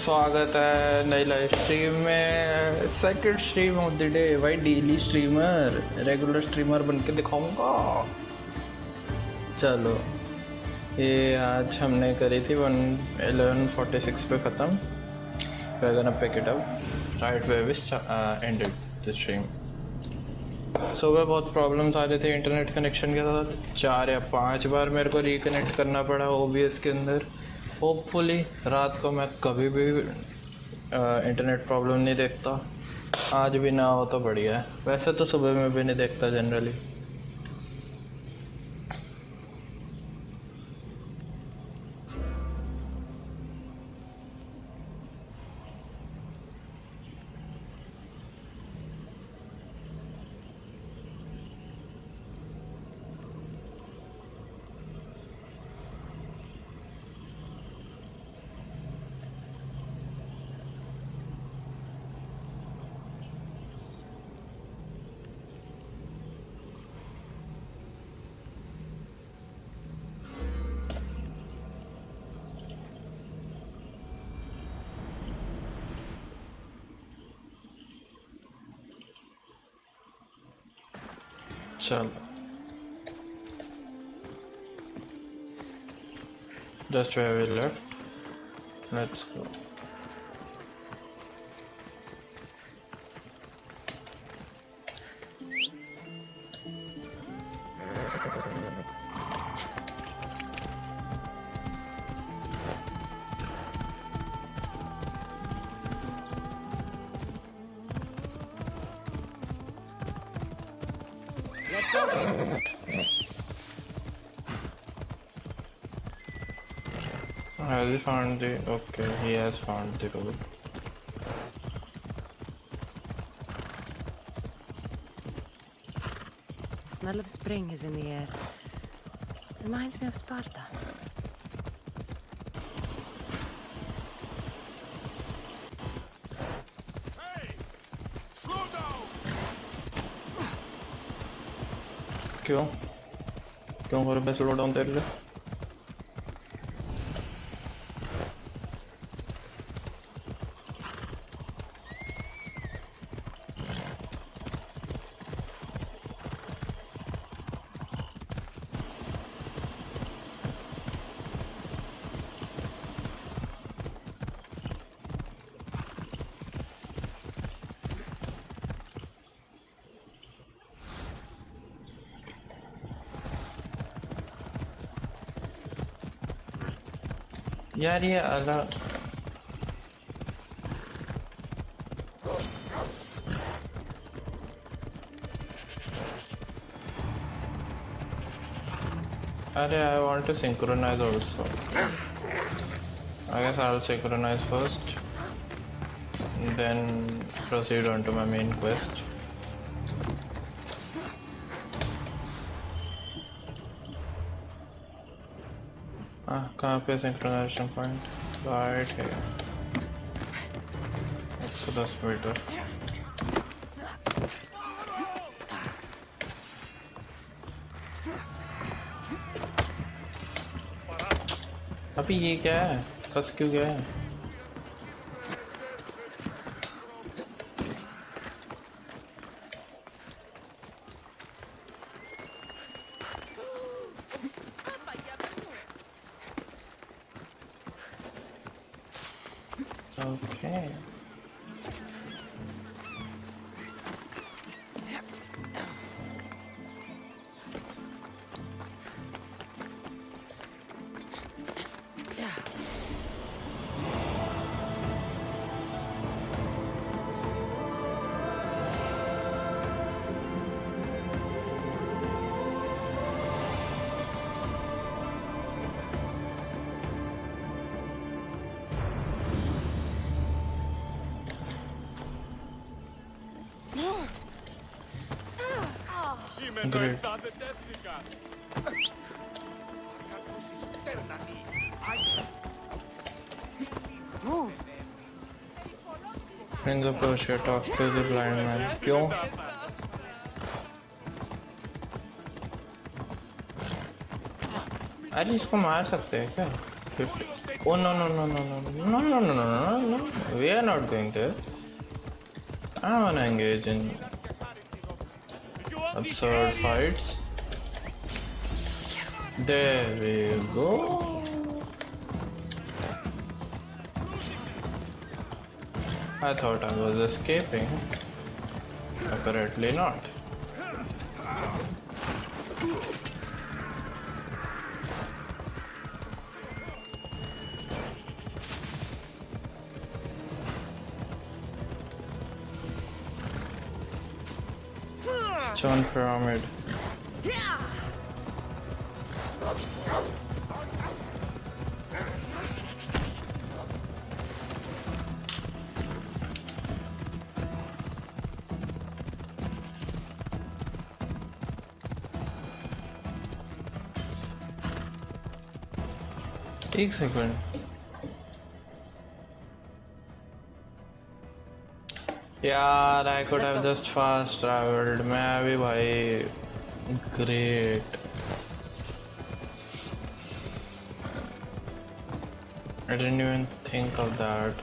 स्वागत है नई लाइव स्ट्रीम में। Second stream of the day. भाई डेली स्ट्रीमर, रेगुलर स्ट्रीमर बन के दिखाऊंगा। चलो, ये आज हमने करी थी 11:46 पे ख़त्म। we're gonna pick it up right where we ended the stream। सुबह बहुत प्रॉब्लम्स आ रहे थे इंटरनेट कनेक्शन के साथ। 4 या 5 बार मेरे को रिकनेक्ट करना पड़ा OBS के अंदर। होपफुली रात को मैं कभी भी इंटरनेट प्रॉब्लम नहीं देखता। आज भी ना हो तो बढ़िया है। वैसे तो सुबह में भी नहीं देखता जनरली। चलो, just where we left, let's go। Has he found the... okay, he has found the road। The smell of spring is in the air. Reminds me of Sparta. Hey! Slow down! क्यों हो रहा है slow down तेरे लिए? यार ये अलग अरे I want to synchronize also। I guess I'll synchronize first, then proceed on to my main quest। कहाँ पे सिंक्रोनाइजेशन पॉइंट? राइट है, 110 मीटर। अभी ये क्या है? फंस क्यों गया है? Okay। Great। Move. Prince of Persia, talk to the blind man। क्यों? अरे इसको मार सकते हैं क्या? 50 Oh no no no no no no no no no no no! We are not going there. I wanna engage in absurd fights. There we go. I thought I was escaping. Apparently not. Stone pyramid. एक second यार I could have just fast traveled. मैं अभी भाई great. I didn't even think of that.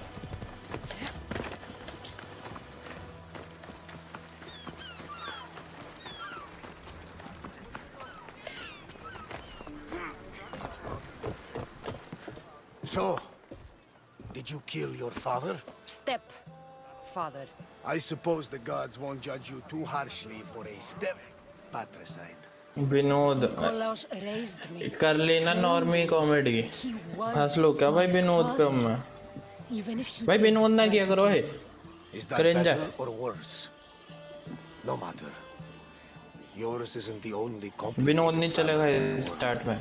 So, did you kill your father? Step, father. I suppose the gods won't judge you too harshly for a step patricide. Vinod Nikolaos raised me. कर लेना normie comedy He was हंस लो क्या भाई my Vinod पे father. हम Even if he भाई did Vinod ना try किया to करो है Is that करेंजा better or worse? No matter. Yours isn't the only Vinod नहीं complicated चलेगा family in the world. Start में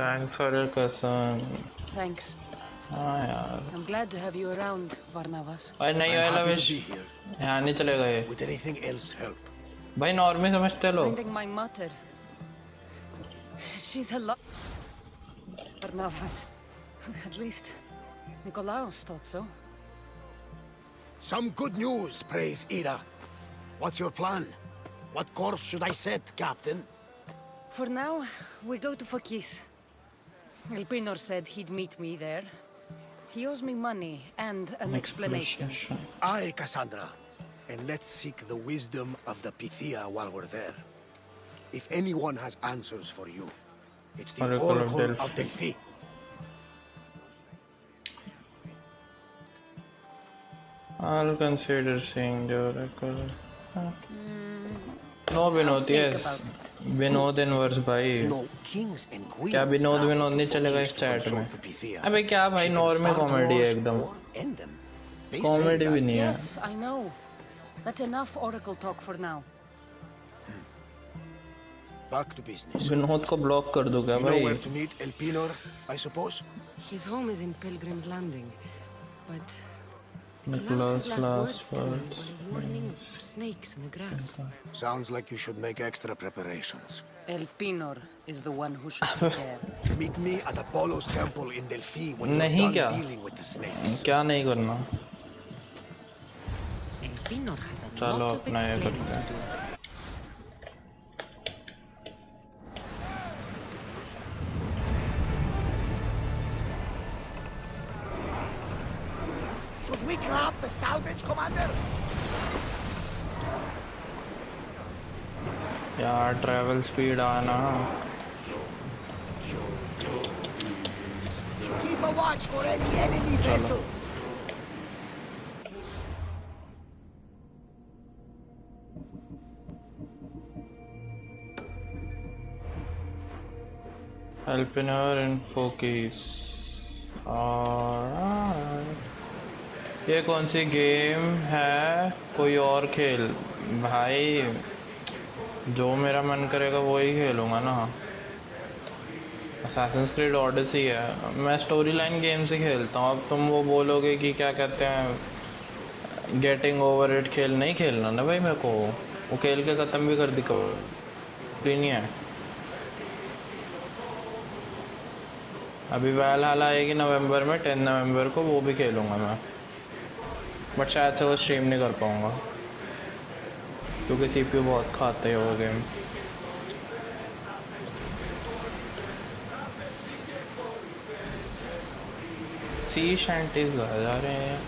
थैंक्स फॉर योर कसन Thanks. हाँ यार I'm glad to have you around, Varnavas. और नहीं I'm वाला happy to wish be here. यहाँ नहीं चलेगा ये Would anything else help? भाई नॉर्मी समझते लो Finding my mother. She's a lot. Varnavas. At least, Nikolaos thought so. Some good news, praise Ira. What's your plan? What course should I set, Captain? For now, we go to Fokis. Elpinor said he'd meet me there. He owes me money and an explanation. Aye, Cassandra. And let's seek the wisdom of the Pythia while we're there. If anyone has answers for you, it's the Oracle of Delphi. I'll consider seeing the oracle. No Vinod yes Vinod inverse भाई No kings and queens. क्या Vinod travel Vinod नहीं to चलेगा Phokis इस to chat में consult the Pythia. अबे क्या भाई She can normal start comedy है wars एकदम or end them. They say comedy भी that- नहीं है Yes, I know. That's enough oracle talk for now. Back to business. Vinod को ब्लॉक कर दो क्या You know भाई where to meet Elpinor, I suppose? His home is in Pilgrim's Landing, but Nicholas Klaus's last words last to me words were a warning of snakes in the grass. Sounds like you should make extra preparations. Elpinor is the one who should prepare. Meet me at Apollo's temple in Delphi when you're नहीं done क्या dealing with the snakes. क्या नहीं करना Elpinor has a चलो lot of अपना ये explaining करते to हैं do. Should we grab the salvage, Commander? यार ट्रैवल स्पीड आना Keep a watch for any enemy vessels. Elpinor and Fokis Alright. ये कौन सी गेम है कोई और खेल भाई जो मेरा मन करेगा वही खेलूँगा ना Assassin's Creed Odyssey है मैं स्टोरी लाइन गेम से खेलता हूँ अब तुम वो बोलोगे कि क्या कहते हैं गेटिंग ओवर इट खेल नहीं खेलना ना भाई मेरे को वो खेल के ख़त्म भी कर दी कभी नहीं है अभी वैलहल आएगी नवंबर में 10 नवंबर को वो भी खेलूँगा मैं बट शायद से वो स्ट्रीम नहीं कर पाऊँगा क्योंकि CPU बहुत खाते हैं वो गेम सी शैंटीज गाए जा रहे हैं।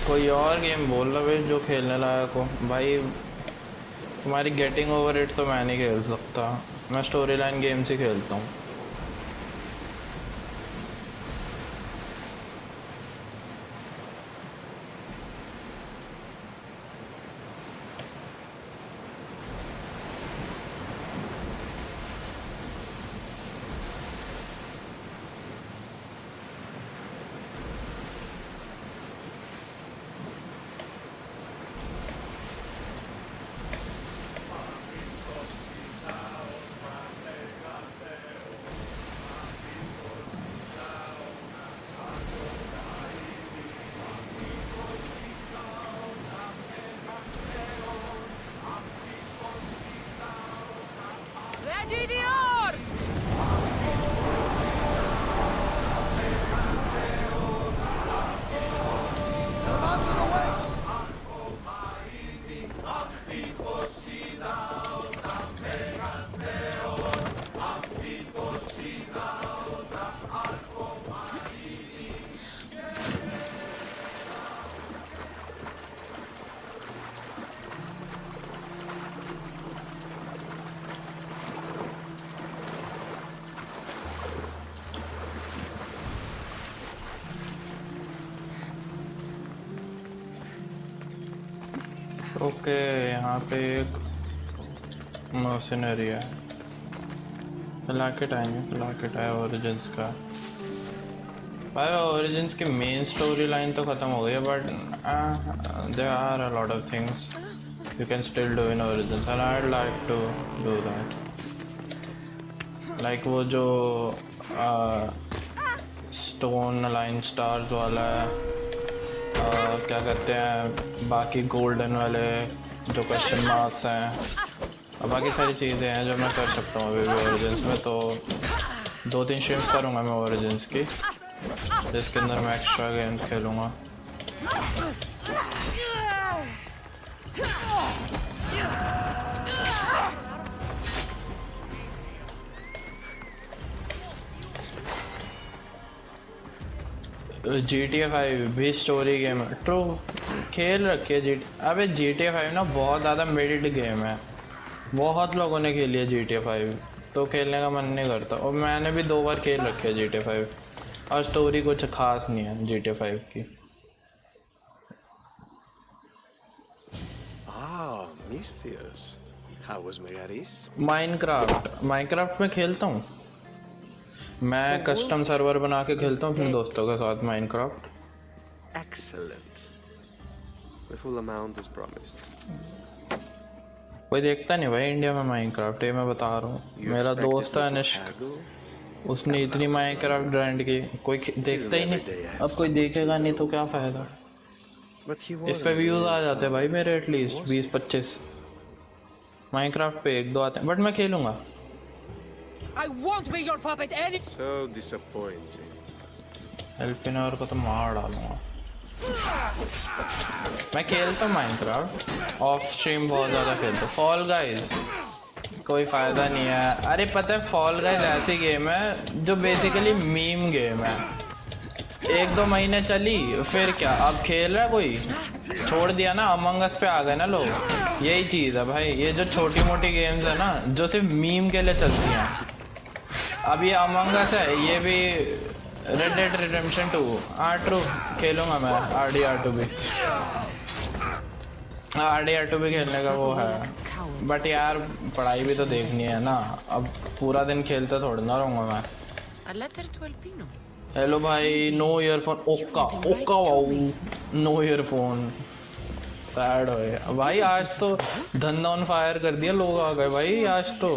कोई और गेम बोल रहा है जो खेलने लायक हो भाई। तुम्हारी गेटिंग ओवर इट तो मैं नहीं खेल सकता, मैं स्टोरी लाइन गेम्स ही खेलता हूँ। Ready the oars! ओके यहाँ पे एक मर्सिनरी है, फिलाकेट है ओरिजिन्स का। भाई ओरिजिन्स की मेन स्टोरी लाइन तो ख़त्म हो गई है, but there are a lot of things you can still do in origins and I would like to do that. Like वो जो स्टोन लाइन स्टार्स वाला है, क्या कहते हैं, बाकी गोल्डन वाले जो क्वेश्चन मार्क्स हैं, और बाकी सारी चीज़ें हैं जो मैं कर सकता हूँ अभी भी ओरिजिन्स में। तो 2-3 स्ट्रीम्स करूँगा मैं ओरिजिन्स की, जिसके अंदर मैं एक्स्ट्रा गेम्स खेलूँगा। GTA 5 भी स्टोरी गेम है, ट्रू, खेल रखी है अबे GTA 5 ना बहुत ज़्यादा मिड गेम है, बहुत लोगों ने खेली है GTA 5, तो खेलने का मन नहीं करता। और मैंने भी 2 बार खेल रखी है GTA 5, और स्टोरी कुछ खास नहीं है GTA 5 की। माइनक्राफ्ट में खेलता हूँ मैं, कस्टम सर्वर बना के खेलता हूँ अपने दोस्तों के साथ Minecraft. Excellent. The full amount is promised. कोई देखता नहीं भाई इंडिया में माइनक्राफ्ट, ये मैं बता रहा हूँ। मेरा दोस्त है अनिश्क, उसने इतनी माइनक्राफ्ट ग्राइंड की, कोई देखता ही नहीं। अब कोई देखेगा नहीं तो क्या फ़ायदा। इस पे व्यूज़ आ जाते हैं भाई मेरे एटलीस्ट 20-25, माइनक्राफ्ट पे 1-2 आते हैं, बट मैं खेलूँगा। I won't be your puppet any. So disappointing. एल्पिनोर को तो मार डालूंगा। मैं खेलता हूँ माइनक्राफ्ट ऑफ स्ट्रीम, बहुत ज़्यादा खेलता हूँ। फॉल गाइज कोई फ़ायदा नहीं है। अरे पता है फॉल गाइज ऐसी गेम है जो बेसिकली मीम गेम है, 1-2 महीने चली, फिर क्या अब खेल रहा है कोई, छोड़ दिया ना, अमंग अस पे आ गए ना लोग। यही चीज़ है भाई, ये जो छोटी मोटी गेम्स है ना जो सिर्फ मीम के लिए चलती हैं। अब ये अमंग अस है, ये भी रेड डेड रिडेम्पशन 2 ट्रू खेलूँगा मैं। RDR2 भी, RDR2 भी खेलने का वो है, बट यार पढ़ाई भी तो देखनी है ना, अब पूरा दिन खेलते थोड़ा ना रहूँगा मैं। हेलो भाई, no earphone, okay wow, no earphone, sad हो भाई। आज तो धंधा ऑन फायर कर दिया, लोग आ गए भाई आज तो।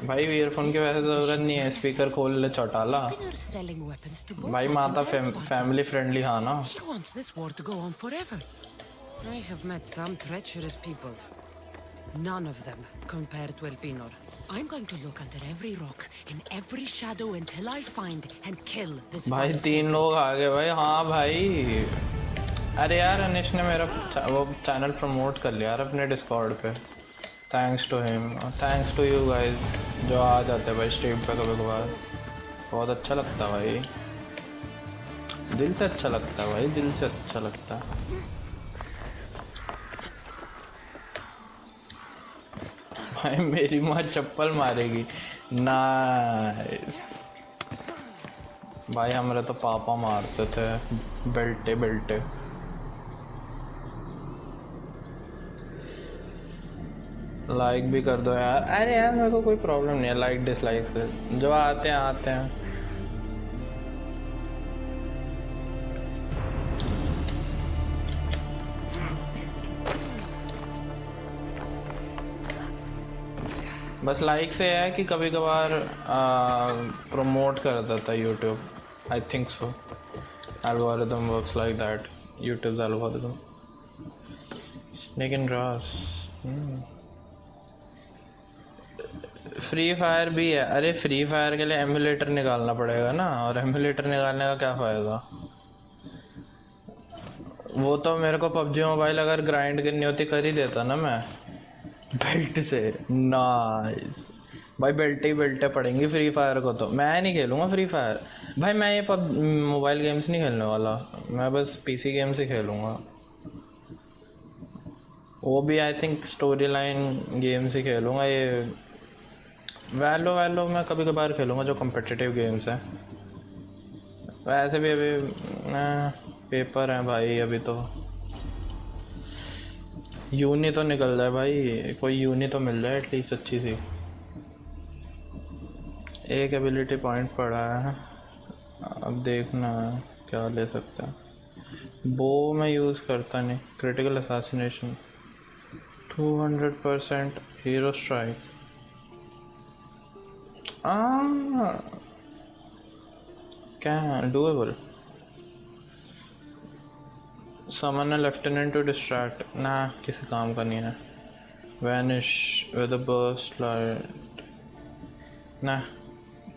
भाई ईयरफोन की वैसे जरूरत नहीं है, स्पीकर खोल ले चौटाला भाई, माता फैमिली फ्रेंडली हाँ ना। I have met some treacherous people. None of them compared to Elpinor. I'm going to look under every rock, in every shadow until I find and kill this भाई 3 लोग आ गए भाई। हाँ भाई, अरे यार अनिश ने मेरा वो चैनल प्रमोट कर लिया यार अपने डिस्कॉर्ड पे, thanks to him, thanks to you guys जो आ जाते हैं भाई स्ट्रीम पे कभी कभार। बहुत अच्छा लगता है भाई, दिल से अच्छा लगता है भाई, दिल से अच्छा लगता है। भाई मेरी माँ चप्पल मारेगी। नाइस भाई, हमारे तो पापा मारते थे बेल्टे बेल्टे। लाइक भी कर दो यार। अरे यार मेरे को कोई प्रॉब्लम नहीं है लाइक डिसलाइक से, जो आते हैं आते हैं। बस लाइक से है कि कभी कभार प्रमोट कर देता है YouTube. I think so algorithm works like that, YouTube algorithm. Snake and grass. Free fire भी है। अरे फ्री फायर के लिए एमुलेटर निकालना पड़ेगा ना, और एमुलेटर निकालने का क्या फ़ायदा। वो तो मेरे को पबजी मोबाइल अगर ग्राइंड करनी होती कर ही देता ना मैं बेल्ट से। नाइस भाई, बेल्ट ही बेल्टे पड़ेंगी फ्री फायर को। तो मैं नहीं खेलूँगा फ्री फायर भाई, मैं ये पब मोबाइल गेम्स नहीं खेलने वाला, मैं बस पीसी गेम्स ही खेलूँगा। वो भी I think story line games ही खेलूँगा। ये वैलो मैं कभी कभार खेलूँगा जो कम्पिटिटिव गेम्स हैं। वैसे भी अभी पेपर हैं भाई, अभी तो यूनी तो निकल जाए भाई, कोई यूनी तो मिल जाए एटलीस्ट अच्छी सी। एक एबिलिटी पॉइंट पड़ा है, अब देखना क्या ले सकता है। बो मैं यूज़ करता नहीं। Critical assassination 200%, hero strike. क्या doable. Summon lieutenant to distract, ना किसी काम का नहीं है। Vanish with a burst light, ना।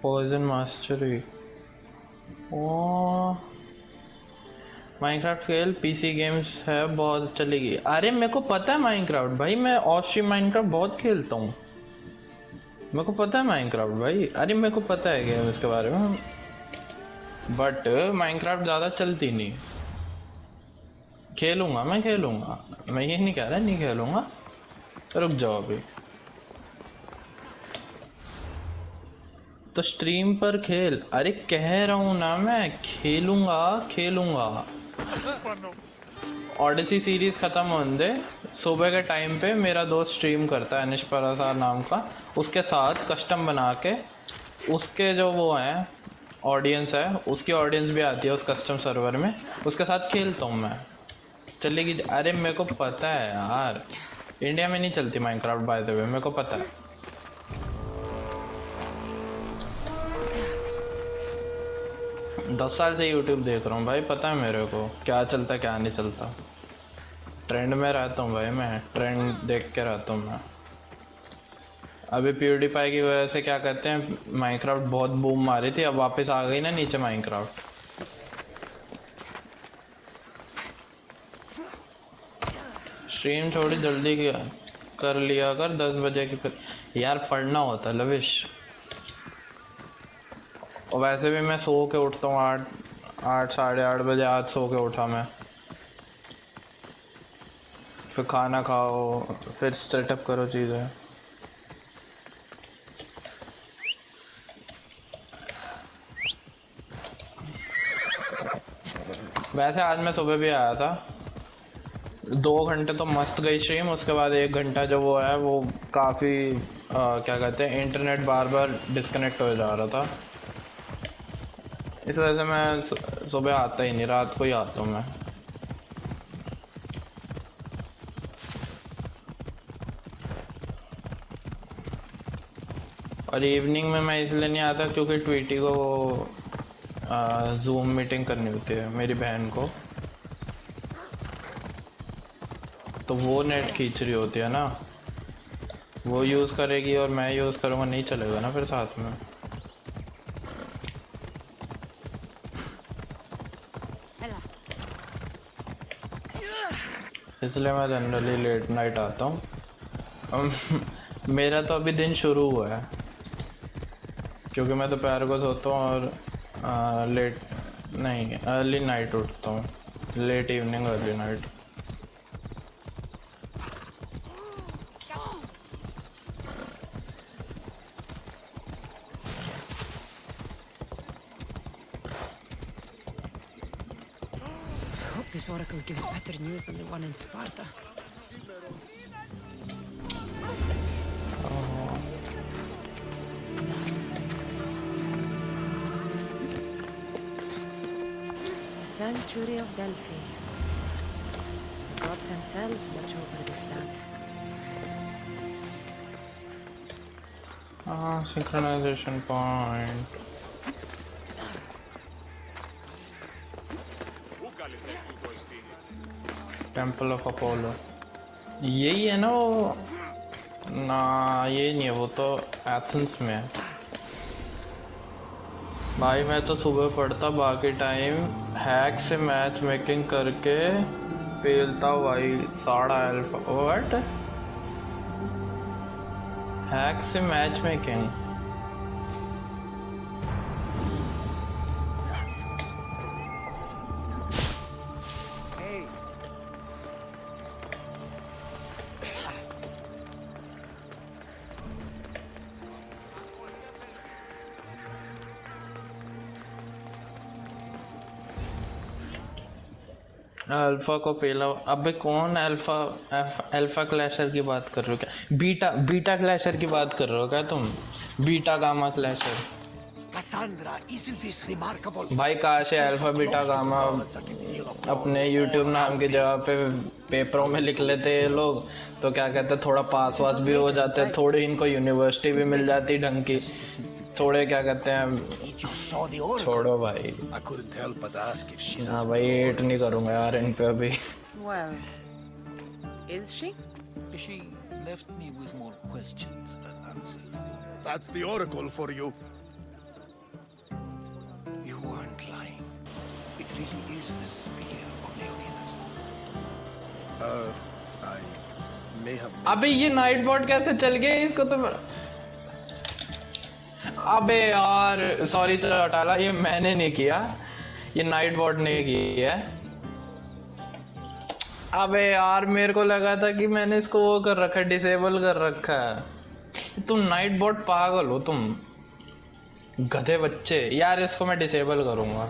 Poison mastery. Oh Minecraft fail, PC games है बहुत चलेगी। अरे मेरे को पता है माइनक्राफ्ट भाई, मैं ऑफ स्ट्रीम माइनक्राफ्ट बहुत खेलता हूँ, मेरे को पता है माइनक्राफ्ट भाई। अरे मेरे को पता है गेम इसके बारे में, बट माइनक्राफ्ट ज़्यादा चलती नहीं। खेलूँगा मैं, खेलूँगा मैं, ये नहीं कह रहा नहीं खेलूँगा, रुक जाओ अभी। तो स्ट्रीम पर खेल। अरे कह रहा हूँ ना मैं, खेलूँगा। ओडिसी सीरीज़ ख़त्म होने दे, सुबह के टाइम पे मेरा दोस्त स्ट्रीम करता है अनिश परासार नाम का, उसके साथ कस्टम बना के, उसके जो वो हैं ऑडियंस है, उसकी ऑडियंस भी आती है उस कस्टम सर्वर में, उसके साथ खेलता हूँ मैं। चलेगी। अरे मेरे को पता है यार, इंडिया में नहीं चलती माइनक्राफ्ट बाय द वे, मेरे को पता है। दस साल से यूट्यूब देख रहा हूँ भाई, पता है मेरे को क्या चलता क्या नहीं चलता। ट्रेंड में रहता हूँ भाई, मैं ट्रेंड देख के रहता हूँ मैं। अभी प्यूडीपाई की वजह से क्या कहते हैं, माइनक्राफ्ट बहुत बूम मारी थी, अब वापस आ गई ना नीचे माइनक्राफ्ट। स्ट्रीम थोड़ी जल्दी कर लिया अगर 10 बजे की, फिर यार पढ़ना होता है लविश। और वैसे भी मैं सो के उठता हूँ 8 साढ़े 8 बजे। आज सो के उठा मैं, फिर खाना खाओ, फिर सेटअप करो चीज़ें। वैसे आज मैं सुबह भी आया था, 2 घंटे तो मस्त गई स्ट्रीम, उसके बाद 1 घंटा जो वो है वो काफ़ी क्या कहते हैं, इंटरनेट बार बार डिस्कनेक्ट हो जा रहा था, इस वजह से मैं सुबह आता ही नहीं, रात को ही आता हूँ मैं। और इवनिंग में मैं इसलिए नहीं आता क्योंकि ट्वीटी को जूम मीटिंग करनी होती है मेरी बहन को, तो वो नेट खींच रही होती है ना, वो यूज़ करेगी और मैं यूज़ करूँगा, नहीं चलेगा ना फिर साथ में। इसलिए मैं जनरली लेट नाइट आता हूँ। मेरा तो अभी दिन शुरू हुआ है क्योंकि मैं दोपहर को सोता हूँ और लेट नहीं अर्ली नाइट उठता हूँ late evening early night Hope this oracle gives better news than the one in Sparta. The sanctuary of Delphi. The gods themselves watch over this land. synchronization point. Temple of Apollo यही है ना वो ना ये नहीं है वो तो एथेंस में है भाई मैं तो सुबह पढ़ता बाकी टाइम हैक से मैच मेकिंग करके पेलता भाई साड़ा अल्फा व्हाट हैक से मैच मेकिंग अल्फा को पहला अबे कौन अल्फा क्लैशर की बात कर रहे हो क्या बीटा क्लैशर की बात कर रहे हो क्या तुम बीटा गामा क्लैशर भाई काश अल्फा बीटा गामा अपने यूट्यूब नाम की जगह पे पेपरों में लिख लेते ये लोग तो क्या कहते थोड़ा पास वास भी हो जाते थोड़ी इनको यूनिवर्सिटी भी मिल जाती ढंग की थोड़े क्या कहते हैं छोड़ो भाई हाँ भाई एट नहीं करूँगा यार इन पे अभी Well, is she? She left me with more questions than answers. That's the oracle for you. You weren't lying. It really is the spear of Leonidas. I may have... अबे ये नाइट बॉट कैसे चल गया इसको तो अबे यार sorry तो हटाला ये मैंने नहीं किया ये नाइट बॉट ने किया है अबे यार मेरे को लगा था कि मैंने इसको वो कर रखा है डिसेबल कर रखा है तुम नाइट बॉट पागल हो तुम गधे बच्चे यार इसको मैं डिसेबल करूंगा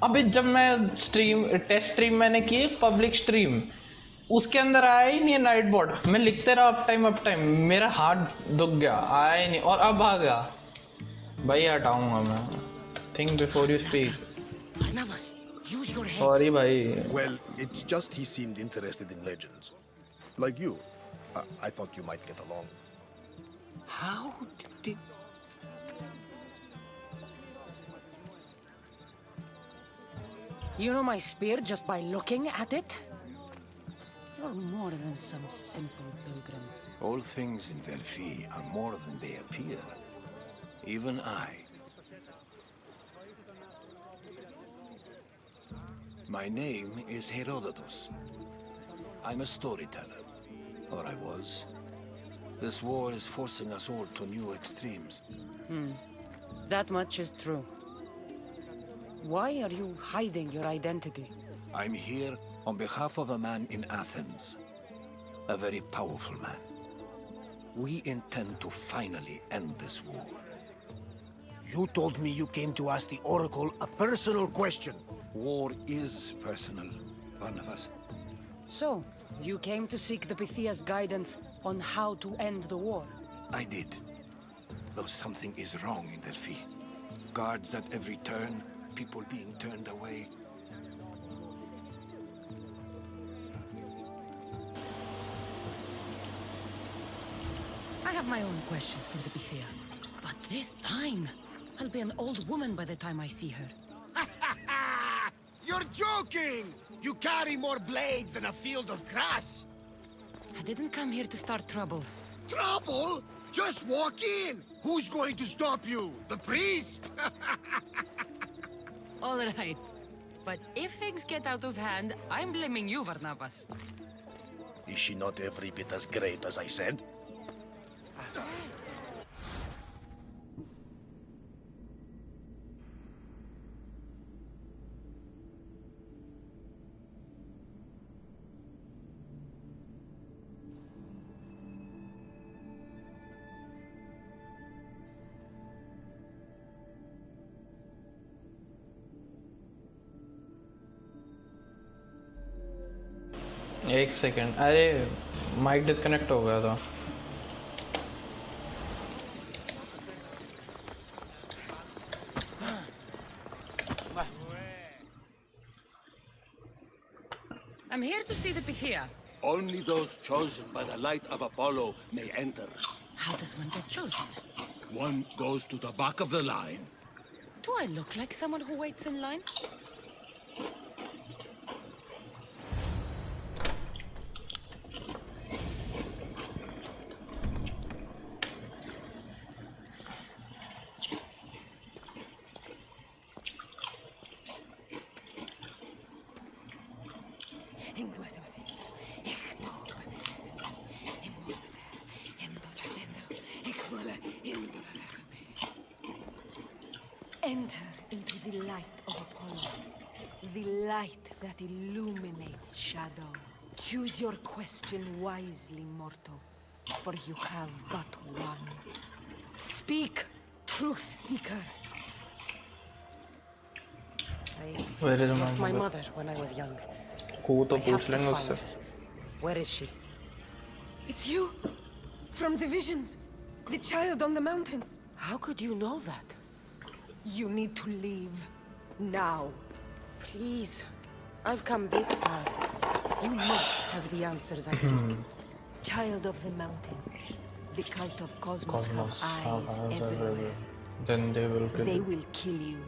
अबे जब मैं टेस्ट स्ट्रीम मैंने की पब्लिक स्ट्रीम उसके अंदर आया ही नहीं है नाइट बॉट मैं लिखते रहा अप टाइम मेरा हाथ दुख गया आया ही नहीं और अब आ गया भाई हटाऊंगा मैं think before you speak sorry भाई Well, it's just he seemed interested in legends. Like you. I thought you might get along. How did... You know my spear just by looking at it? You're more than some simple pilgrim. All things in Delphi are more than they appear. Even I. My name is Herodotus. I'm a storyteller. Or I was. This war is forcing us all to new extremes. That much is true. Why are you hiding your identity? I'm here on behalf of a man in Athens. A very powerful man. We intend to finally end this war. You told me you came to ask the oracle a personal question. War is personal, Barnabas. So, you came to seek the Pythia's guidance on how to end the war? I did. Though something is wrong in Delphi. Guards at every turn, people being turned away. I have my own questions for the Pythia. But this time, I'll be an old woman by the time I see her. You're joking! You carry more blades than a field of grass! I didn't come here to start trouble. Trouble? Just walk in! Who's going to stop you? The priest? All right. But if things get out of hand, I'm blaming you, Barnabas. Is she not every bit as great as I said? एक second, अरे mic disconnect हो गया था. I'm here to see the Pythia. Only those chosen by the light of Apollo may enter. How does one get chosen? One goes to the back of the line. Do I look like someone who waits in line? Enter into the light of Apollo, the light that illuminates shadow. Choose your question wisely, mortal, for you have but one. Speak, truth seeker. Where is I lost my mother? mother when I was young. को तो I have पूछ to लेंगे find उससे. her. Where is she? It's you, from the visions, the child on the mountain. How could you know that? You need to leave, now. Please, I've come this far. You must have the answers I seek. Child of the mountain, the cult of Cosmos, Cosmos have eyes everywhere. Then they will kill They you. will kill you.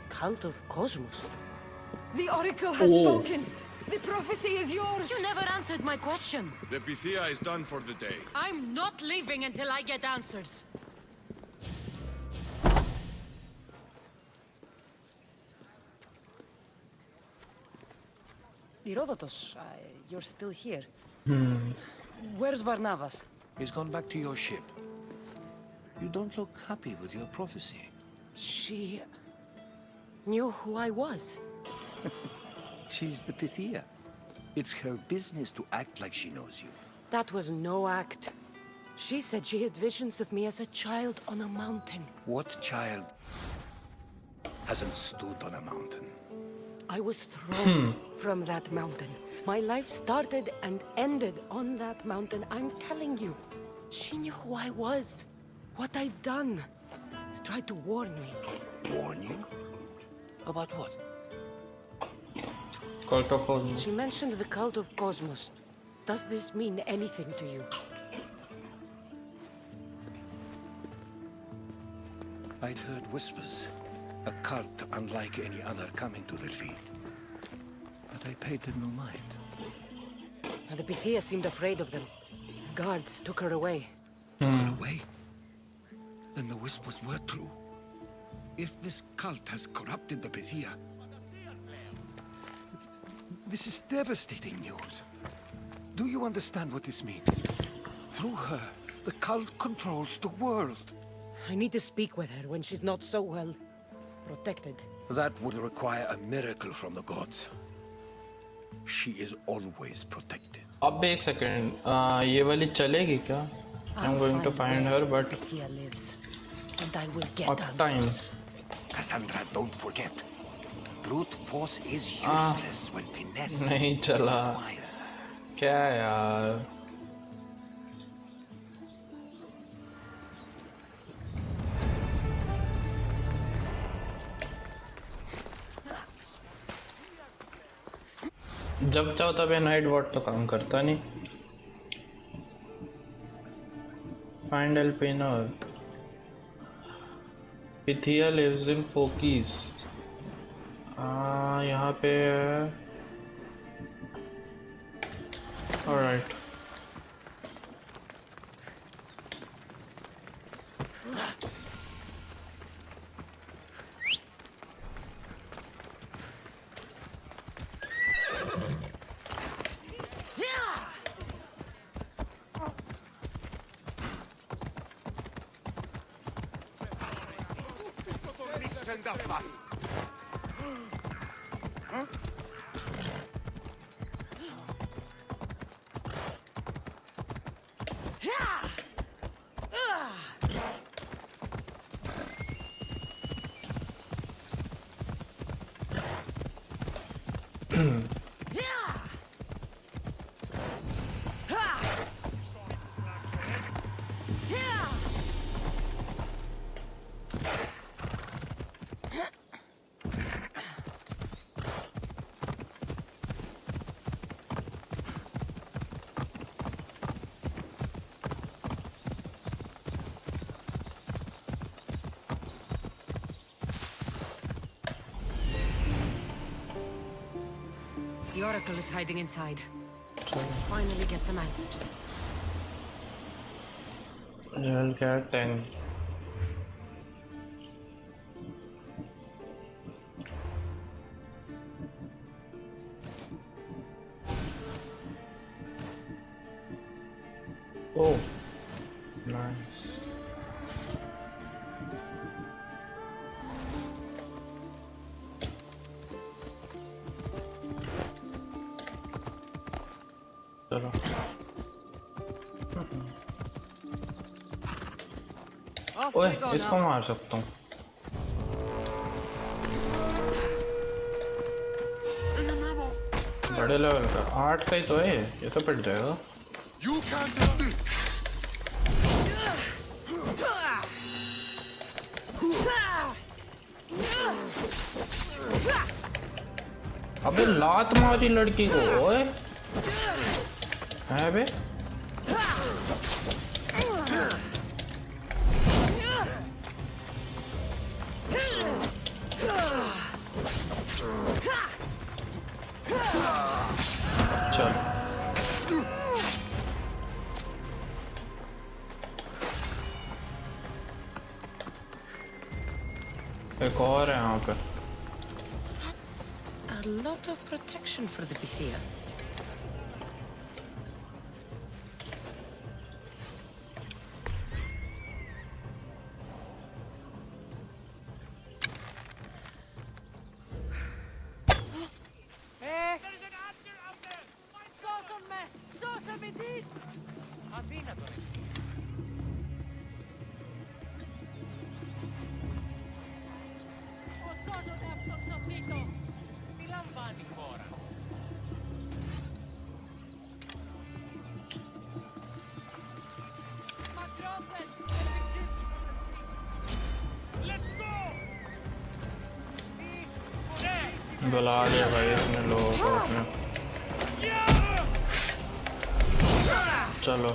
Cult of Cosmos? The oracle has Oh. spoken. The prophecy is yours. You never answered my question. The Pythia is done for the day. I'm not leaving until I get answers. Herodotus, you're still here. Where's Barnabas? He's gone back to your ship. You don't look happy with your prophecy. She knew who I was. She's the Pythia. It's her business to act like she knows you. That was no act. She said she had visions of me as a child on a mountain. What child hasn't stood on a mountain? I was thrown from that mountain. My life started and ended on that mountain. I'm telling you. She knew who I was, what I'd done. She tried to warn me. Warn you? About what? Cult of Cosmos. She mentioned the cult of Cosmos. Does this mean anything to you? I'd heard whispers. A cult unlike any other coming to Delphi. But I paid them no mind. And the Pythia seemed afraid of them. Guards took her away. Took her away? Then the whispers were true. If this cult has corrupted the Pythia, this is devastating news. Do you understand what this means? Through her, the cult controls the world. I need to speak with her when she's not so well protected. That would require a miracle from the gods. She is always protected. अब एक second, ये वाली चलेगी क्या? I'm going to find her, where but Pythia lives, and I will get what time? answers. Cassandra, don't forget. Brute force is useless when finesse नहीं is चला. required. क्या यार? जब चाहो तब नाइट वॉट तो काम करता नहीं. फाइंड एल्पिनर. Pythia lives in Phocis. यहाँ पे alright. send that back. The Oracle is hiding inside. We'll finally get some answers. Level cat 10. Oh, nice. चलो ओए इसको मार सकता हूँ बड़े लेवल का 8 का ही तो है ये तो पिट जाएगा You can't do it. अबे लात मारी लड़की को ओए है बे चल एक और है यहाँ पे A lot of protection for the Pythia. बुला लिया भाई इसने लोगों को अपने चलो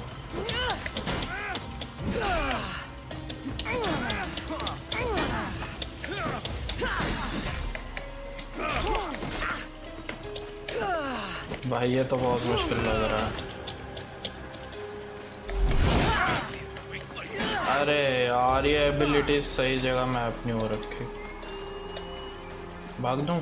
भाई ये तो बहुत मुश्किल लग रहा है अरे यार ये एबिलिटीज सही जगह मैप नहीं हो रखी भाग दूं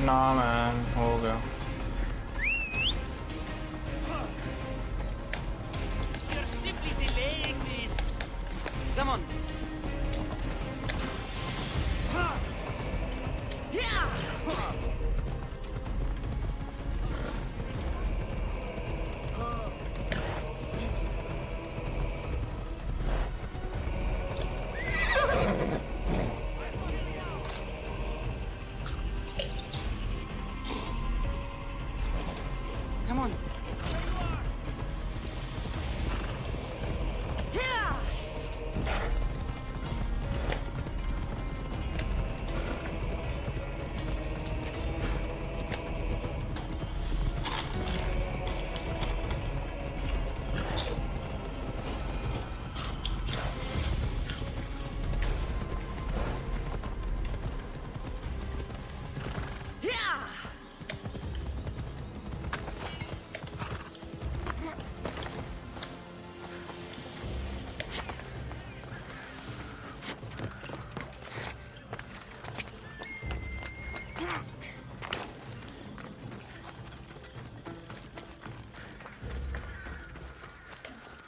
ना मैन हो गया Come on. Come on.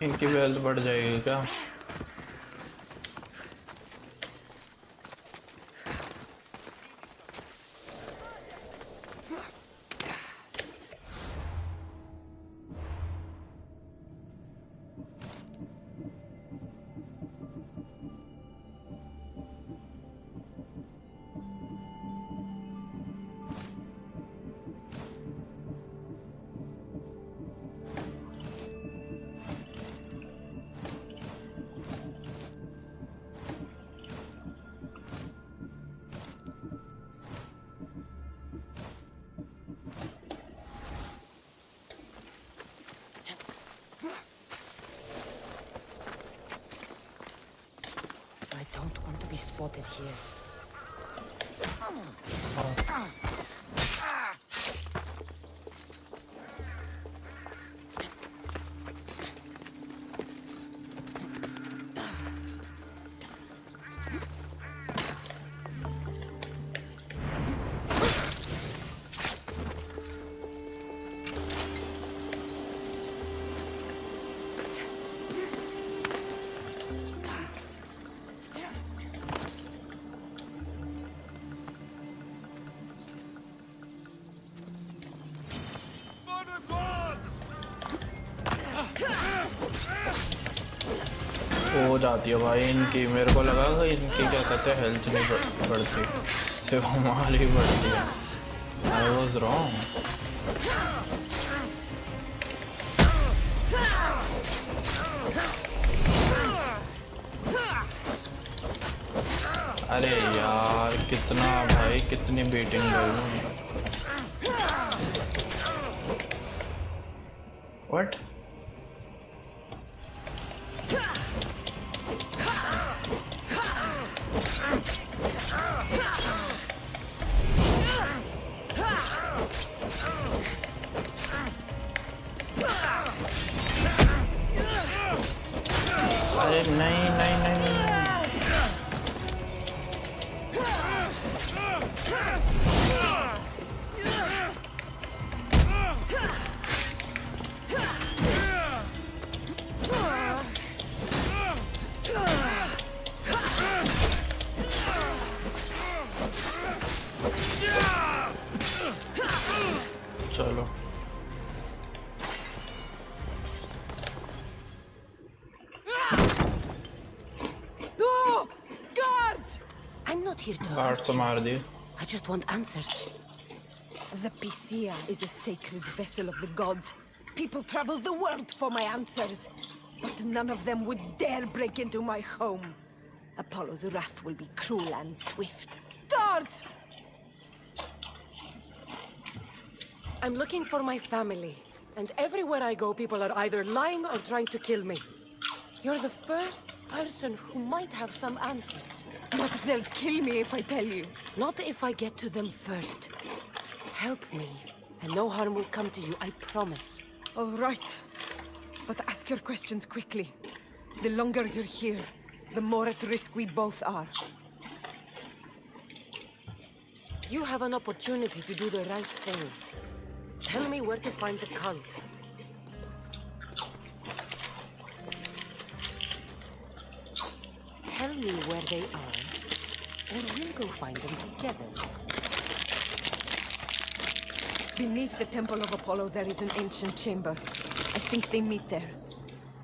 इनकी भी हेल्थ बढ़ जाएगी क्या? I don't want to be spotted here. हो जाती है भाई इनकी। मेरे को लगा कि इनकी क्या कहते हैं हेल्थ नहीं बढ़ती, सिर्फ हमारी बढ़ती है। I was wrong. अरे यार कितना भाई, कितनी बीटिंग गई। व्हाट? अरे नहीं नहीं नहीं नहीं। चलो No! Guards! I'm not here to guard hurt तो you. मार दिए। I just want answers. The Pythia is a sacred vessel of the gods. People travel the world for my answers. But none of them would dare break into my home. Apollo's wrath will be cruel and swift. Guards! I'm looking for my family. And everywhere I go, people are either lying or trying to kill me. You're the first person who might have some answers. But they'll kill me if I tell you. Not if I get to them first. Help me, and no harm will come to you, I promise. All right. But ask your questions quickly. The longer you're here, the more at risk we both are. You have an opportunity to do the right thing. Tell me where to find the cult. Tell me where they are, or we'll go find them together. Beneath the Temple of Apollo, there is an ancient chamber. I think they meet there.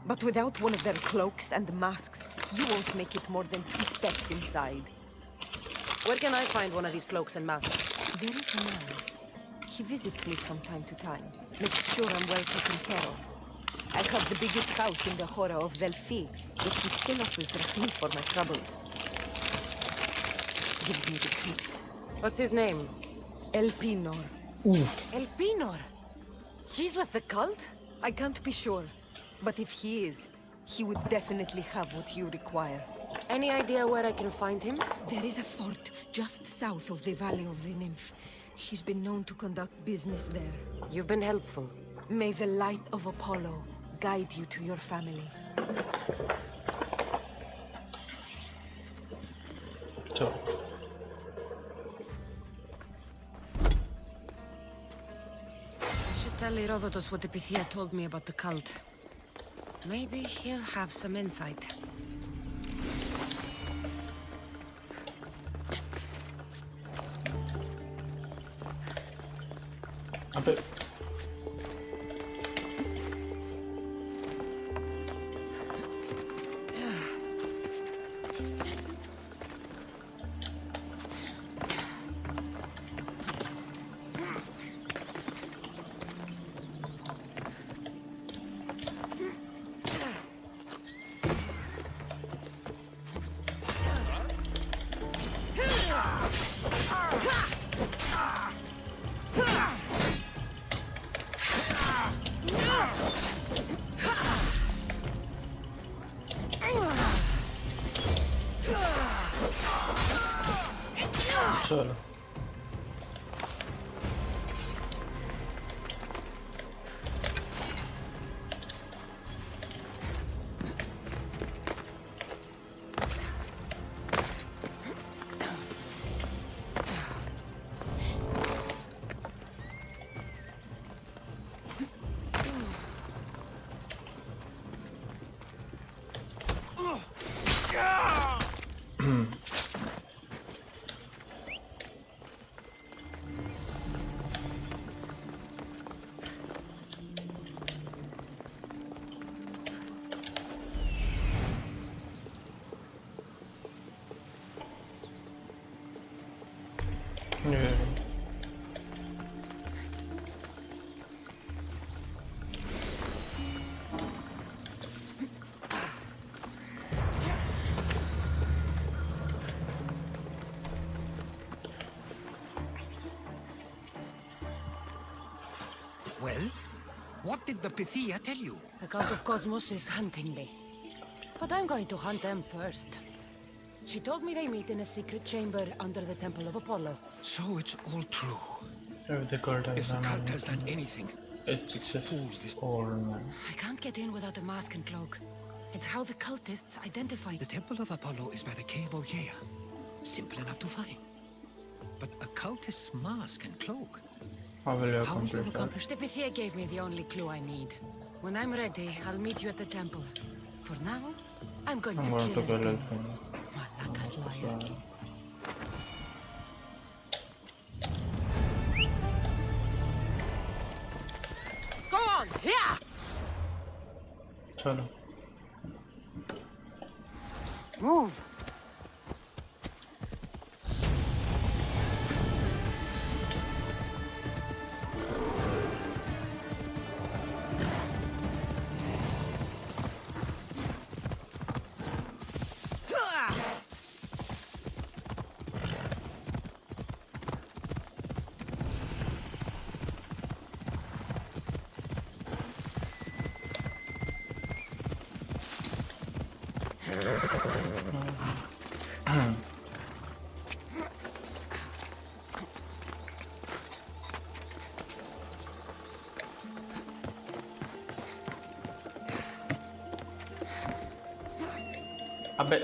But without one of their cloaks and masks, you won't make it more than 2 steps inside. Where can I find one of these cloaks and masks? There is a man. He visits me from time to time. Makes sure I'm well taken care of. I have the biggest house in the Hora of Delphi, yet he still offers to me for my troubles. Gives me the creeps. What's his name? Elpinor. Elpinor. He's with the cult? I can't be sure, but if he is, he would definitely have what you require. Any idea where I can find him? There is a fort just south of the Valley of the Nymph. He's been known to conduct business there. You've been helpful. May the light of Apollo guide you to your family. चलो I should tell Herodotus what the Pythia told me about the cult. Maybe he'll have some insight. अबे चलो Well, what did the Pythia tell you? The Cult of Cosmos is hunting me. But I'm going to hunt them first. She told me they meet in a secret chamber under the Temple of Apollo. So it's all true. if the cult If has the cult done has done anything, it's it's fooled this. old man. I can't get in without a mask and cloak. It's how the cultists identify. The Temple of Apollo is by the cave Ogyea. Simple enough to find. But a cultist's mask and cloak? How will you How will you accomplish that? accomplish The Pythia gave me the only clue I need. When I'm ready, I'll meet you at the temple. For now, I'm going I'm to going to kill kill her. it. Malaka's liar. Go on! Yeah! चलो Move! अबे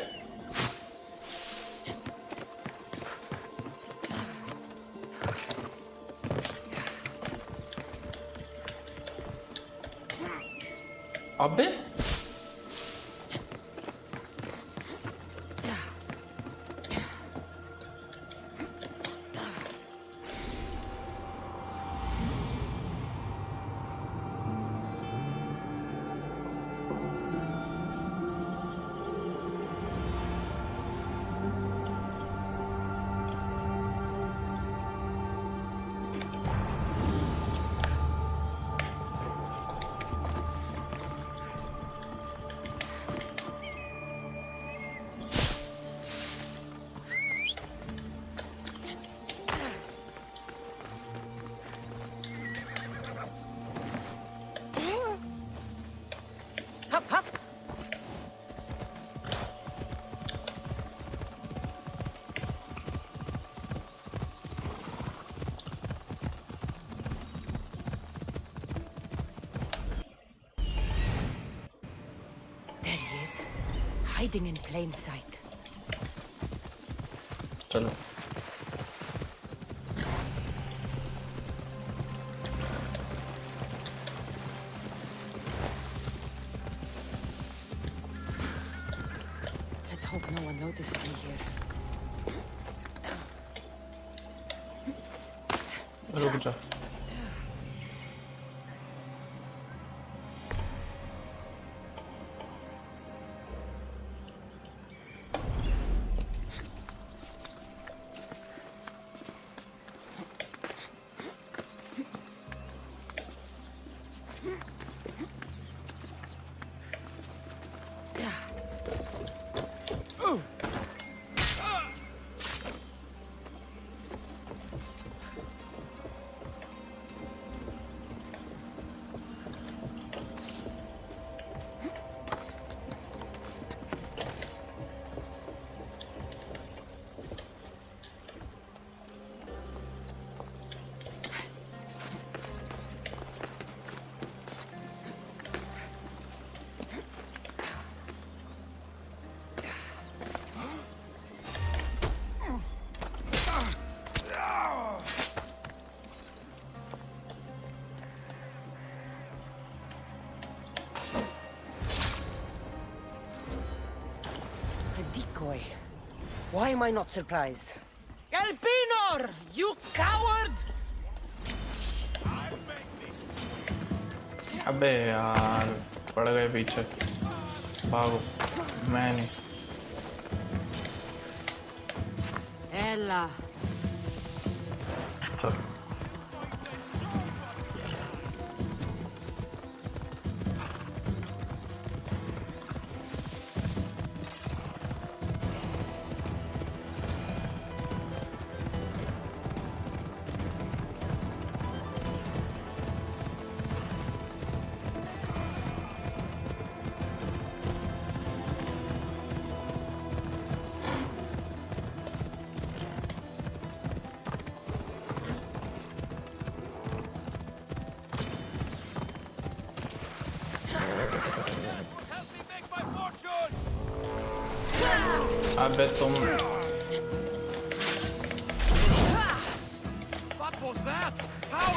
अबे Hop, hop! There he is, hiding in plain sight. चलो hope no one notices me here. रुक जा. Decoy. Why am I not surprised? Elpinor! You coward! अबे यार पड़ गए पीछे. भागो. मैं नहीं. Ella. अबे तुम. What was that? How?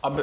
अब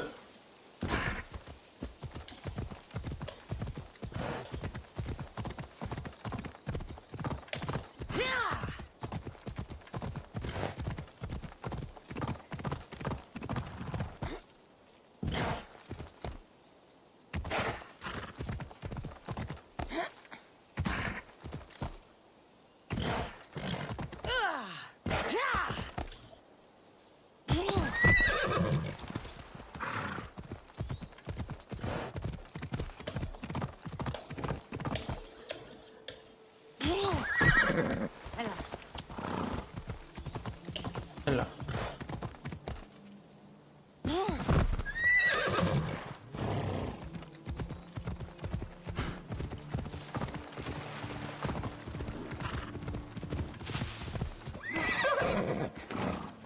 चला.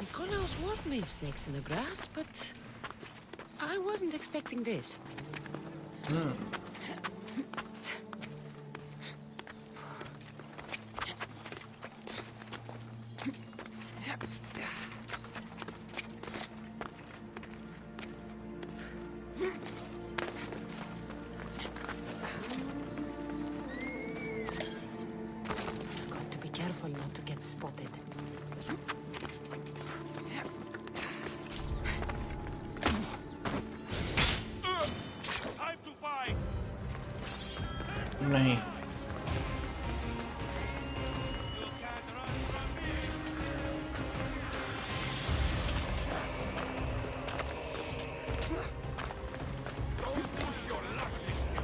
Nikolaos what made snakes in the grass, but I wasn't expecting this. careful not to get spotted. Time to fight! नहीं You can't run from me! Don't push your luck this way!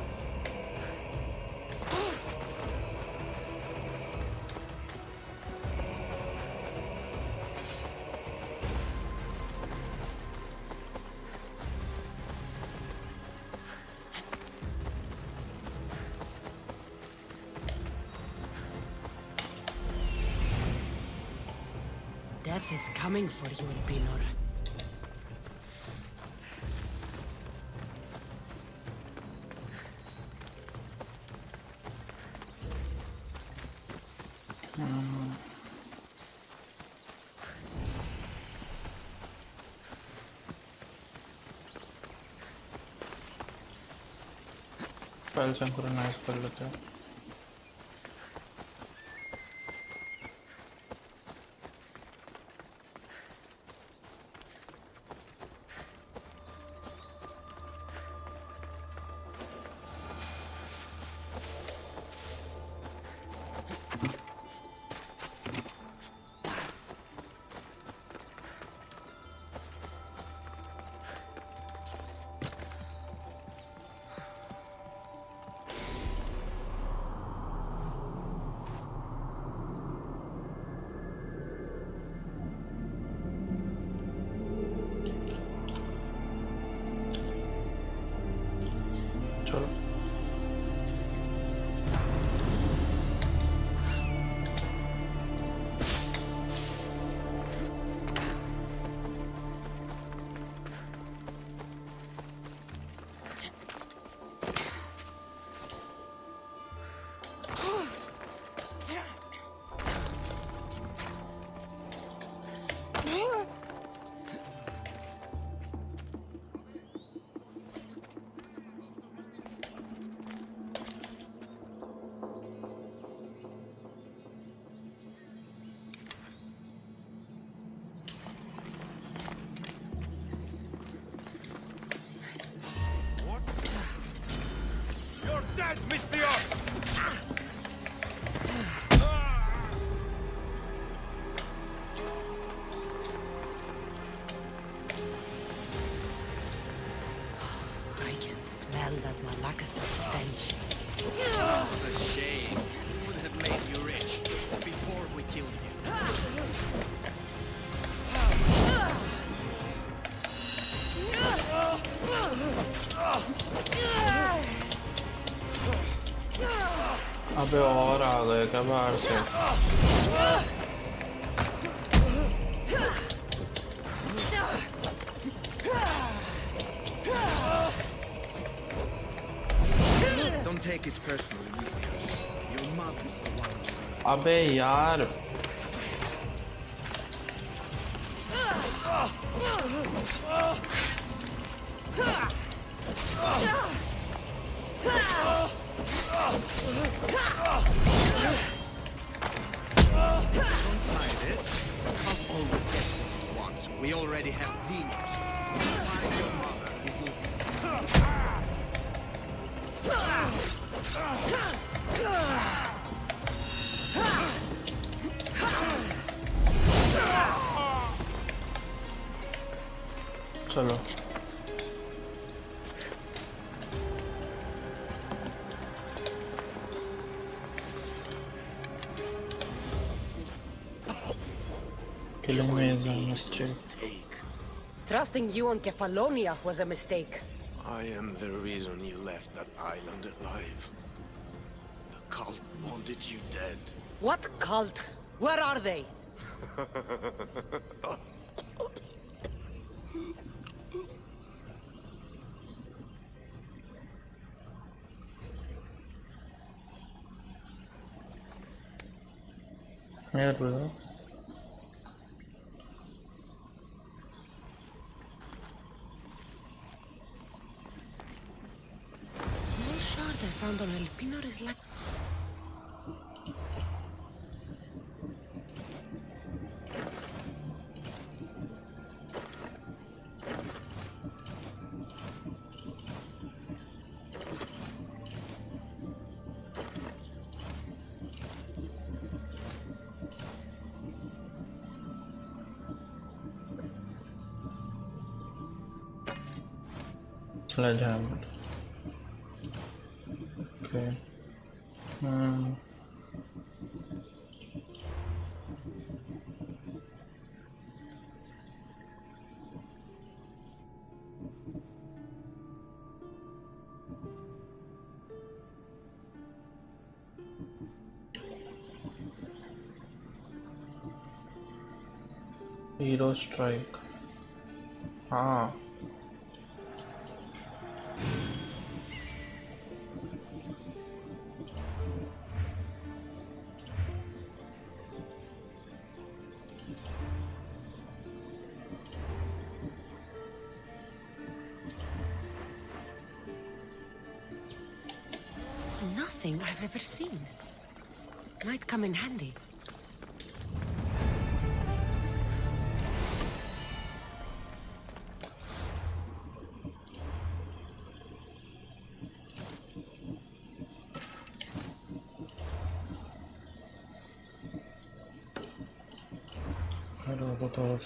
Death is coming for you in Pinor. File synchronise कर लेते हैं चलो You're dead, Mr. I can smell that Malakas's stench. What a shame. We would have made you rich before we killed you. अबे और आ गए क्या बाहर से Don't take it personally, Mistress. Your mother's the one. अबे यार Don't find it. Can't always get what he wants. We already have demons. Find your mother and you'll चलो killing me is a mistake. Trusting you on Kefalonia was a mistake. I am the reason you left that island alive. The cult wanted you dead. What cult? Where are they? Here we go. Small shard I found on El Pinor is like... Sledgehammer. Okay. Hero strike. Ah. Nothing I've ever seen. Might come in handy. Herodotus.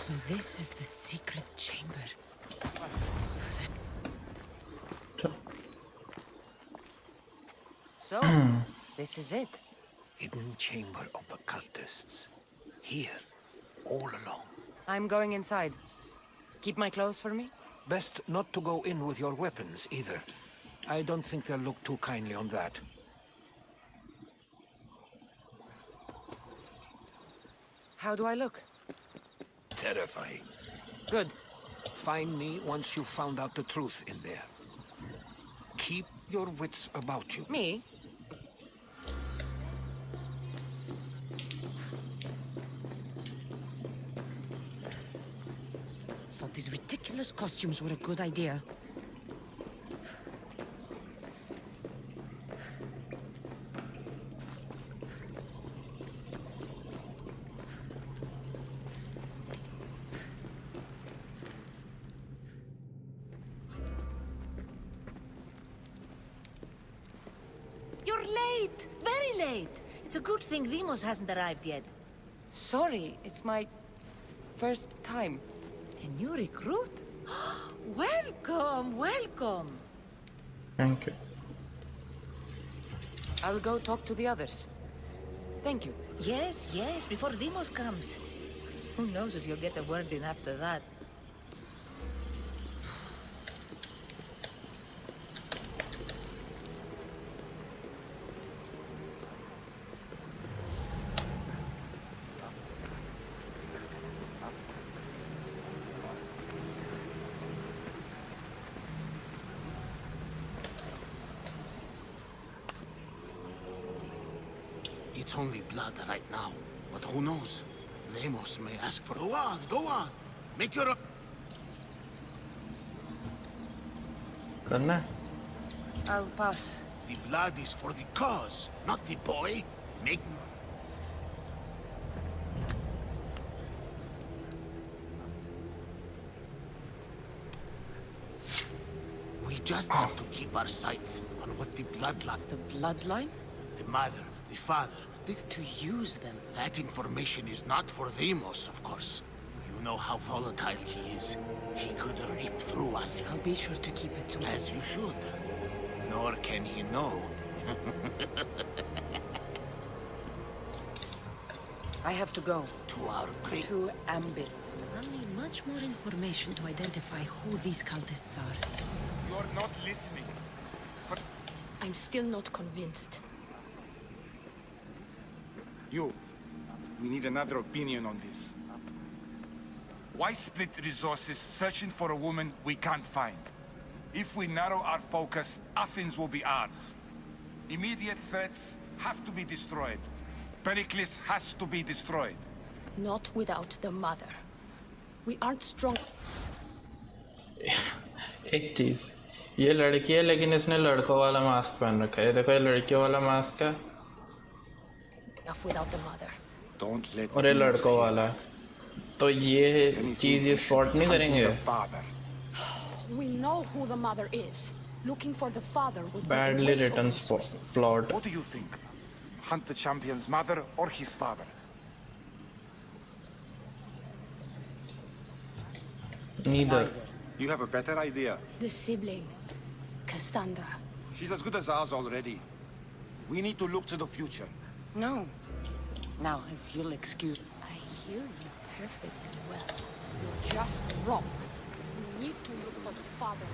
So this is the secret chamber. So, this is it. Hidden chamber of the cultists. Here, all alone. I'm going inside. Keep my clothes for me? Best not to go in with your weapons, either. I don't think they'll look too kindly on that. How do I look? Terrifying. Good. Find me once you've found out the truth in there. Keep your wits about you. Me? Thought these ridiculous costumes were a good idea. You're late! Very late! It's a good thing Demos hasn't arrived yet. Sorry, it's my first time. A new recruit? Welcome, welcome! Thank you. I'll go talk to the others. Thank you. Yes, yes, before Demos comes. Who knows if you'll get a word in after that. It's only blood right now, but who knows? Lemos may ask for... Go on, go on. Make your... करना है? I'll pass. The blood is for the cause, not the boy. Make... We just have to keep our sights on what the bloodline... The bloodline? The mother, the father, To use them. that information is not for Demos, of course. You know how volatile he is. He could rip through us, I'll be sure to keep it to myself. as you should. Nor can he know. I have to go. To our great... To Ambit. I'll need much more information to identify who these cultists are. You're not listening. I'm still not convinced. You, we need another opinion on this. Why split resources searching for a woman we can't find? If we narrow our focus, Athens will be ours. Immediate threats have to be destroyed. Pericles has to be destroyed. Not without the mother. We aren't strong एक चीज, ये लड़की है लेकिन इसने लड़कों वाला mask पहन रखा है। ये देखो, ये लड़कियों वाला मास्क है enough without the mother. Don't let और ये Venus लड़कों see वाला है। that. तो ये Anything चीज ये we should स्पॉट नहीं hunt करेंगे। the father. We know who the mother is. Looking for the father would be a Badly waste of written resources. plot. What do you think? Hunt the champion's mother or his father? Neither. You have a better idea. The sibling, Cassandra. She's as good as ours already. We need to look to the future. No. Now, if you'll excuse... I hear you perfectly well. You're just wrong. We need to look for the father.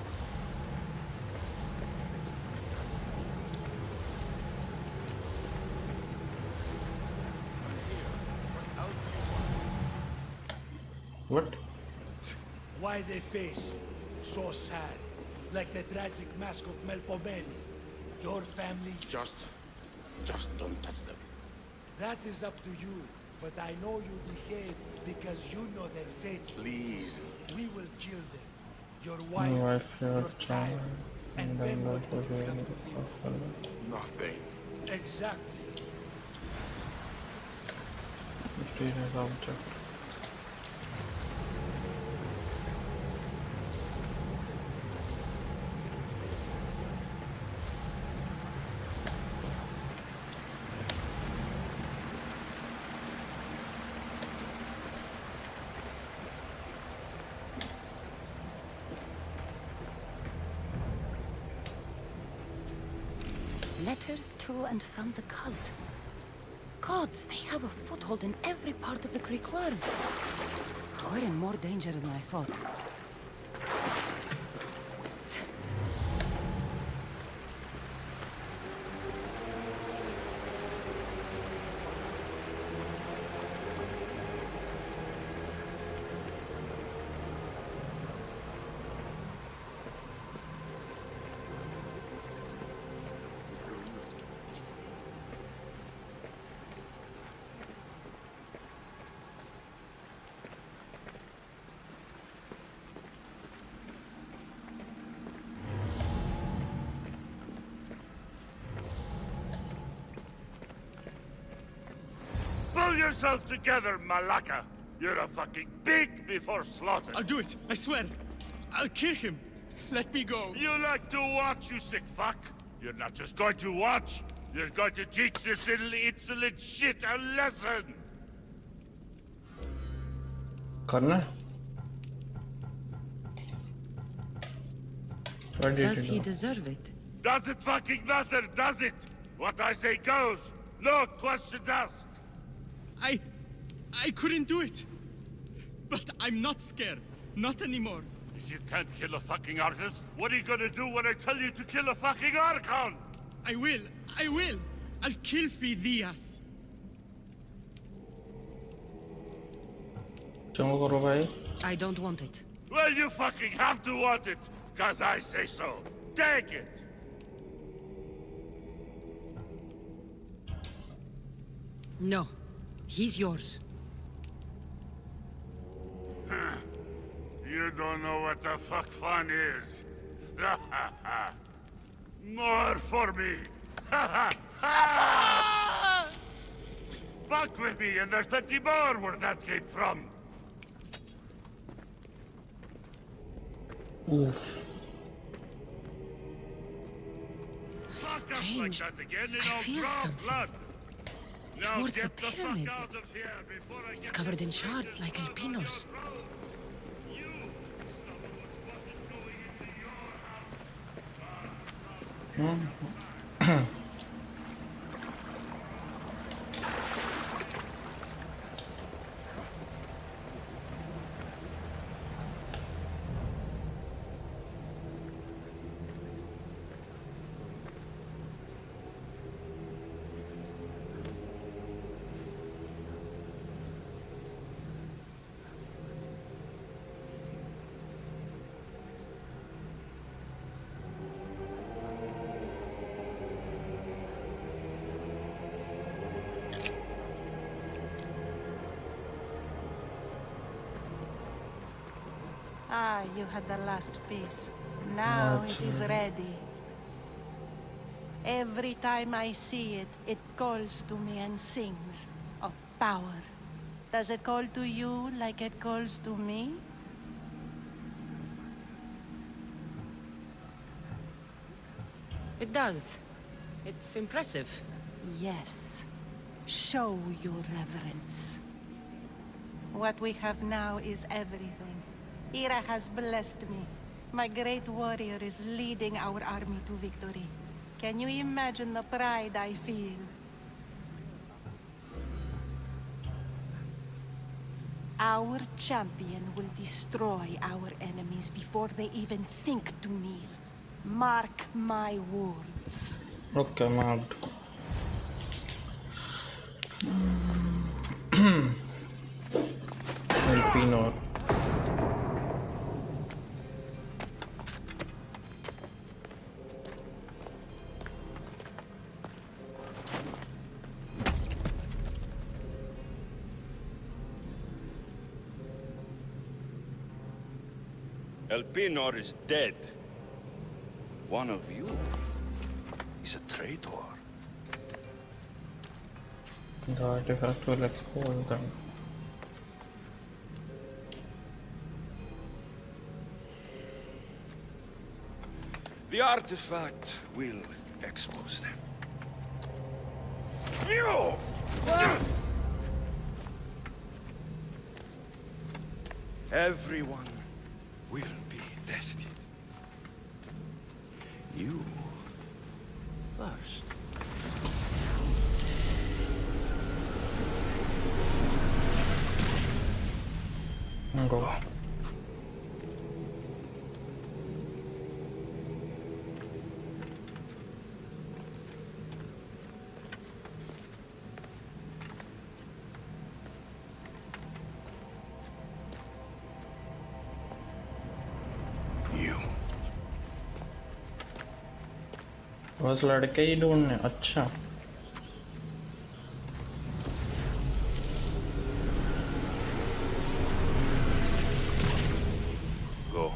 What? Why they face so sad, like the tragic mask of Melpomene? Your family? Just don't touch them. That is up to you. But I know you behave because you know their fate. Please. We will kill them. Your wife, Wife, your your child, and then what would you have to live? Nothing. Exactly. Mysterious object. Letters to and from the cult. Gods, they have a foothold in every part of the Greek world. We're in more danger than I thought. Pull yourself together, Malaka! You're a fucking pig before slaughter! I'll do it, I swear. I'll kill him. Let me go. You like to watch, you sick fuck! You're not just going to watch, you're going to teach this little insolent shit a lesson! करना है? What did Does you he do? deserve it? Does it fucking matter, does it? What I say goes, no questions asked! I couldn't do it. But I'm not scared. Not anymore. If you can't kill a fucking artist, what are you gonna do when I tell you to kill a fucking Archon? I will. I'll kill Phidias. क्यों करो भाई? I don't want it. Well, you fucking have to want it, cause I say so. Take it! No. He's yours. You don't know what the fuck fun is. More for me. Fuck with me, and there's plenty more where that came from. Oof. Fuck up like Strange. that again in I all feel raw something. blood. Now Towards the get the fuck pyramid. out of here before I It's get covered in this shards precious like blood on your albinos. robes. You, someone was spotted going into your house. Ah, you had the last piece. Now it is ready. Every time I see it, it calls to me and sings of power. Does it call to you like it calls to me? It does. It's impressive. Yes. Show your reverence. What we have now is everything. Ira has blessed me. My great warrior is leading our army to victory. Can you imagine the pride I feel? Our champion will destroy our enemies before they even think to kneel. Mark my words. Okay, marked. Elpinor. Elpinor is dead. One of you is a traitor. The artifact will expose them. The artifact will expose them. You! Everyone will be tested. You first. Go. You. बस लड़के ही ढूंढने अच्छा Go.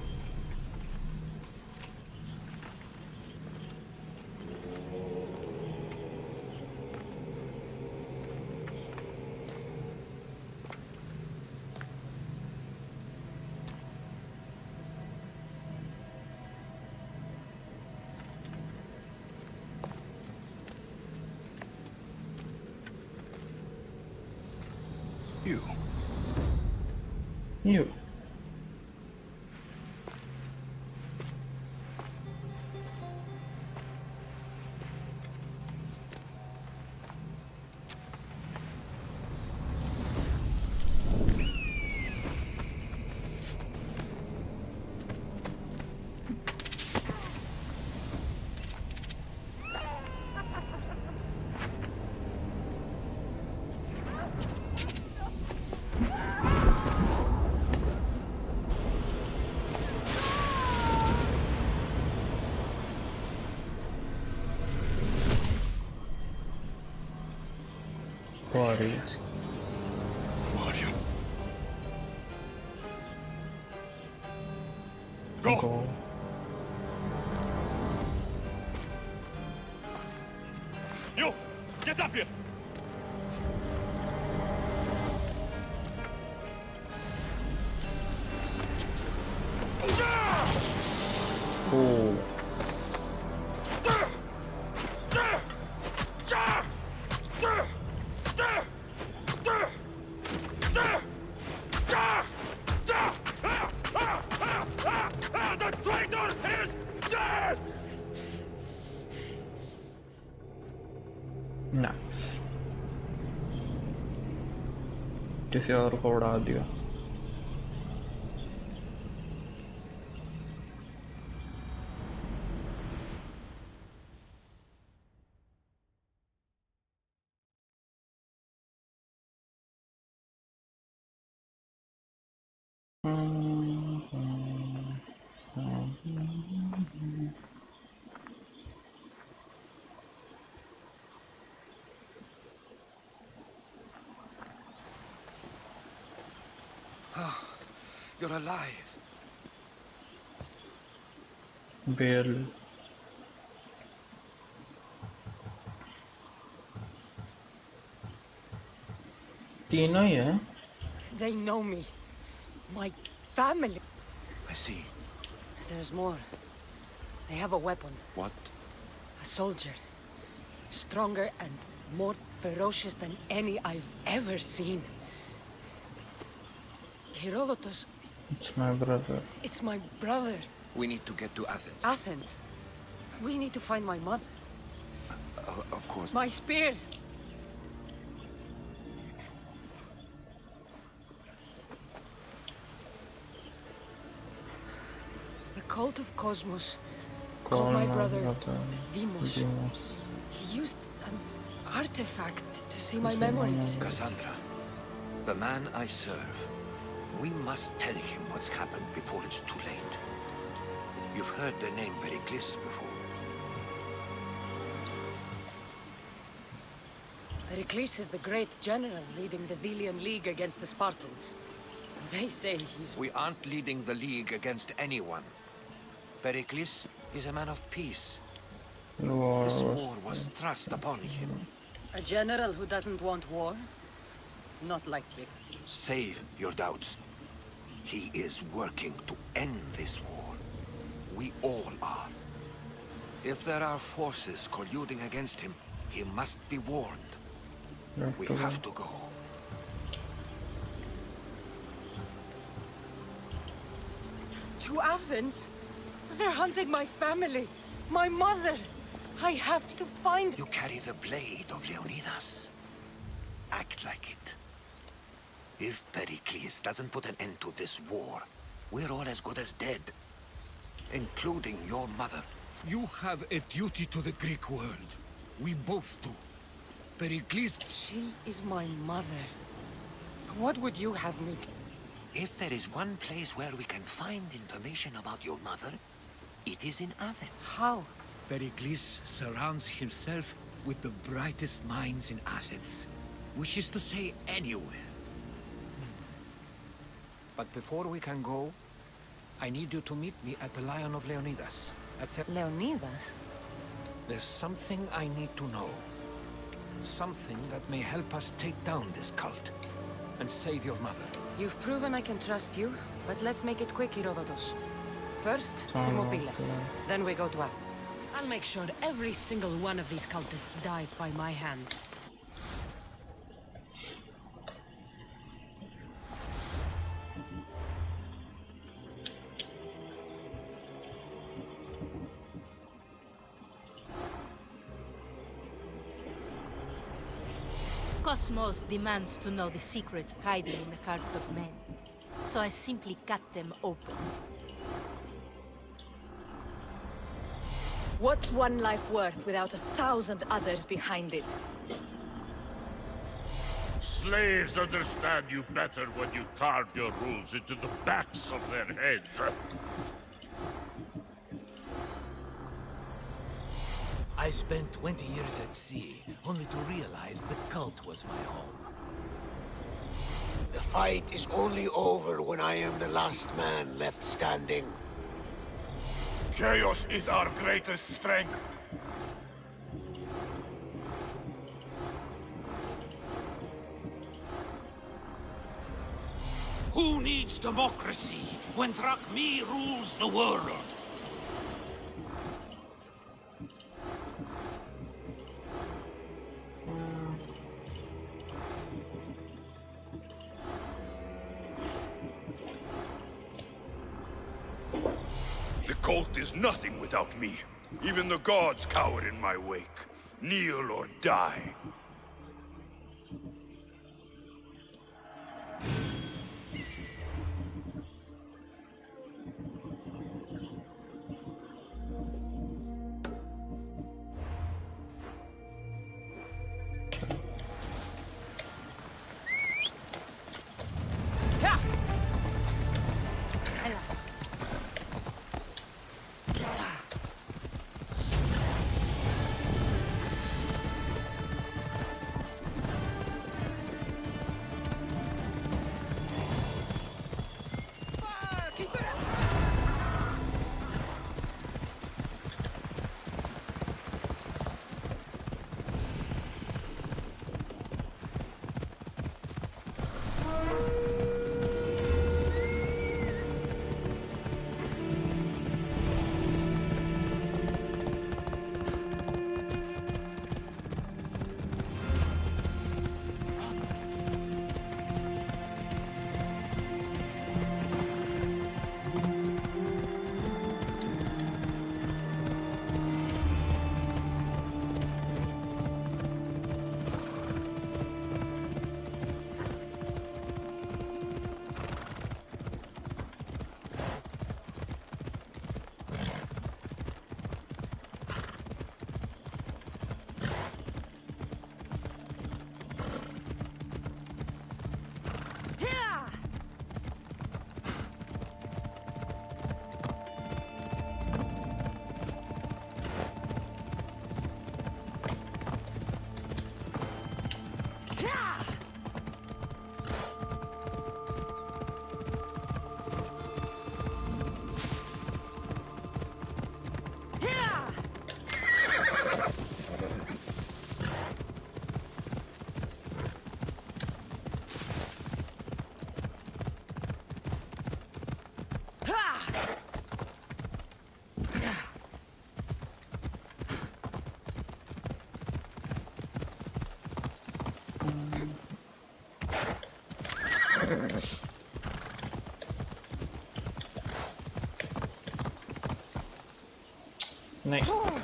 You. You. Body. Mario. Go. You! Get up here! Oh. The traitor is dead! Nice. किसी और को उड़ा दिया You're alive. Barely. तीनों ही है. They know me. My family. I see. There's more. They have a weapon. What? A soldier. Stronger and more ferocious than any I've ever seen. Herodotus. It's my brother. It's my brother. We need to get to Athens. Athens. We need to find my mother. Of course. My spear. The cult of Cosmos called my brother Deimos. He used an artifact to see my memories. Cassandra, the man I serve, we must tell him what's happened before it's too late. You've heard the name Pericles before. Pericles is the great general leading the Delian League against the Spartans. They say he's... We aren't leading the League against anyone. Pericles is a man of peace. This war was thrust upon him. A general who doesn't want war? Not likely. Save your doubts. He is working to end this war. We all are. If there are forces colluding against him, he must be warned. We have to go. To Athens? They're hunting my family. My mother. I have to find... You carry the blade of Leonidas. Act like it. If Pericles doesn't put an end to this war, we're all as good as dead. Including your mother. You have a duty to the Greek world. We both do. Pericles... She is my mother. What would you have me do? If there is one place where we can find information about your mother, it is in Athens. How? Pericles surrounds himself with the brightest minds in Athens. Which is to say, anywhere. But before we can go, I need you to meet me at the Lion of Leonidas. Leonidas? There's something I need to know. Something that may help us take down this cult and save your mother. You've proven I can trust you, but let's make it quick, Herodotus. First, Thermopylae. Then we go to Athens. I'll make sure every single one of these cultists dies by my hands. Cosmos demands to know the secrets hiding in the hearts of men. So I simply cut them open. What's one life worth without 1,000 others behind it? Slaves understand you better when you carve your rules into the backs of their heads. I spent 20 years at sea, only to realize the cult was my home. The fight is only over when I am the last man left standing. Chaos is our greatest strength. Who needs democracy when Thrakmi rules the world? The cult is nothing without me. Even the gods cower in my wake. Kneel or die. नहीं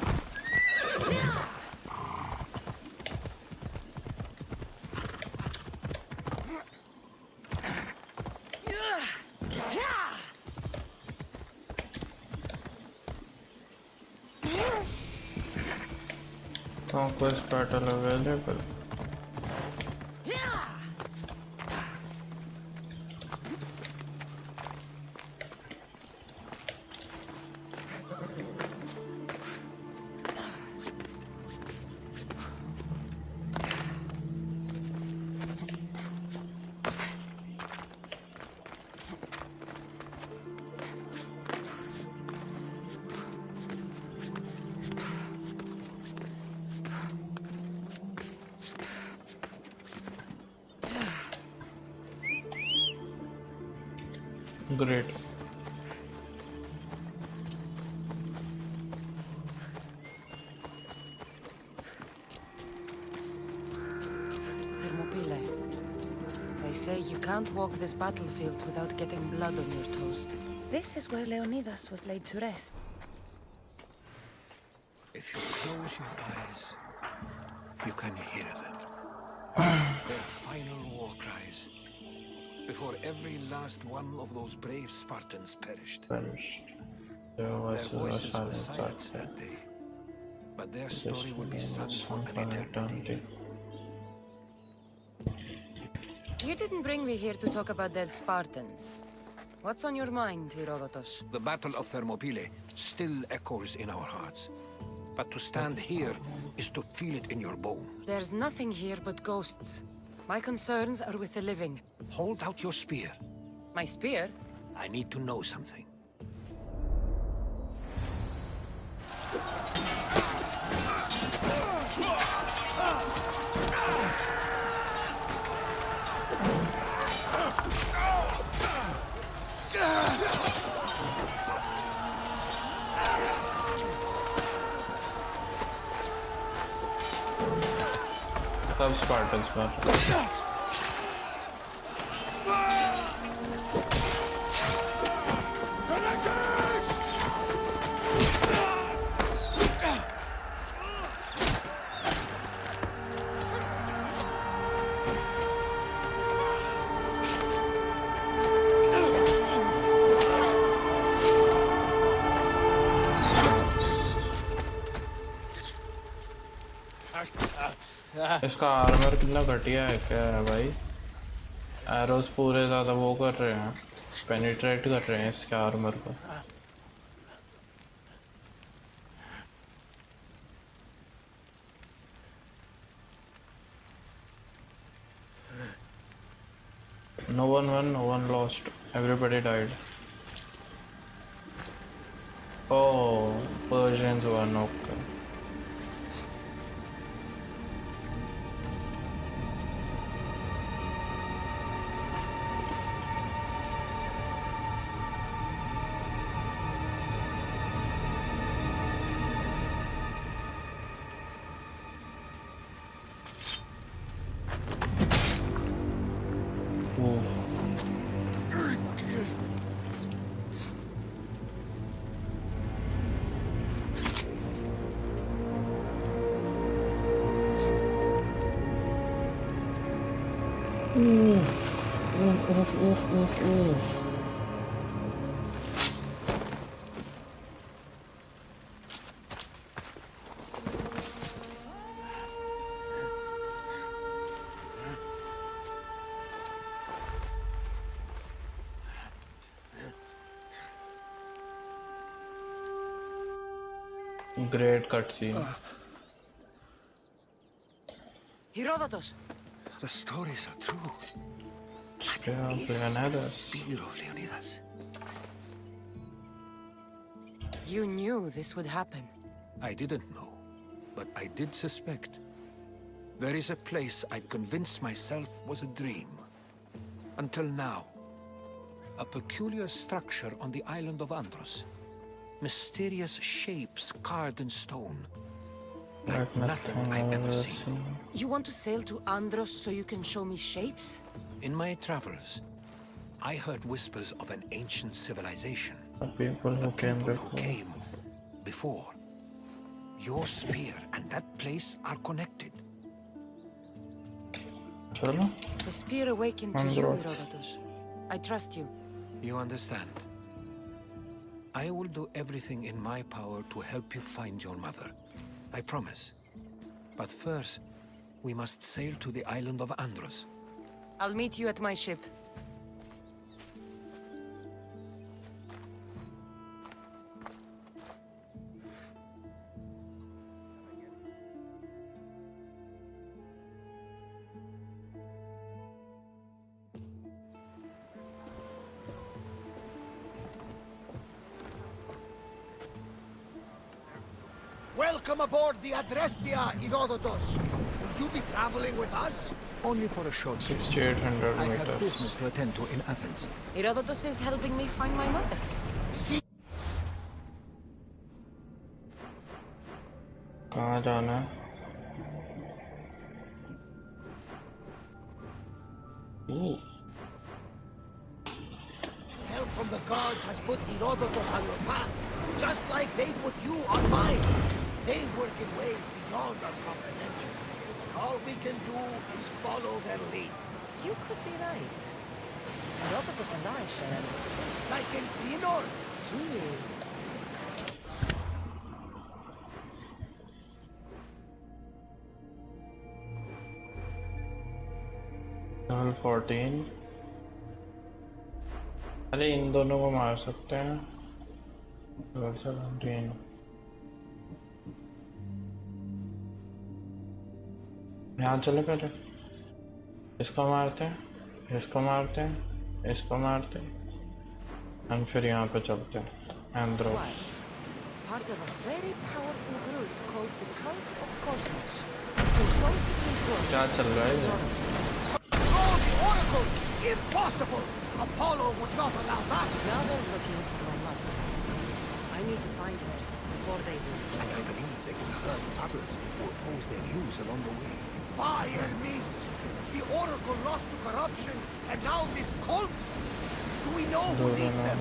Conquest battle available. Great. Thermopylae. They say you can't walk this battlefield without getting blood on your toes. This is where Leonidas was laid to rest. If you close your eyes, you can hear them. Their final war cries. Before every last one of those brave Spartans perished. Their voices were silenced that day, but their story will be sung for an eternity. You didn't bring me here to talk about dead Spartans. What's on your mind, Herodotus? The Battle of Thermopylae still echoes in our hearts. But to stand here is to feel it in your bones. There's nothing here but ghosts. My concerns are with the living. Hold out your spear. My spear? I need to know something. सब Spartans पर इसका armour कितना घटिया है क्या है भाई arrows पूरे ज़्यादा वो कर रहे हैं पेनिट्रेट कर रहे हैं इसके आर्मर को No one won, no one lost. Everybody died. Oh, Persians won. Okay. Great cutscene. Herodotus! The stories are true. Yeah, What is another. the spear of Leonidas? You knew this would happen. I didn't know, but I did suspect. There is a place I'd convinced myself was a dream. Until now. A peculiar structure on the island of Andros. Mysterious shapes carved in stone. Like nothing I've ever seen. You want to sail to Andros so you can show me shapes? In my travels, I heard whispers of an ancient civilization. People who came People who came before. Your spear and that place are connected. चलो The spear awakened to you, Andros. Herodotus. I trust you. You understand? I will do everything in my power to help you find your mother. I promise. But first, we must sail to the island of Andros. I'll meet you at my ship. Welcome aboard the Adrestia, Herodotus. Will you be traveling with us? Only for a short trip. 6,800 I have meters. business to attend to in Athens. Herodotus is helping me find my mother. See, कहाँ जाना है? Ooh. help from the gods has put Herodotus on your path, just like they put you on mine. They work in ways beyond our comprehension. All we can do is follow their lead. You could be right. Herodotus and I share. Like in Dinor. He is. Level 14. अरे इन दोनों को मार सकते हैं. Level 17. यहाँ चले पहले. इसको मारते हैं, इसको मारते हैं, इसको मारते हैं, और फिर यहाँ पे चलते हैं. Andros. Part of a very powerful group called the Cult of Cosmos. Controls the क्या चल रहा है ये? Oh, the Oracle! Impossible! Apollo would not allow that! Now they're looking for my mother. I need to find her before they do. And I believe they will hurt others who oppose their views along the way. By Hermes! The Oracle lost to corruption, and now this cult? Do we know who leads them?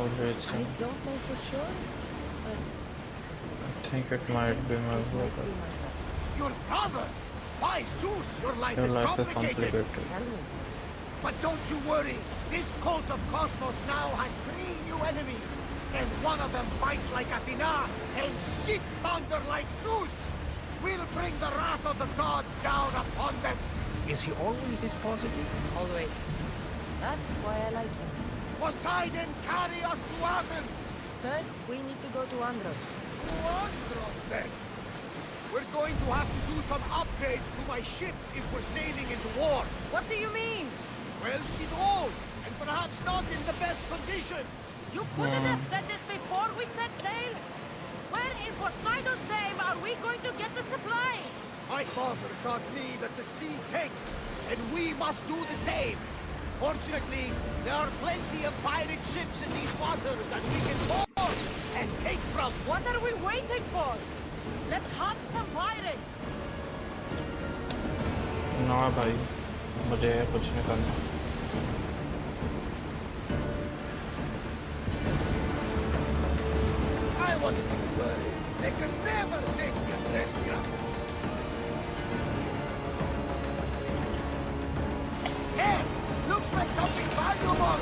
I don't know for sure, but I think it might be my brother. Your brother? By Zeus, your life Your is life is complicated. complicated. But don't you worry. This cult of Cosmos now has 3 new enemies. And one of them fights like Athena and shits thunder like Zeus. We'll bring the wrath of the gods down upon them. Is he always this positive? always. That's why I like him. Poseidon, carry us to Athens. First, we need to go to Andros. To Andros, then. We're going to have to do some upgrades to my ship if we're sailing into war. What do you mean? Well, she's old, and perhaps not in the best condition. You couldn't have said this before we set sail? Where in Poseidon's name are we going to get the supplies? My father taught me that the sea takes, and we must do the same. Fortunately, there are plenty of pirate ships in these waters that we can board and take from. What are we waiting for? Let's hunt some pirates! ना भाई, मुझे कुछ नहीं करना. I wasn't worried. They could never take the Adrestia. Hey, looks like something valuable.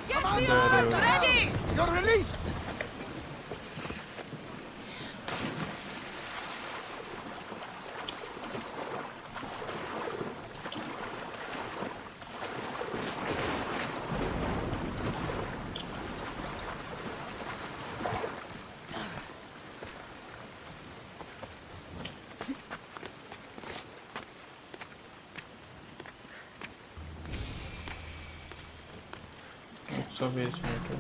Get Come on, the guys, oars ready! You're released. So we just need to.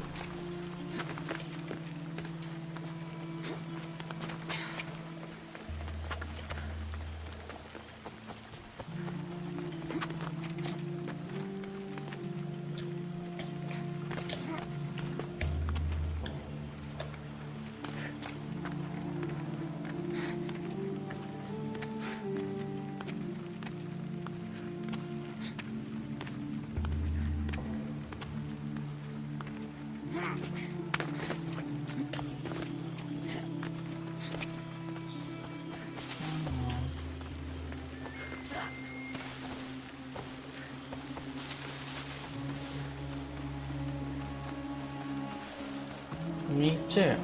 नीचे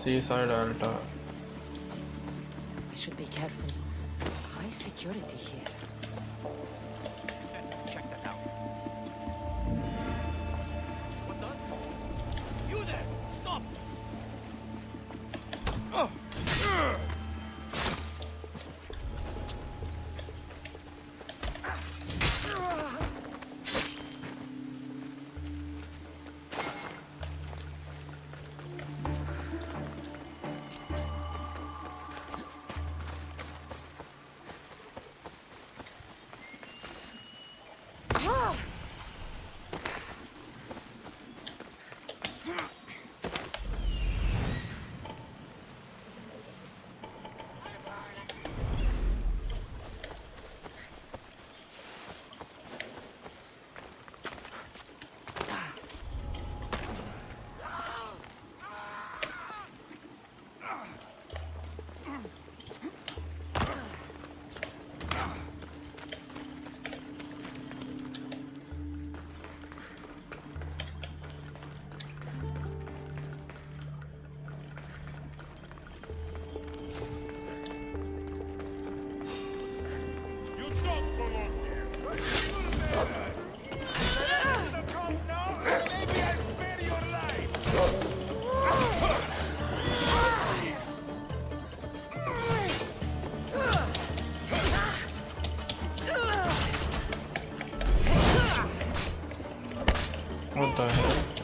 Seaside Altar. I should be careful. High security here. Check that out. What the? You there! Stop! What the hell?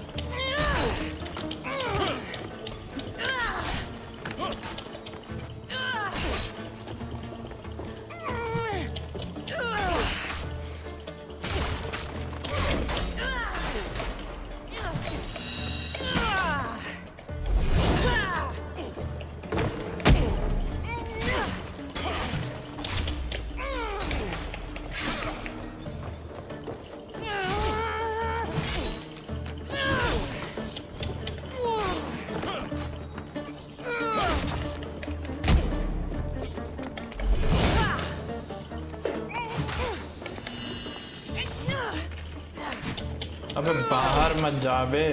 अबे बाहर मत जा बे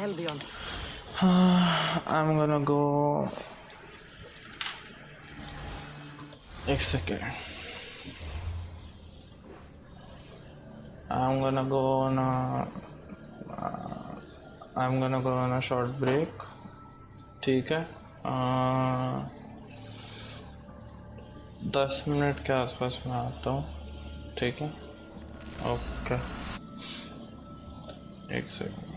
Albion. I'm gonna go. एक second. I'm gonna go on a. I'm gonna go on a short break. ठीक है 10 minute के आसपास मैं आता हूँ ठीक है ओके एक second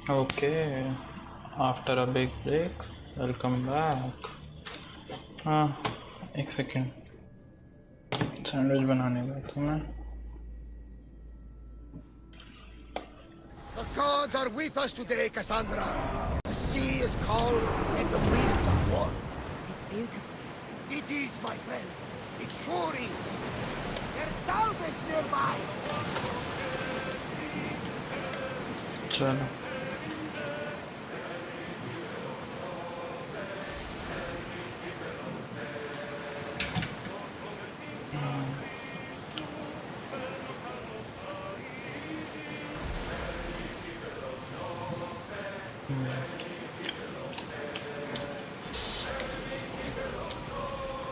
Okay, after a big break, welcome back. हाँ, एक सेकेंड सैंडविच बनाने का तो मैं The gods are with us today, Cassandra. The sea is calm and the winds are warm. It's beautiful. It is, my friend. It sure is. There's salvage nearby. चलो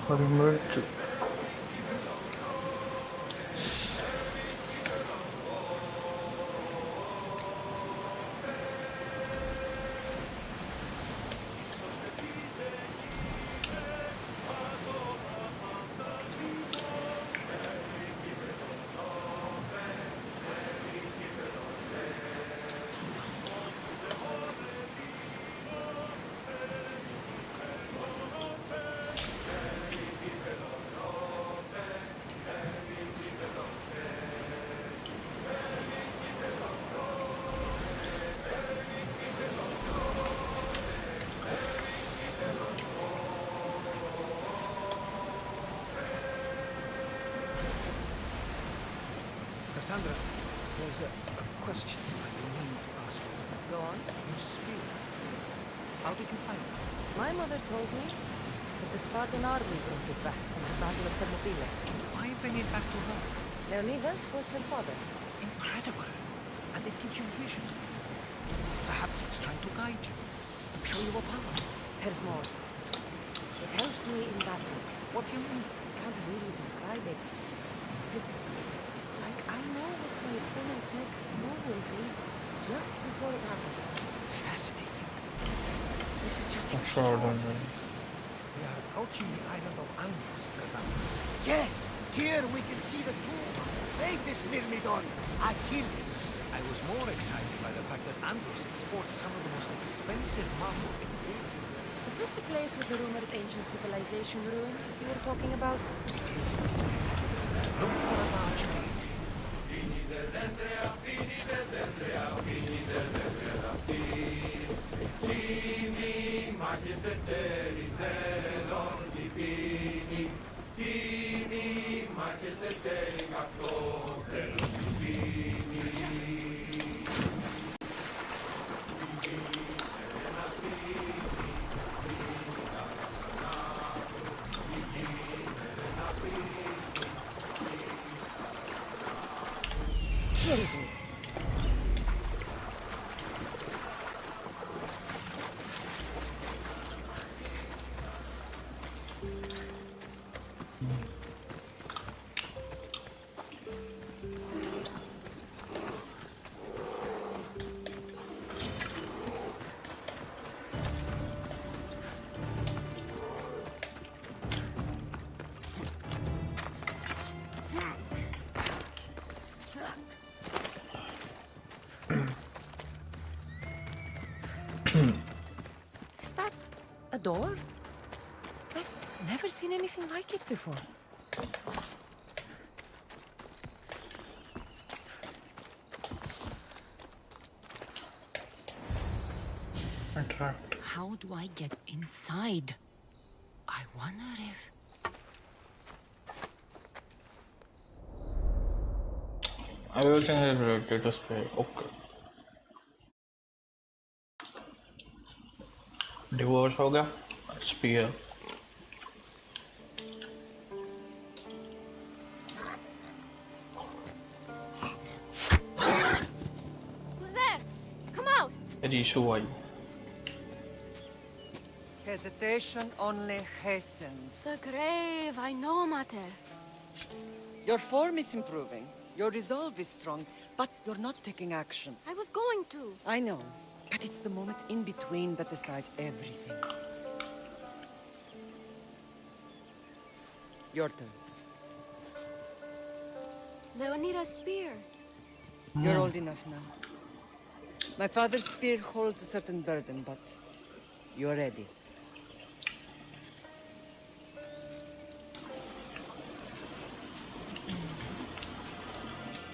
हरी मिर्च Cassandra, there's a question I've been meaning to ask you. Go on. Your spear. How did you find it? My mother told me that the Spartan army brought it back from the Battle of Thermopylae. Why bring it back to her? Leonidas was her father. Incredible. And it gives you visions. Perhaps it's trying to guide you. Show you a power. There's more. It helps me in battle. What do you mean? I can't really describe it. It's like I know what my opponent's next move will be just before it happens. Fascinating. This is just extraordinary. We are approaching the island of Andros, Cassandra. Yes, here we can see the tomb. Make this Myrmidon, Achilles. I was more excited by the fact that Andros exports some of the most expensive marble in the world. Is this the place with the rumored ancient civilization ruins you were talking about? It is. Look for a large gate. Here it is. Is that a door? I've never seen anything like it before. Attract. How do I get inside? I wonder if... Everything is related to spear. Okay. Divorce हो गया. Spear. Who's there? Come out! Rishu I. Hesitation only hastens. The grave, I know, Mater. Your form is improving. Your resolve is strong, but you're not taking action. I was going to. I know, but it's the moments in between that decide everything. Your turn. Leonida's spear. You're old enough now. My father's spear holds a certain burden, but you're ready.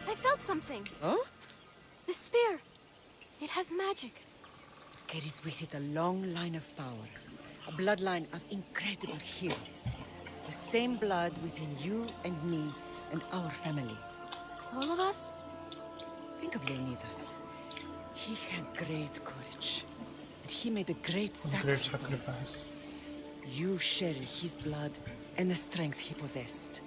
I felt something. Huh? The spear. It has magic. Carries with it a long line of power. A bloodline of incredible heroes. The same blood within you and me and our family. All of us? Think of Leonidas. He had great courage. And he made a great sacrifice. You share his blood and the strength he possessed.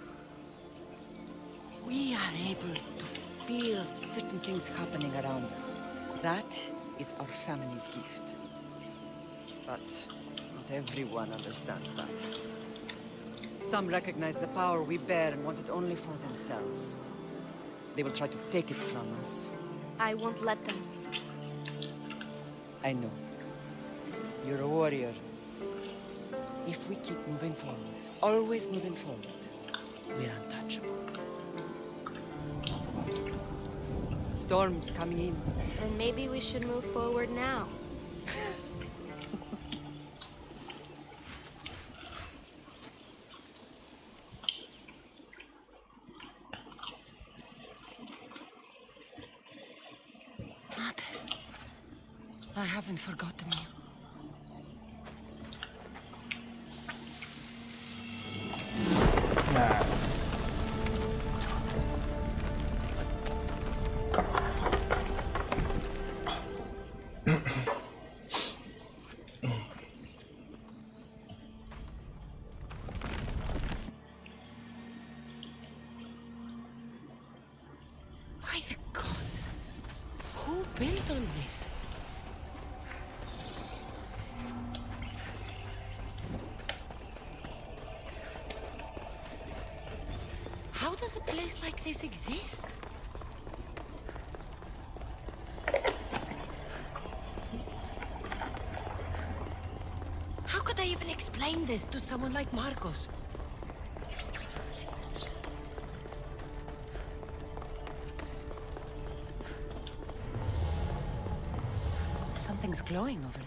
We are able to feel certain things happening around us. That is our family's gift. But not everyone understands that. Some recognize the power we bear and want it only for themselves. They will try to take it from us. I won't let them. I know. You're a warrior. If we keep moving forward, always moving forward, we're untouchable. Storm's coming in. Then maybe we should move forward now. Mother, I haven't forgotten you. By the gods, who built all this? How does a place like this exist? How could I even explain this to someone like Marcos? Something's glowing over there.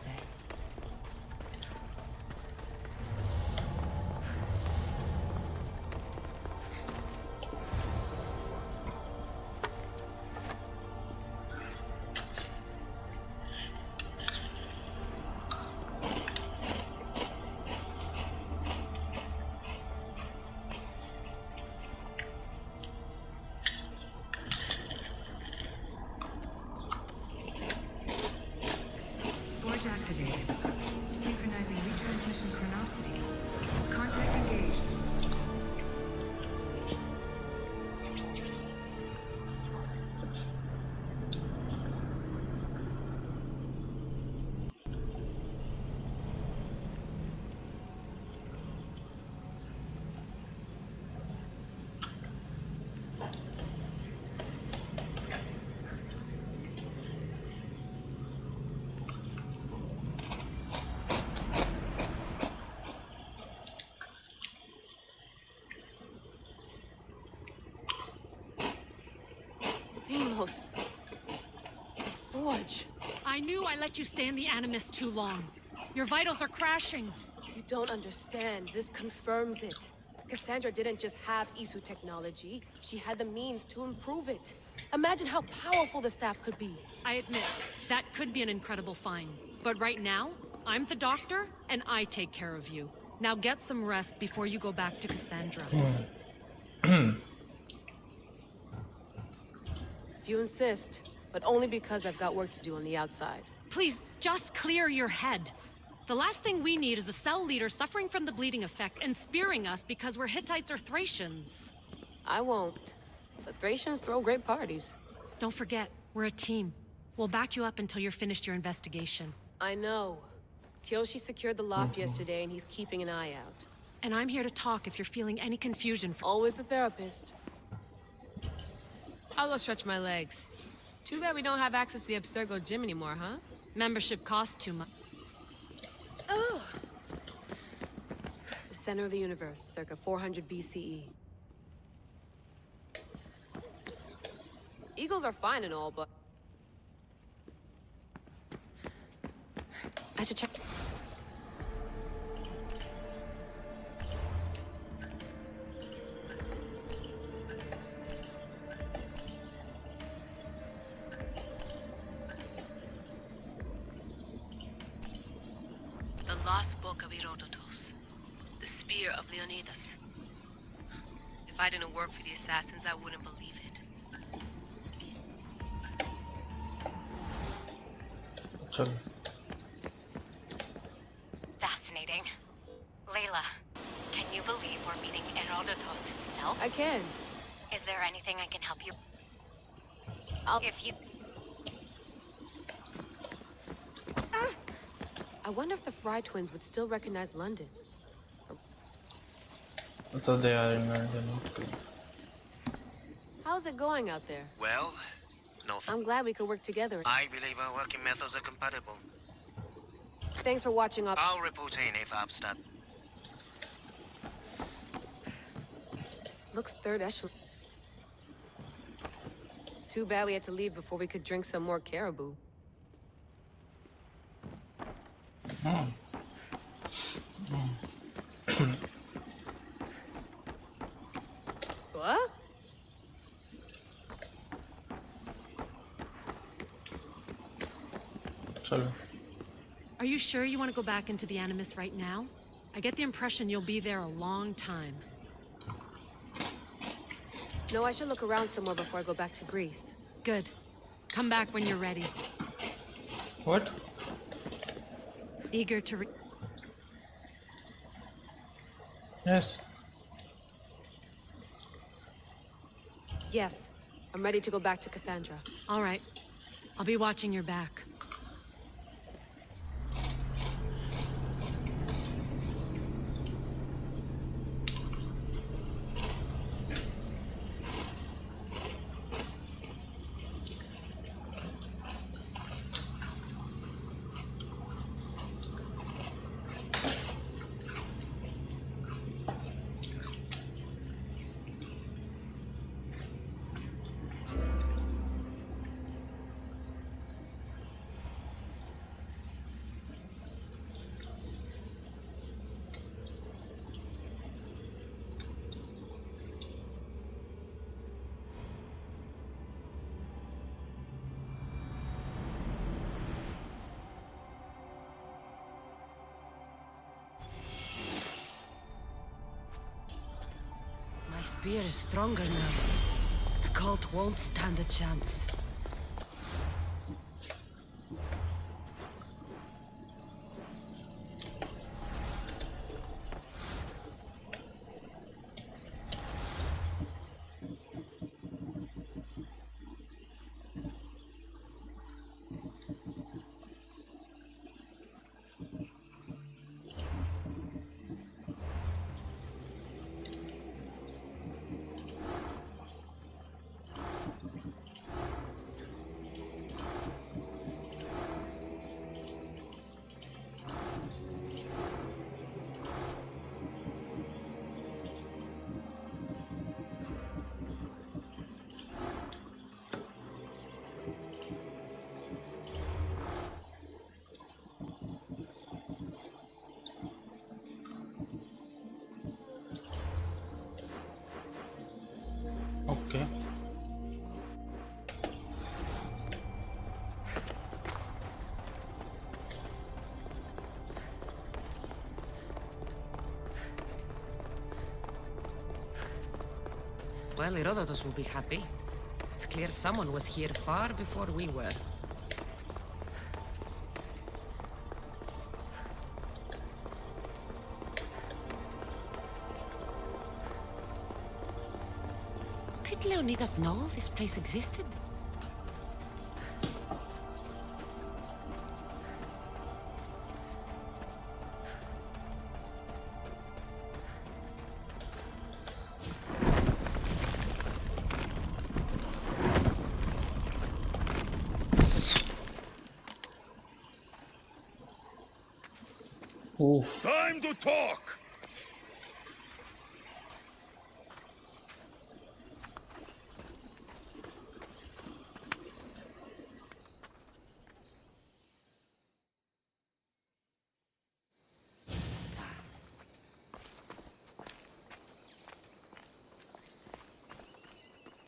Forge activated. Synchronizing retransmission chronicity. Contact engaged. Demos. The Forge. I knew I let you stay in the Animus too long. Your vitals are crashing. You don't understand. This confirms it. Cassandra didn't just have Isu technology. She had the means to improve it. Imagine how powerful the staff could be. I admit, that could be an incredible find. But right now, I'm the doctor, and I take care of you. Now get some rest before you go back to Cassandra. If you insist, but only because I've got work to do on the outside. Please, just clear your head. The last thing we need is a cell leader suffering from the bleeding effect and spearing us because we're Hittites or Thracians. I won't. The Thracians throw great parties. Don't forget, we're a team. We'll back you up until you're finished your investigation. I know. Kyoshi secured the loft yesterday and he's keeping an eye out. And I'm here to talk if you're feeling any confusion. Always the therapist. I'll go stretch my legs. Too bad we don't have access to the Abstergo gym anymore, huh? Membership costs too much. Oh. The center of the universe, circa 400 BCE. Eagles are fine and all, but... lost book of Herodotus, the spear of Leonidas. If I didn't work for the assassins, I wouldn't believe it. चलो Fascinating. Layla, can you believe we're meeting Herodotus himself? I can. Is there anything I can help you? If you... I wonder if the Fry twins would still recognize London. तो they are in London. How's it going out there? Well, no. I'm glad we could work together. I believe our working methods are compatible. Thanks for watching up. I'll report in if Abstat. Looks third echelon. Too bad we had to leave before we could drink some more caribou. What? चलो Are you sure you want to go back into the Animus right now? I get the impression you'll be there a long time. No, I should look around somewhere before I go back to Greece. Good. Come back when you're ready. What? Eager to Yes. Yes, I'm ready to go back to Cassandra. All right. I'll be watching your back. My spear is stronger now. The cult won't stand a chance. Okay. Well, Herodotus will be happy. It's clear someone was here far before we were. Did Leonidas know this place existed? Time to talk!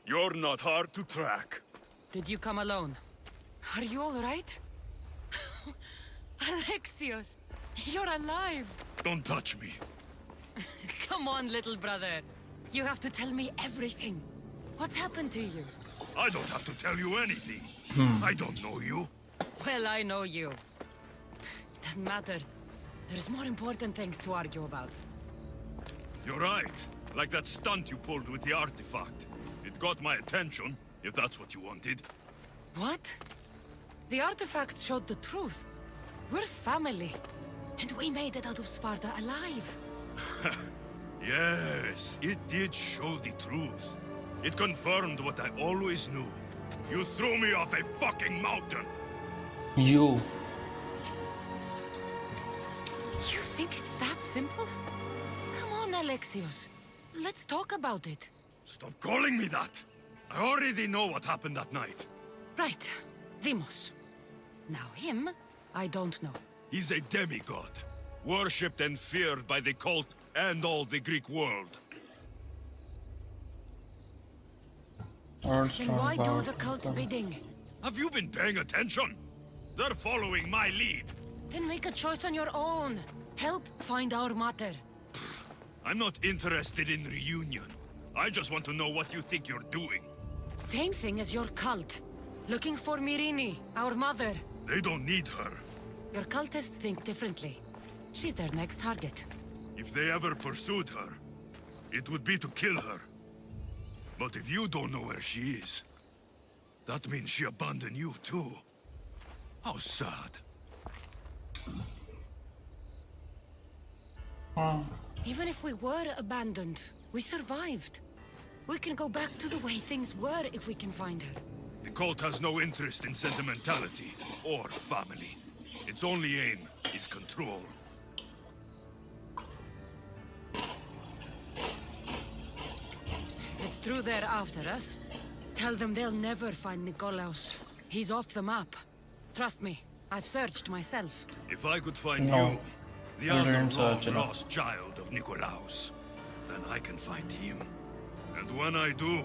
You're not hard to track. Did you come alone? Are you all right? Alexios! You're alive! Don't touch me. Come on, little brother. You have to tell me everything. What's happened to you? I don't have to tell you anything. I don't know you. Well, I know you. It doesn't matter. There's more important things to argue about. You're right. Like that stunt you pulled with the artifact. It got my attention, if that's what you wanted. What? The artifact showed the truth. We're family. And we made it out of Sparta alive. Yes, it did show the truth. It confirmed what I always knew. You threw me off a fucking mountain! You. You think it's that simple? Come on, Alexios. Let's talk about it. Stop calling me that! I already know what happened that night. Right. Demos. Now him, I don't know. He's a demigod, worshipped and feared by the cult and all the Greek world. Then why do the cult's bidding? Have you been paying attention? They're following my lead. Then make a choice on your own. Help find our mater. I'm not interested in reunion. I just want to know what you think you're doing. Same thing as your cult. Looking for Myrrine, our mother. They don't need her. Your cultists think differently. She's their next target. If they ever pursued her, it would be to kill her. But if you don't know where she is, that means she abandoned you too. How sad. Even if we were abandoned, we survived. We can go back to the way things were if we can find her. The cult has no interest in sentimentality or family. Its only aim is control. If it's true they're after us, tell them they'll never find Nikolaos. He's off the map. Trust me, I've searched myself. If I could find No. you, the You other didn't search enough. long-lost child of Nikolaos, then I can find him. And when I do,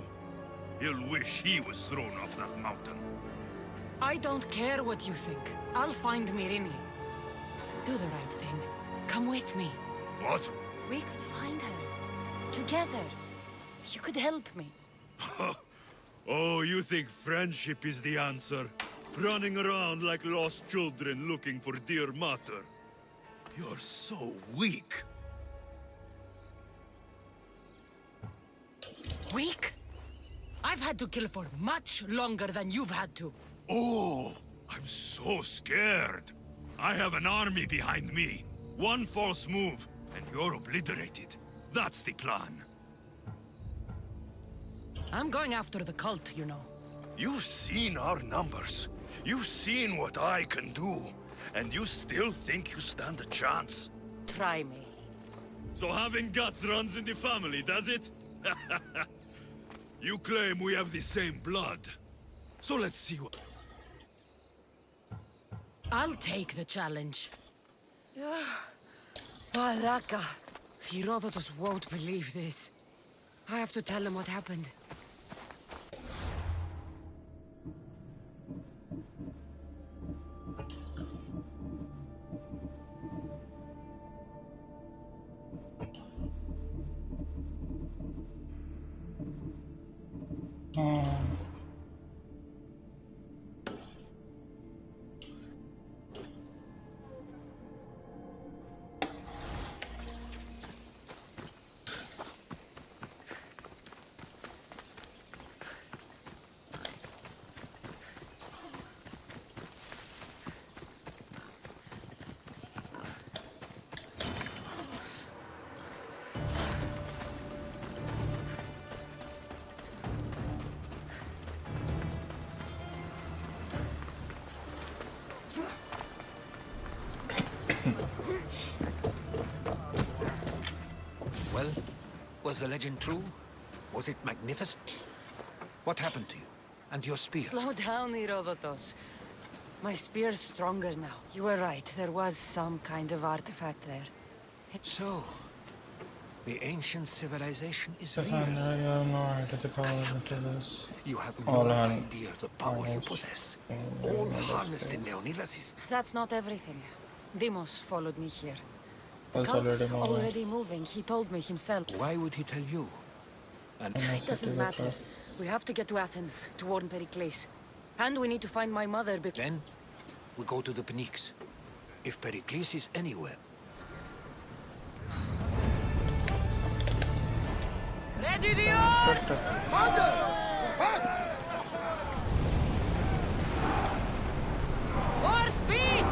he'll wish he was thrown off that mountain. I don't care what you think. I'll find Myrrine. Do the right thing. Come with me. What? We could find her. Together. You could help me. Oh, you think friendship is the answer? Running around like lost children looking for dear mater. You're so weak. Weak? I've had to kill for much longer than you've had to. Oh, I'm so scared. I have an army behind me. One false move, and you're obliterated. That's the plan. I'm going after the cult, you know. You've seen our numbers. You've seen what I can do. And you still think you stand a chance? Try me. So having guts runs in the family, does it? You claim we have the same blood. So let's see what... I'll take the challenge. Malaka. Herodotus won't believe this. I have to tell him what happened. Well, was the legend true? Was it magnificent? What happened to you? And your spear? Slow down, Herodotus. My spear's stronger now. You were right. There was some kind of artifact there. So, the ancient civilization is So, real. You have no idea the power you possess. All harnessed in Leonidas is... That's not everything. Demos followed me here. The Also cult's already moving. already moving. He told me himself. Why would he tell you? It doesn't matter. We have to get to Athens, to warn Pericles. And we need to find my mother Then, we go to the Pnyx. If Pericles is anywhere. Ready the oars! Mother! More speed!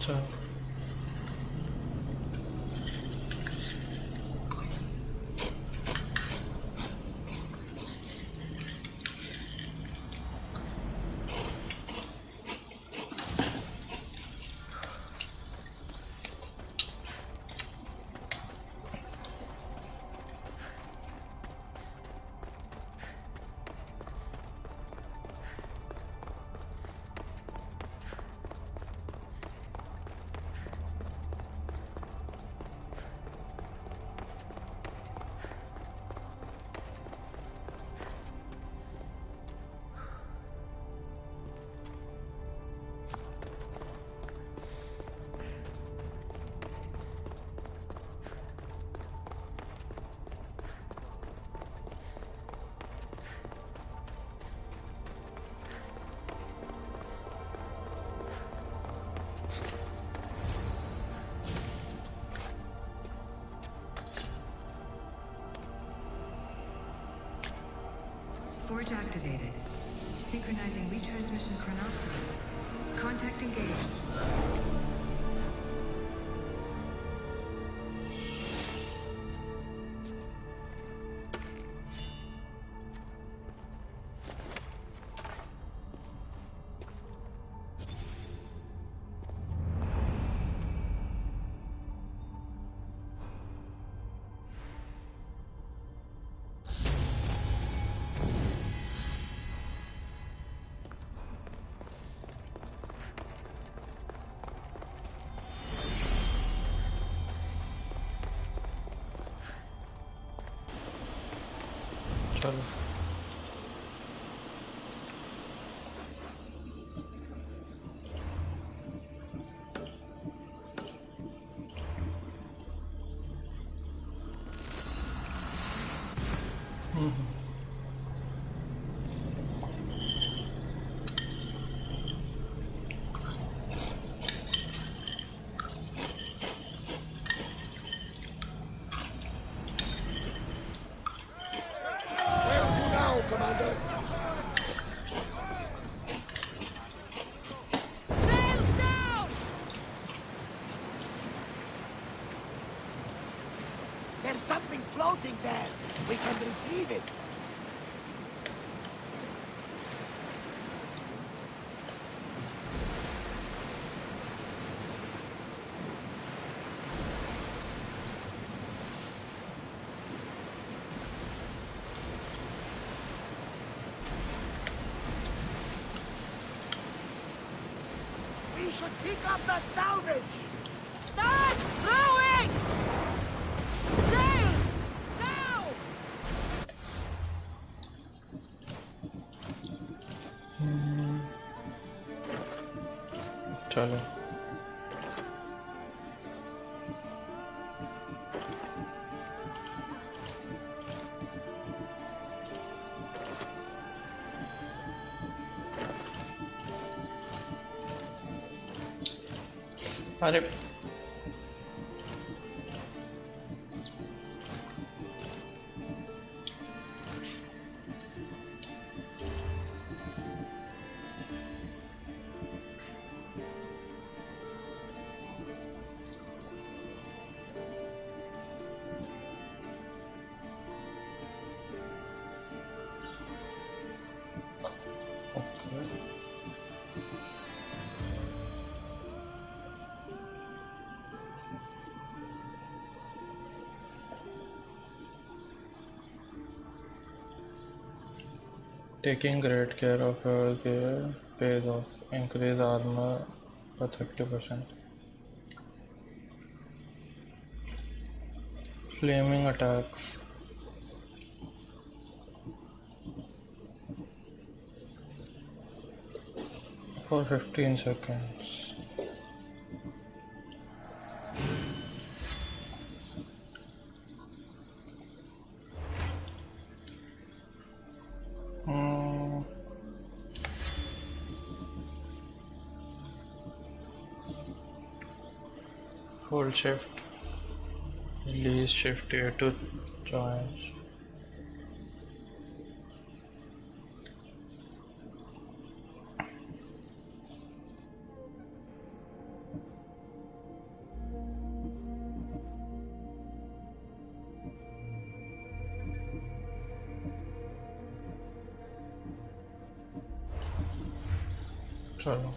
So Forge activated. Synchronizing retransmission chronicity. Contact engaged. चलो Where to now, Commander? Sails down! There's something floating there. We can retrieve it. We should pick up the salvage! Start rowing! Sails! Now! चलो अरे Taking great care of your gear pays off. Increase armor by 30%. Flaming attacks. For 15 seconds. Hold shift. Release shift A to charge. चलो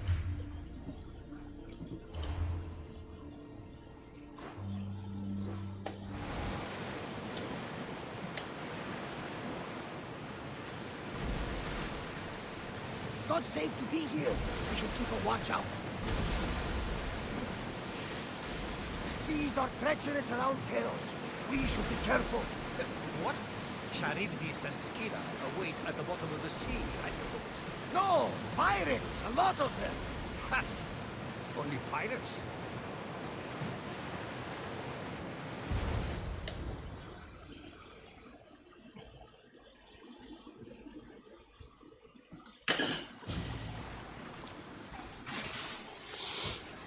It's not safe to be here. We should keep a watch out. The seas are treacherous around Chaos. We should be careful. What? Charybdis and Scylla await at the bottom of the sea, I suppose. No! Pirates! A lot of them! Ha! Only pirates?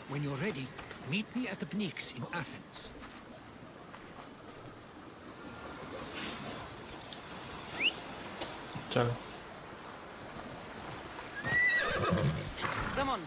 When you're ready, meet me at the Pnyx in Athens. चलो Come on.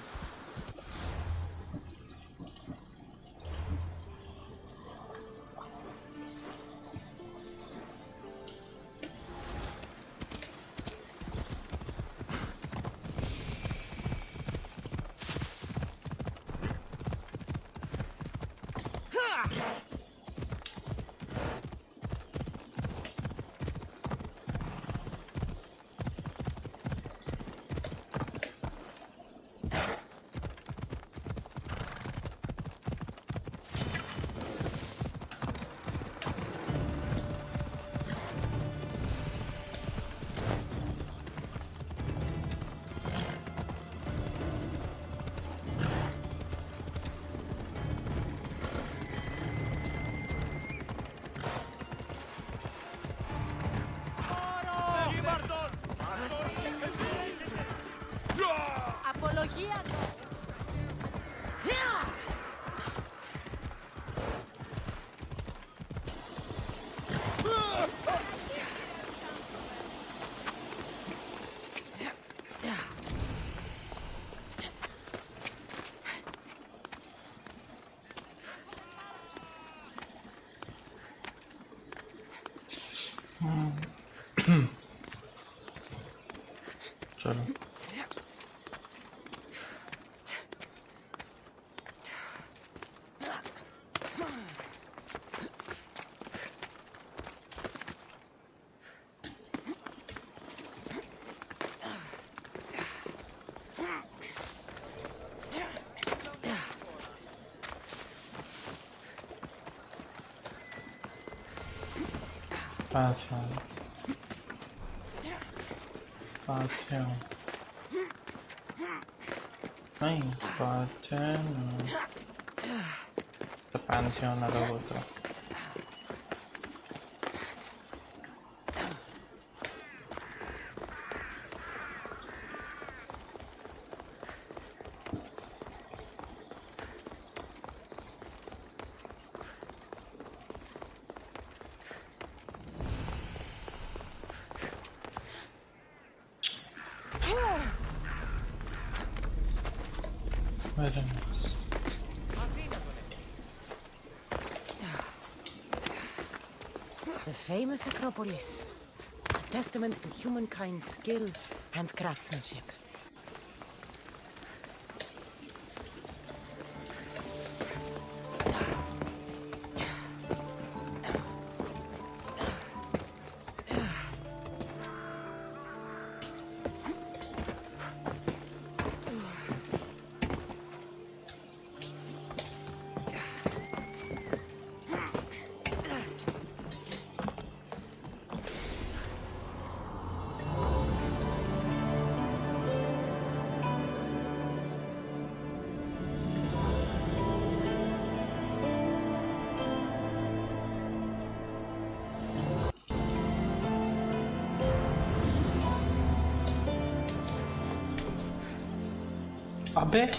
Apología. चलो Pantheon. Pantheon. नहीं Pantheon तो Pantheon अलग होता है Very nice. The famous Acropolis. A testament to humankind's skill and craftsmanship. अबे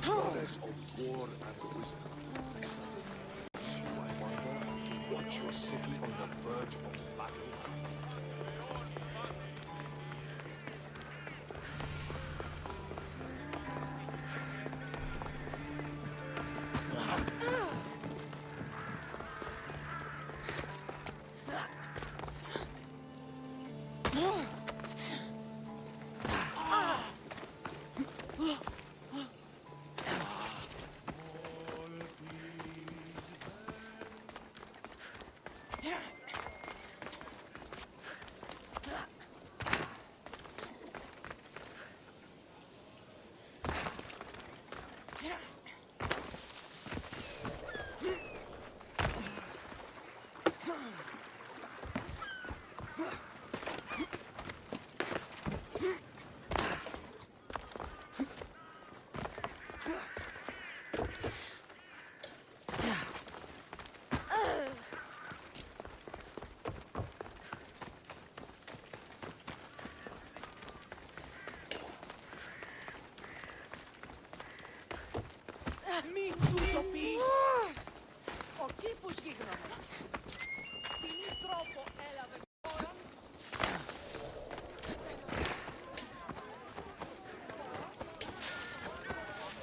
Goddess of war and wisdom, does it please you, I wonder, to watch your city on the verge of battle? Μην του το πεις! Ο κήπος γίγνωμα. Τι τρόπο έλαβε τώρα?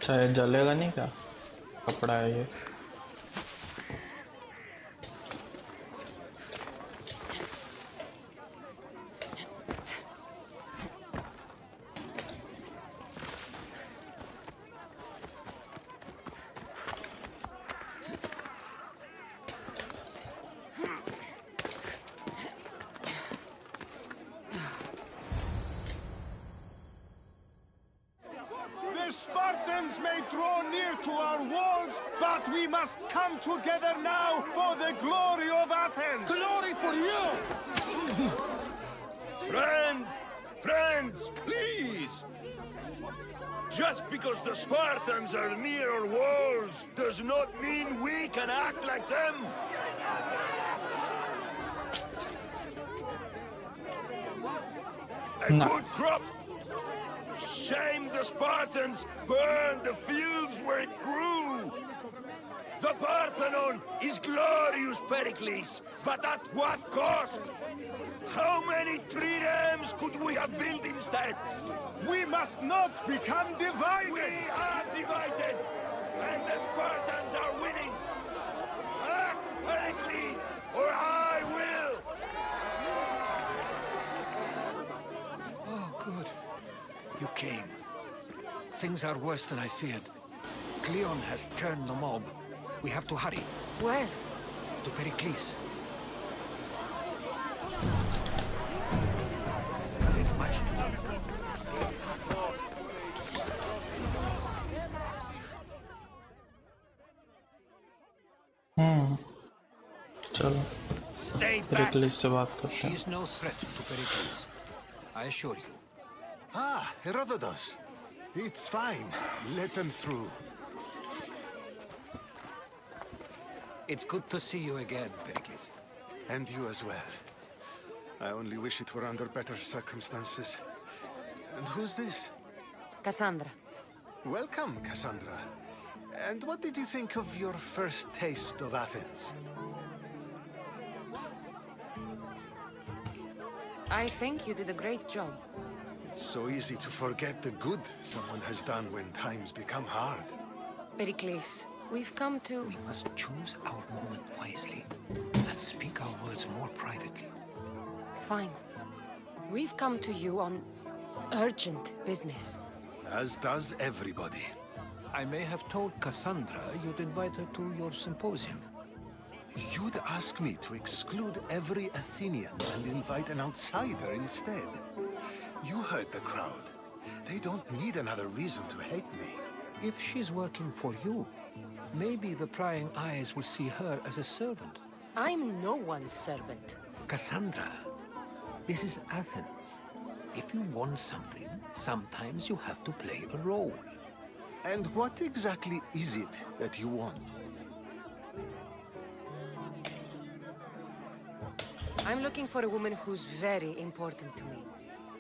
शायद जलेगा नहीं क्या? कपड़ा है ये। The Spartans may draw near to our walls, but we must come together now for the glory of Athens! Glory for you! Friends, please! Just because the Spartans are near our walls does not mean we can act like them! A good crop! Shame the Spartans burned the fields where it grew! The Parthenon is glorious, Pericles, but at what cost? How many triremes could we have built instead? We must not become divided! We are divided, and the Spartans are winning! Act, Pericles, or I will! Oh, good. You came. Things are worse than I feared. Cleon has turned the mob. We have to hurry. Where? To Pericles. There's much to do. चलो पेरिक्लिस से बात करते She हैं। is no threat to Pericles. I assure you. Ah, Herodotus. It's fine. Let them through. It's good to see you again, Pericles. And you as well. I only wish it were under better circumstances. And who's this? Cassandra. Welcome, Cassandra. And what did you think of your first taste of Athens? I think you did a great job. It's so easy to forget the good someone has done when times become hard. Pericles, we've come to... We must choose our moment wisely and speak our words more privately. Fine. We've come to you on urgent business. As does everybody. I may have told Cassandra you'd invite her to your symposium. You'd ask me to exclude every Athenian and invite an outsider instead. You heard the crowd. They don't need another reason to hate me. If she's working for you, maybe the prying eyes will see her as a servant. I'm no one's servant. Cassandra, this is Athens. If you want something, sometimes you have to play a role. And what exactly is it that you want? I'm looking for a woman who's very important to me.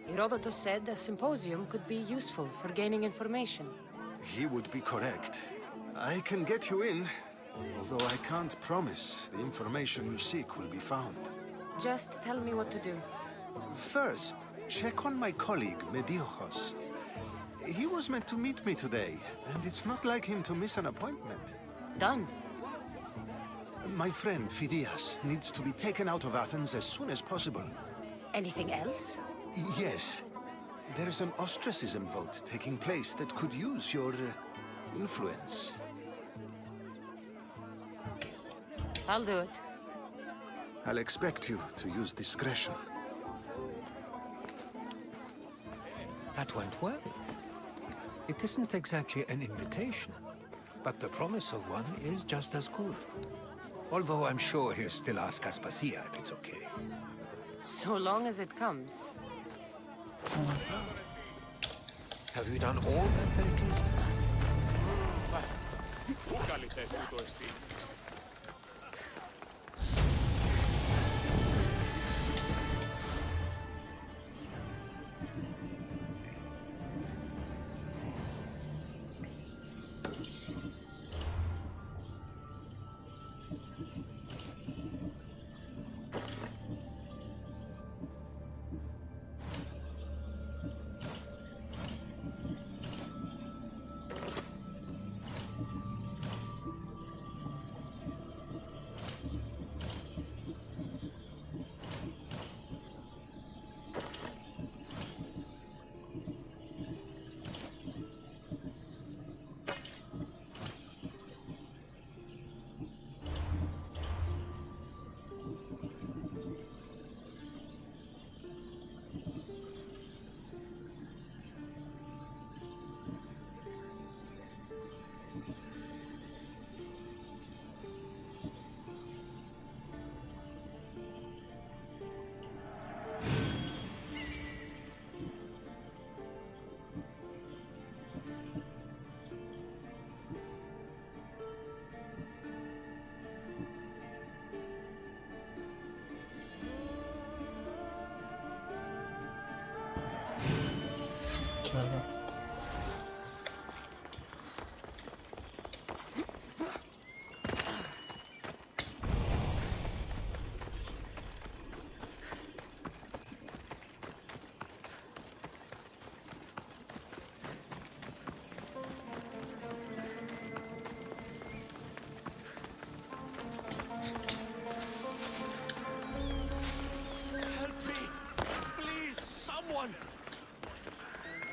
Herodotus said a symposium could be useful for gaining information. He would be correct. I can get you in, although I can't promise the information you seek will be found. Just tell me what to do. First, check on my colleague, Medios. He was meant to meet me today, and it's not like him to miss an appointment. Done. My friend, Phidias, needs to be taken out of Athens as soon as possible. Anything else? Yes. There is an ostracism vote taking place that could use your influence. I'll do it. I'll expect you to use discretion. That went well. It isn't exactly an invitation, but the promise of one is just as good. Although I'm sure he'll still ask Aspasia if it's okay. So long as it comes. Have you done all that, Pericles?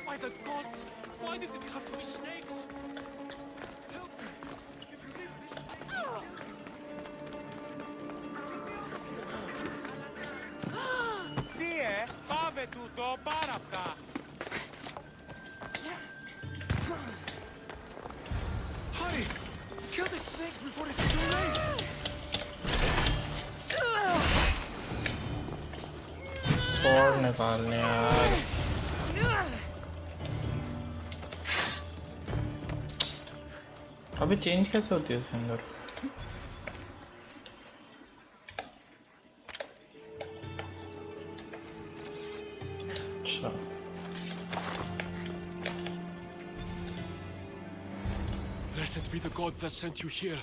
By the gods! Why did it have to be snakes? Help me! If you leave this snake, Τι πάμε τούτο πάρα αυτά. Hurry! Kill the snakes before it's too late! फोड़ निकालने यार अभी change कैसे होती है उसके अंदर अच्छा Blessed be the god that sent you here.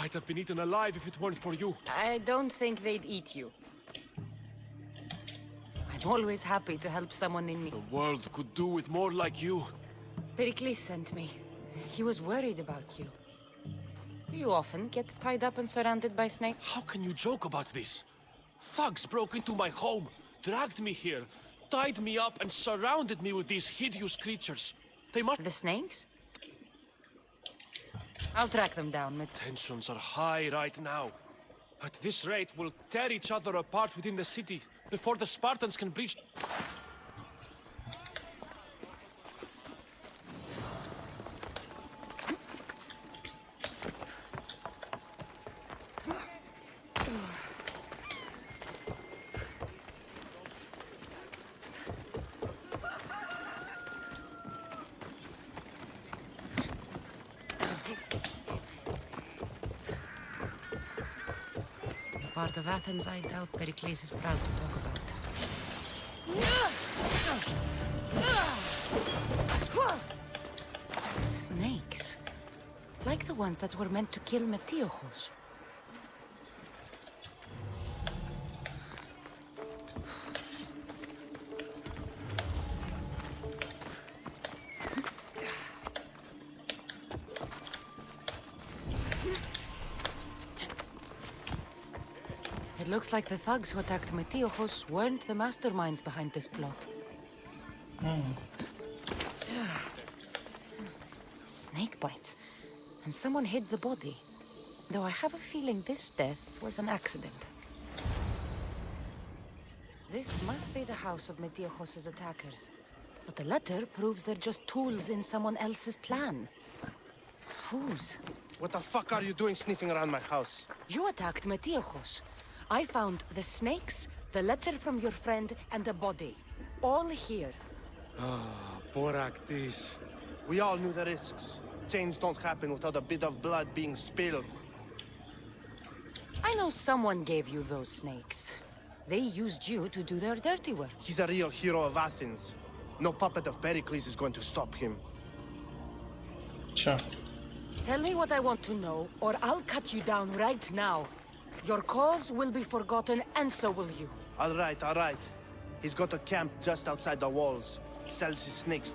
I'd have been eaten alive if it weren't for you. I don't think they'd eat you. I'm always happy to help someone in need. The world could do with more like you. Pericles sent me. He was worried about you. You often get tied up and surrounded by snakes. How can you joke about this? Thugs broke into my home, dragged me here, tied me up and surrounded me with these hideous creatures. They must— The snakes? I'll track them down. Tensions are high right now. At this rate, we'll tear each other apart within the city before the Spartans can breach. part of Athens I doubt Pericles is proud to talk about. Snakes. Like the ones that were meant to kill Metiochos. It looks like the thugs who attacked Metiochos weren't the masterminds behind this plot. Snake bites. And someone hid the body. Though I have a feeling this death was an accident. This must be the house of Metiochos' attackers. But the letter proves they're just tools in someone else's plan. Whose? What the fuck are you doing sniffing around my house? You attacked Metiochos. I found the snakes, the letter from your friend, and a body. All here. Ah, Boraktis. We all knew the risks. Change don't happen without a bit of blood being spilled. I know someone gave you those snakes. They used you to do their dirty work. He's a real hero of Athens. No puppet of Pericles is going to stop him. Sure. Tell me what I want to know, or I'll cut you down right now. Your cause will be forgotten, and so will you. All right, all right. He's got a camp just outside the walls. Sells his snakes.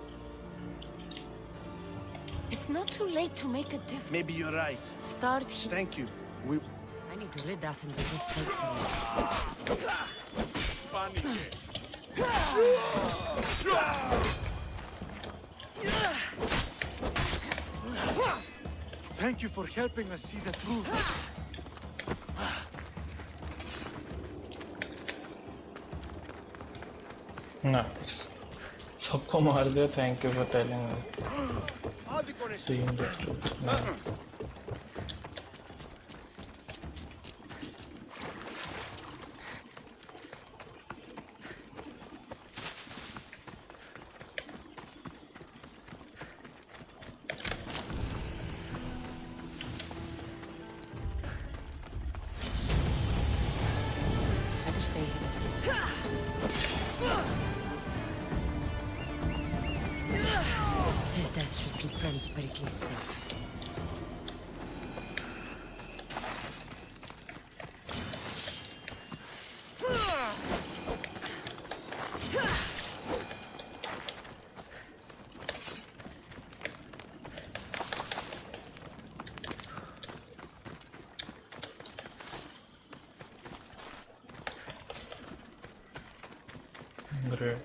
It's not too late to make a difference. Maybe you're right. Start here. Thank you. I need to rid Athens of this snake Thank you for helping us see the truth. Nice. सबको मार दिया. Thank you for telling me. Seeing the truth. Nice. Better stay here. His death should keep friends of Pericles safe. Great.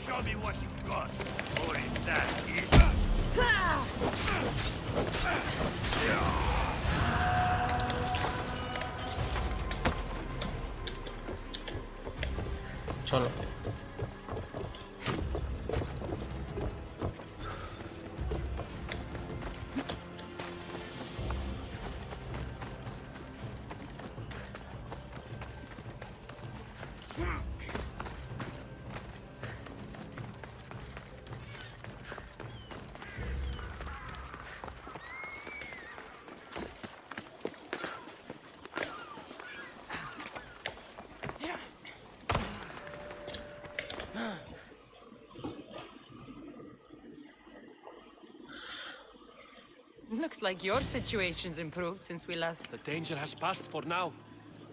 Show me what you've got, or is that it? चलो. Looks like your situation's improved since we last... The danger has passed for now.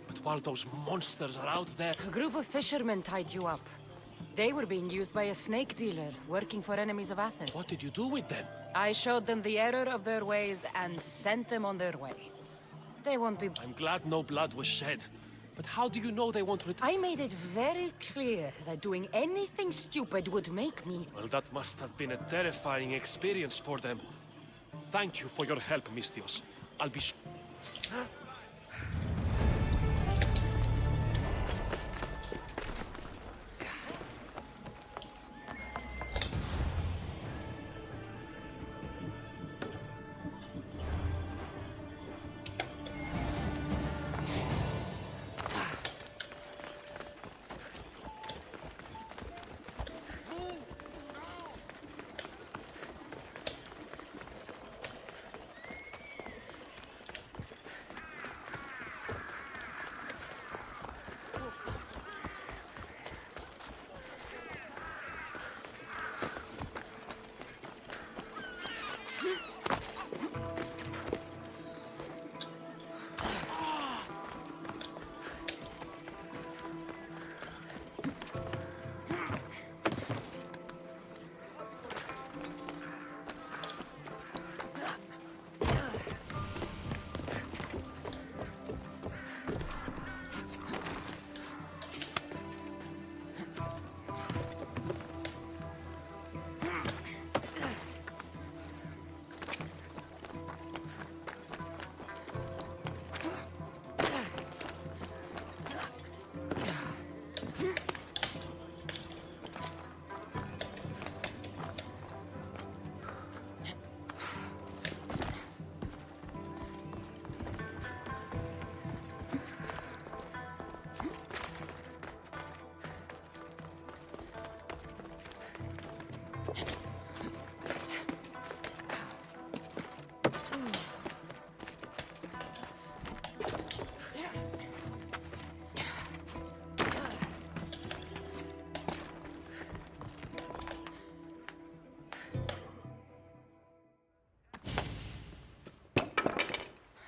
But while those monsters are out there... A group of fishermen tied you up. They were being used by a snake dealer, working for enemies of Athens. What did you do with them? I showed them the error of their ways and sent them on their way. They won't be... I'm glad no blood was shed. But how do you know they won't return? I made it very clear that doing anything stupid would make me... Well, that must have been a terrifying experience for them. Thank you for your help, Misthios. I'll be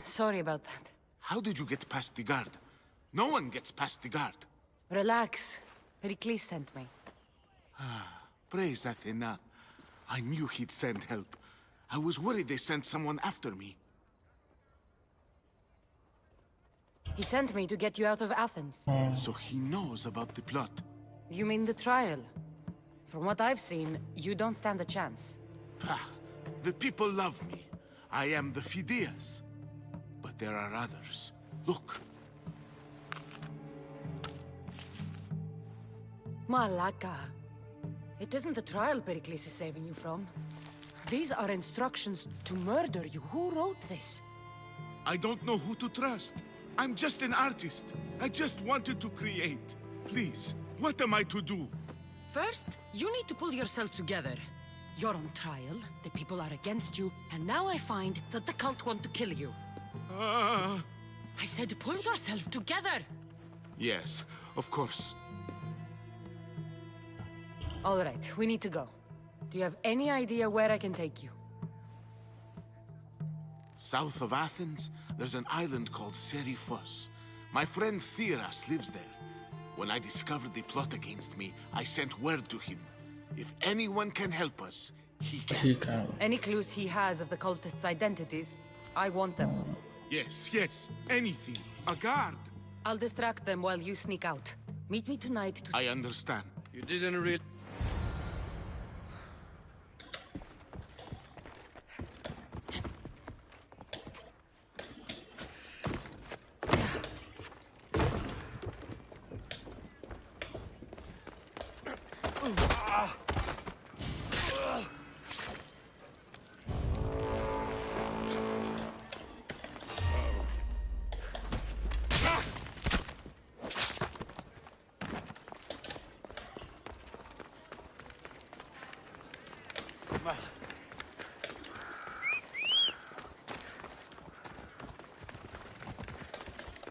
Sorry about that. How did you get past the guard? No one gets past the guard. Relax. Pericles sent me. Praise Athena. I knew he'd send help. I was worried they sent someone after me. He sent me to get you out of Athens. So he knows about the plot. You mean the trial? From what I've seen, you don't stand a chance. The people love me. I am the Phidias. But there are others. Look. Malaka. It isn't the trial Pericles is saving you from. These are instructions to murder you. Who wrote this? I don't know who to trust. I'm just an artist. I just wanted to create. Please, what am I to do? First, you need to pull yourself together. You're on trial, the people are against you, and now I find that the cult want to kill you. I said pull yourself together! Yes, of course. All right, we need to go. Do you have any idea where I can take you? South of Athens, there's an island called Seriphos. My friend Theras lives there. When I discovered the plot against me, I sent word to him. If anyone can help us, he can. Any clues he has of the cultists' identities, I want them. Yes, anything. A guard. I'll distract them while you sneak out. Meet me tonight to... I understand. You didn't read...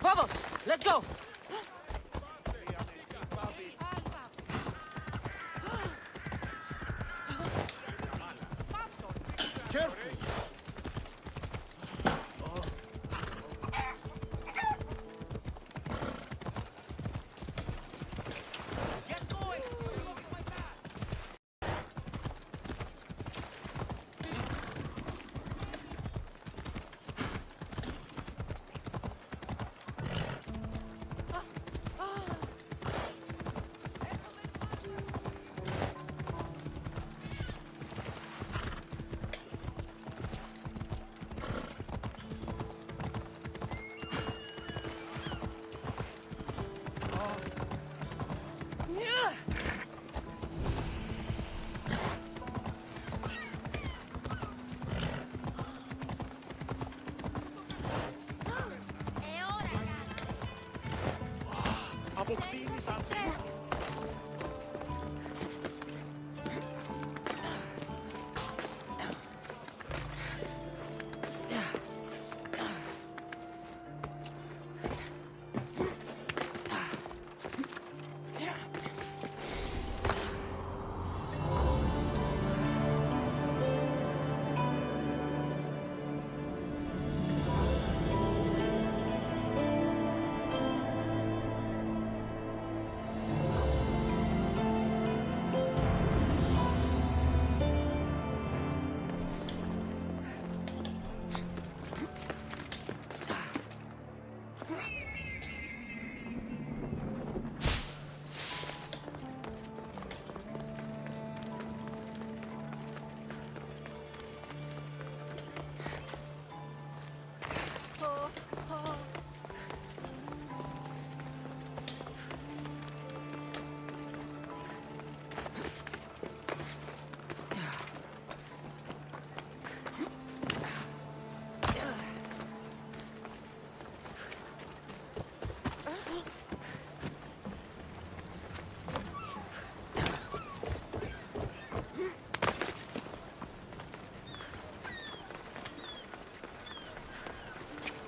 Vamos! Let's go! Careful! Αποκτήνεις αντί.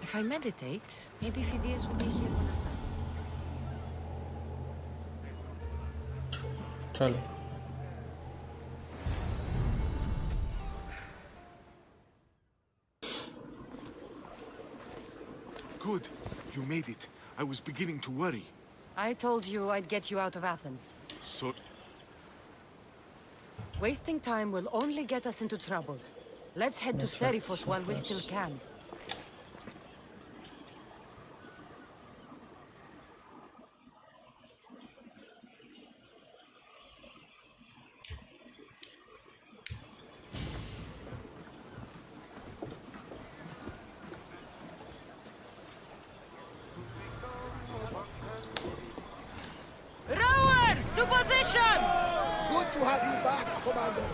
If I meditate, maybe Phidias will be here when I'm done. चलो Good. You made it. I was beginning to worry. I told you I'd get you out of Athens. So... Wasting time will only get us into trouble. Let's head to Seriphos while we still can. Rowers, to positions! Good to have you back, Commander.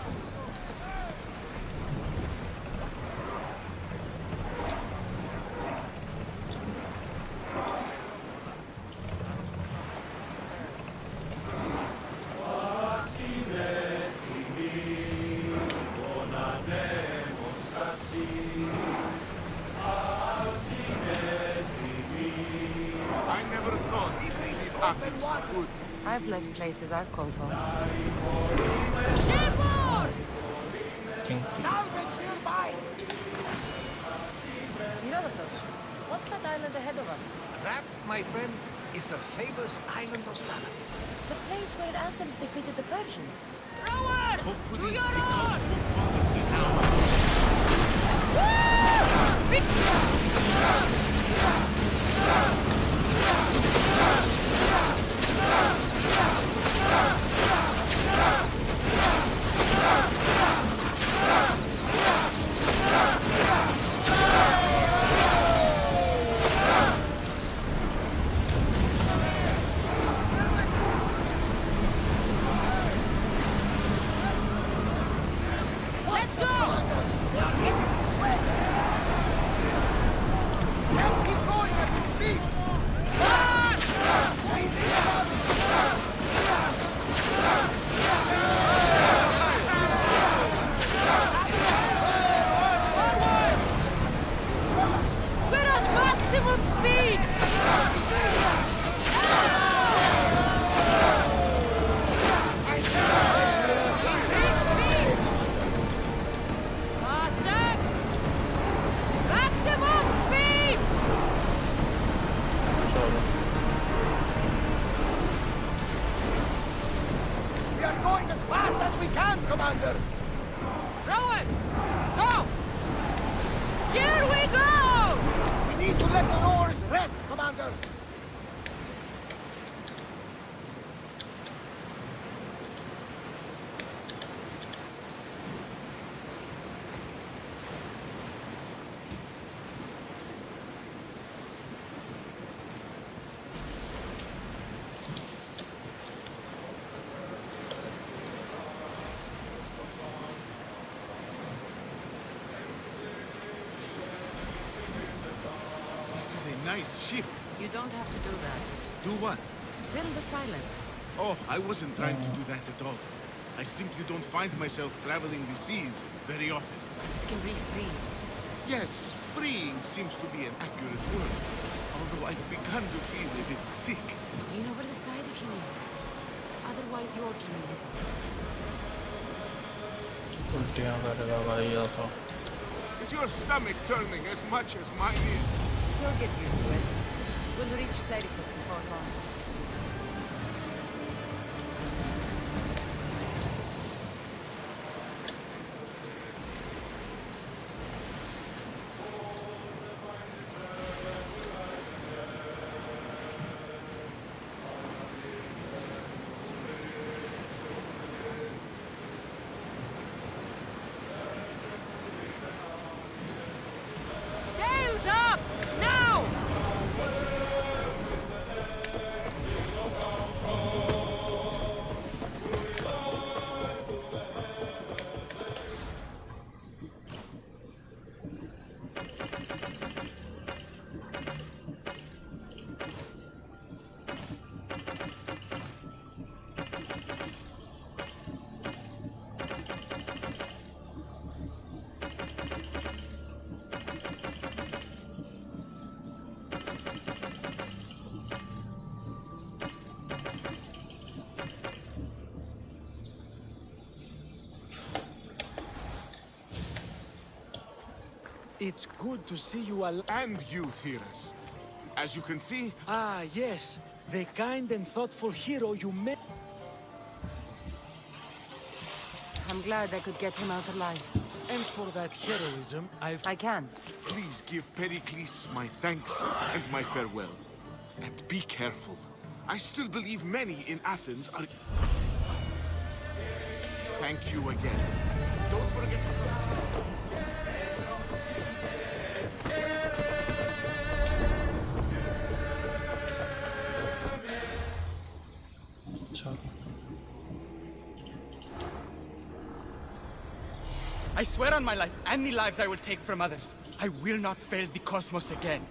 I never thought Athens would. I've left places I've called home. Salvage nearby! Herodotus, what's that island ahead of us? That, my friend, is the famous island of Salamis. The place where Athens defeated the Persians. Rowers! To your oars! Let's go! Can't keep going at this speed! We're at maximum speed! Increase speed! Faster! Maximum speed! We are going as fast as we can, Commander! Rowers! Go! Here we go! We need to let the oars rest, Commander! This is a nice ship. You don't have to do that. Do what? Fill the silence. Oh, I wasn't trying to do that at all. I simply don't find myself traveling the seas very often. You can breathe free. Yes, freeing seems to be an accurate word. Although I've begun to feel a bit sick. Lean over the side if you need. Otherwise, you're dreaming. उल्टियाँ करेगा भाई या तो Is your stomach turning as much as mine is? You'll get used to it. We'll reach Serifus before long. Sails up! Now! It's good to see you alive. And you, Theras. As you can see... Ah, yes. The kind and thoughtful hero you met. I'm glad I could get him out alive. And for that heroism, I can. Please give Pericles my thanks and my farewell. And be careful. I still believe many in Athens are... Thank you again. Don't forget to consider... I swear on my life, and the lives I will take from others, I will not fail the cosmos again.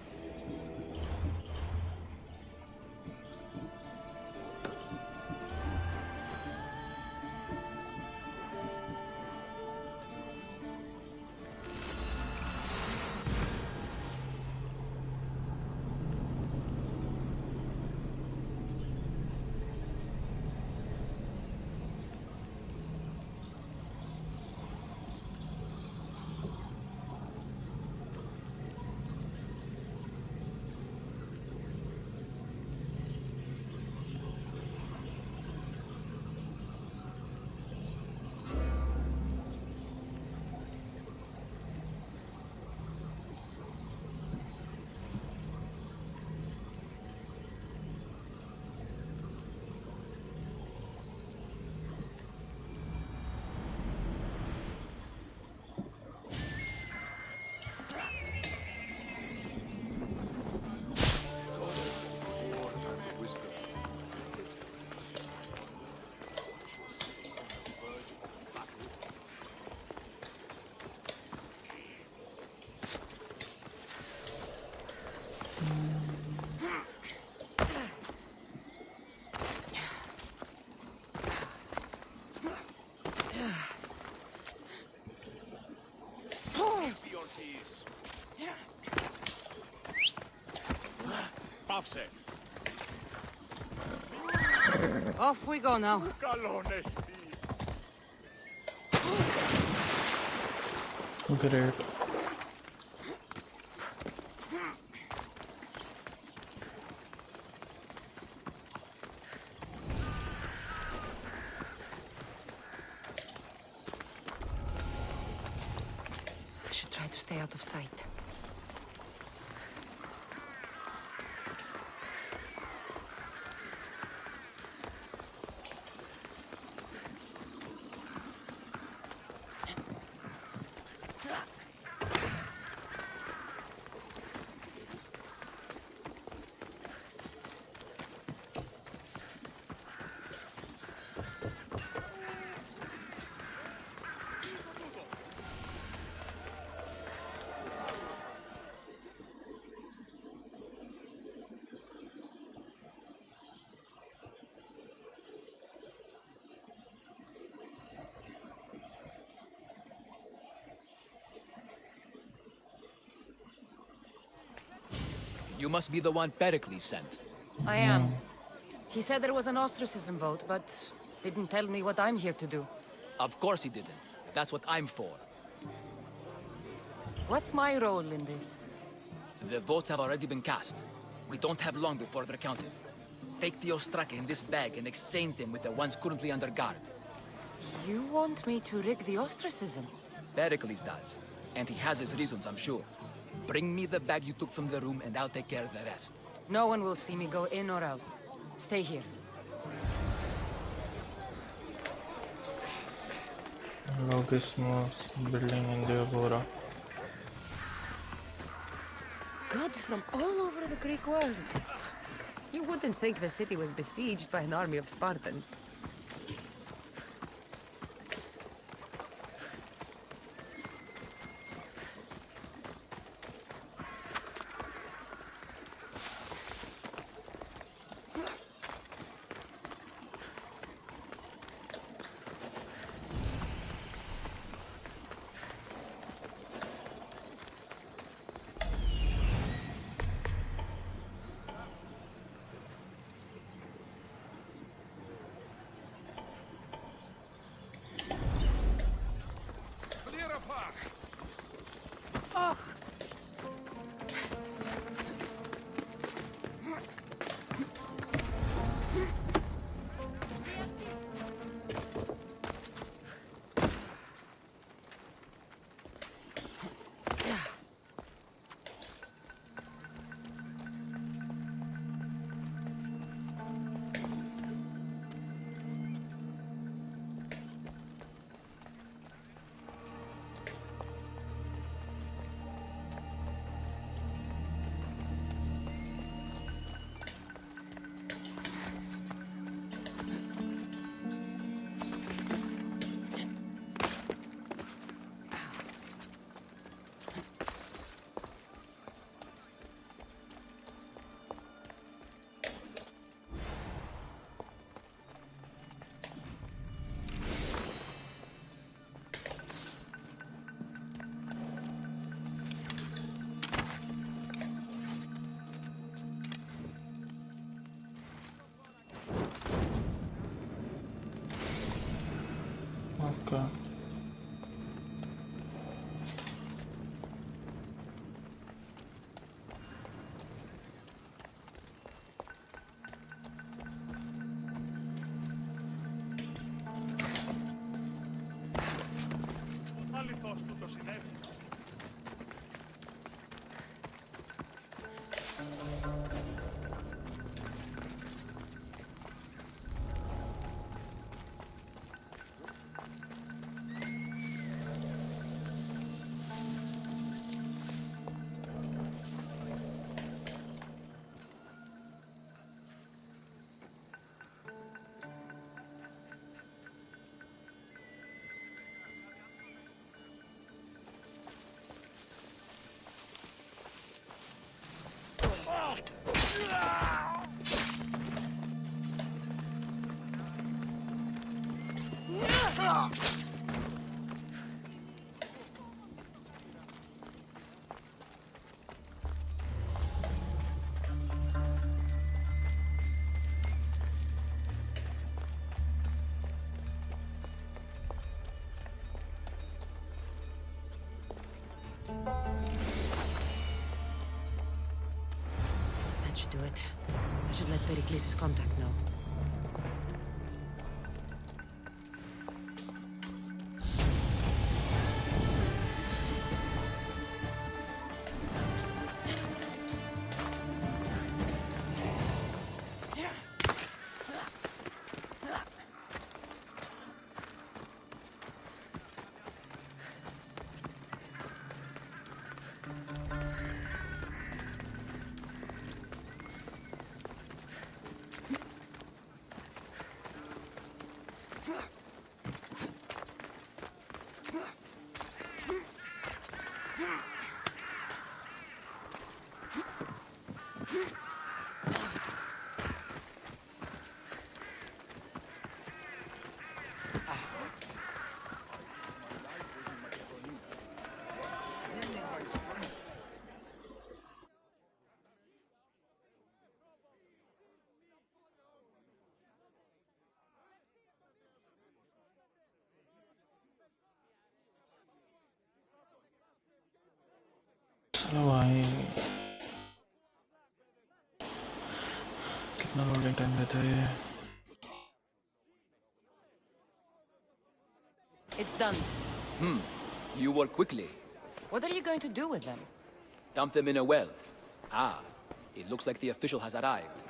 Off we go now. Great. I should try to stay out of sight. You must be the one Pericles sent. I am. He said there was an ostracism vote, but didn't tell me what I'm here to do. Of course he didn't. That's what I'm for. What's my role in this? The votes have already been cast. We don't have long before they're counted. Take the Ostraka in this bag and exchange them with the ones currently under guard. You want me to rig the ostracism? Pericles does. And he has his reasons, I'm sure. Bring me the bag you took from the room and I'll take care of the rest. No one will see me go in or out. Stay here. Logismos building in the Agora. Goods from all over the Greek world. You wouldn't think the city was besieged by an army of Spartans. Okay. Αληθώς του το συνέβη. That should do it. I should let Pericles' contact know. भाई कितना loading time लेता है ये? It's done. You work quickly. What are you going to do with them? Dump them in a well. Ah, it looks like the official has arrived.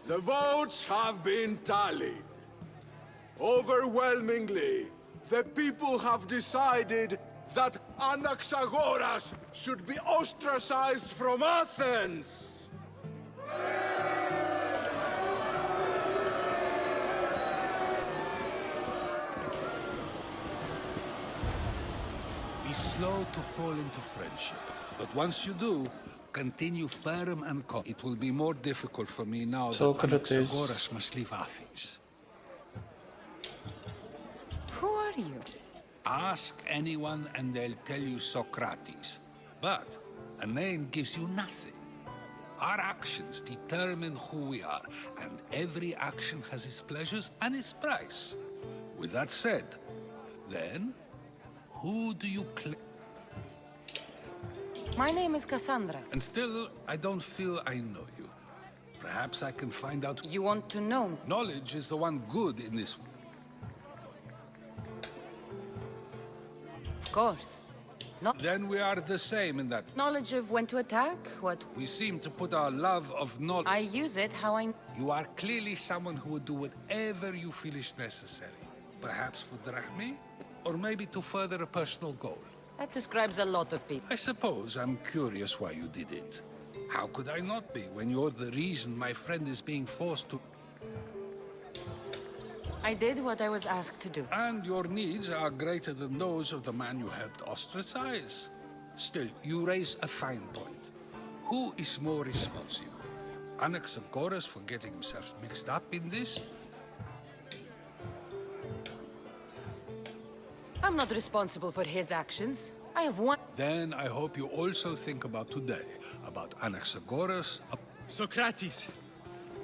The votes have been tallied. Overwhelmingly, the people have decided that Anaxagoras should be ostracized from Athens! Be slow to fall into friendship, but once you do, continue firm and calm. It will be more difficult for me now that Anaxagoras must leave Athens. Who are you? Ask anyone and they'll tell you Socrates. But a name gives you nothing. Our actions determine who we are, and every action has its pleasures and its price. With that said, then, who do you claim? My name is Cassandra. And still, I don't feel I know you. Perhaps I can find out. You want to know me? Knowledge is the one good in this. Of course. Then we are the same in that. Knowledge of when to attack, what... We seem to put our love of knowledge. I use it how I... You are clearly someone who would do whatever you feel is necessary. Perhaps for drachmi, or maybe to further a personal goal. That describes a lot of people. I suppose I'm curious why you did it. How could I not be when you're the reason my friend is being forced to... I did what I was asked to do. And your needs are greater than those of the man you helped ostracize. Still, you raise a fine point. Who is more responsible? Anaxagoras for getting himself mixed up in this? I'm not responsible for his actions. I have one... Then I hope you also think about today, about Anaxagoras... Socrates!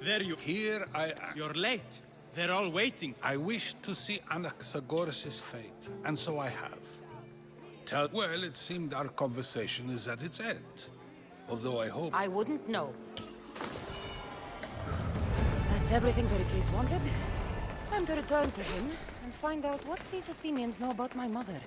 There you... Here I am. You're late. They're all waiting. I wish to see Anaxagoras' fate, and so I have. Well, it seemed our conversation is at its end. Although I hope... I wouldn't know. That's everything Pericles wanted. Time to return to him and find out what these Athenians know about my mother.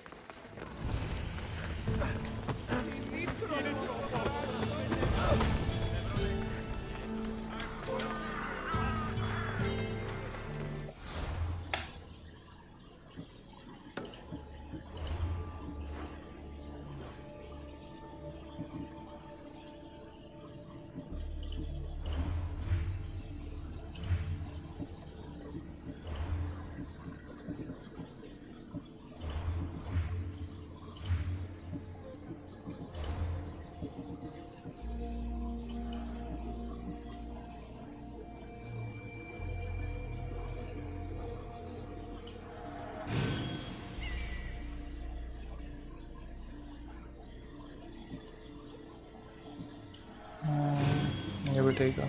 ये भी ठीक है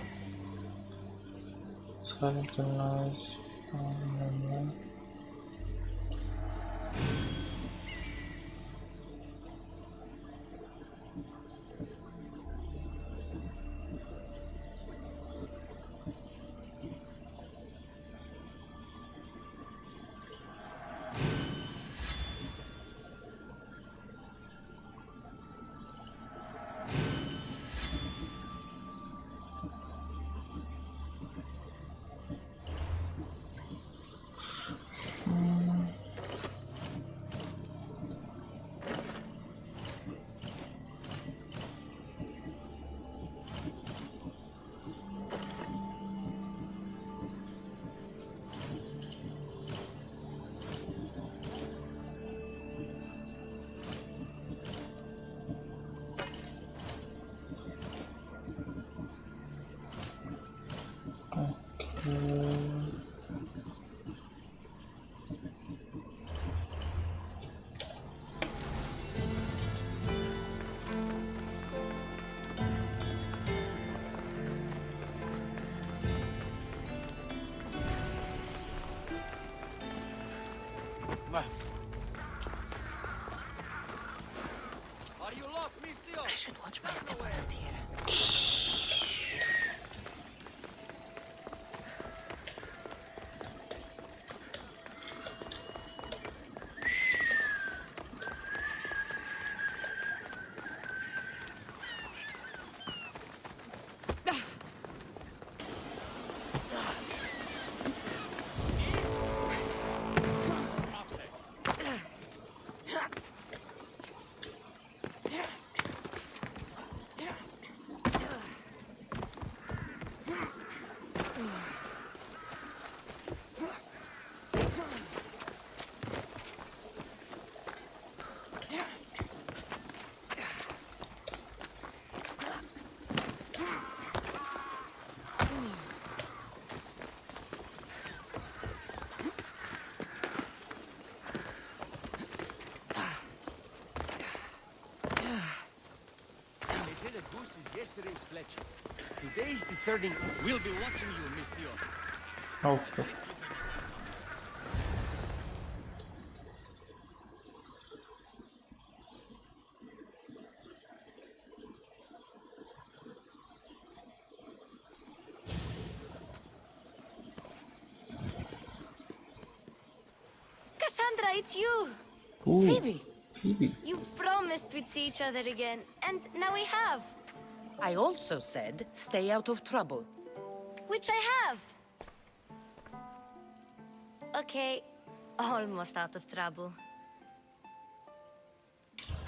silent करना Today's discerning. We'll be watching you, Miss Dio. Okay. Cassandra, it's you! Ooh, Phoebe! Phoebe. You promised we'd see each other again, and now we have. I also said, stay out of trouble. Which I have. Okay, almost out of trouble.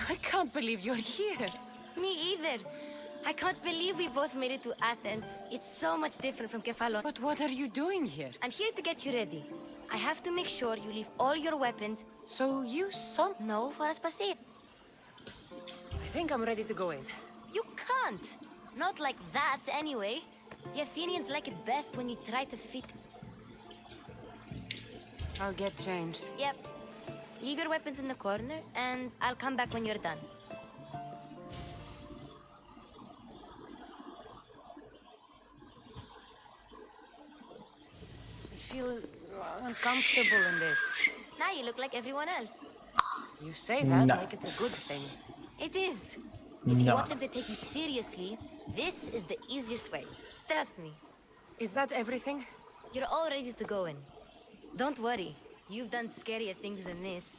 I can't believe you're here. Me either. I can't believe we both made it to Athens. It's so much different from Kephalon. But what are you doing here? I'm here to get you ready. I have to make sure you leave all your weapons. So you No, for Aspasia. I think I'm ready to go in. You can't. Not like that, anyway. The Athenians like it best when you try to fit. I'll get changed. Yep. Leave your weapons in the corner, and I'll come back when you're done. I feel uncomfortable in this. Now you look like everyone else. You say that like it's a good thing. It is. If you want them to take you seriously, this is the easiest way. Trust me. Is that everything? You're all ready to go in. Don't worry. You've done scarier things than this.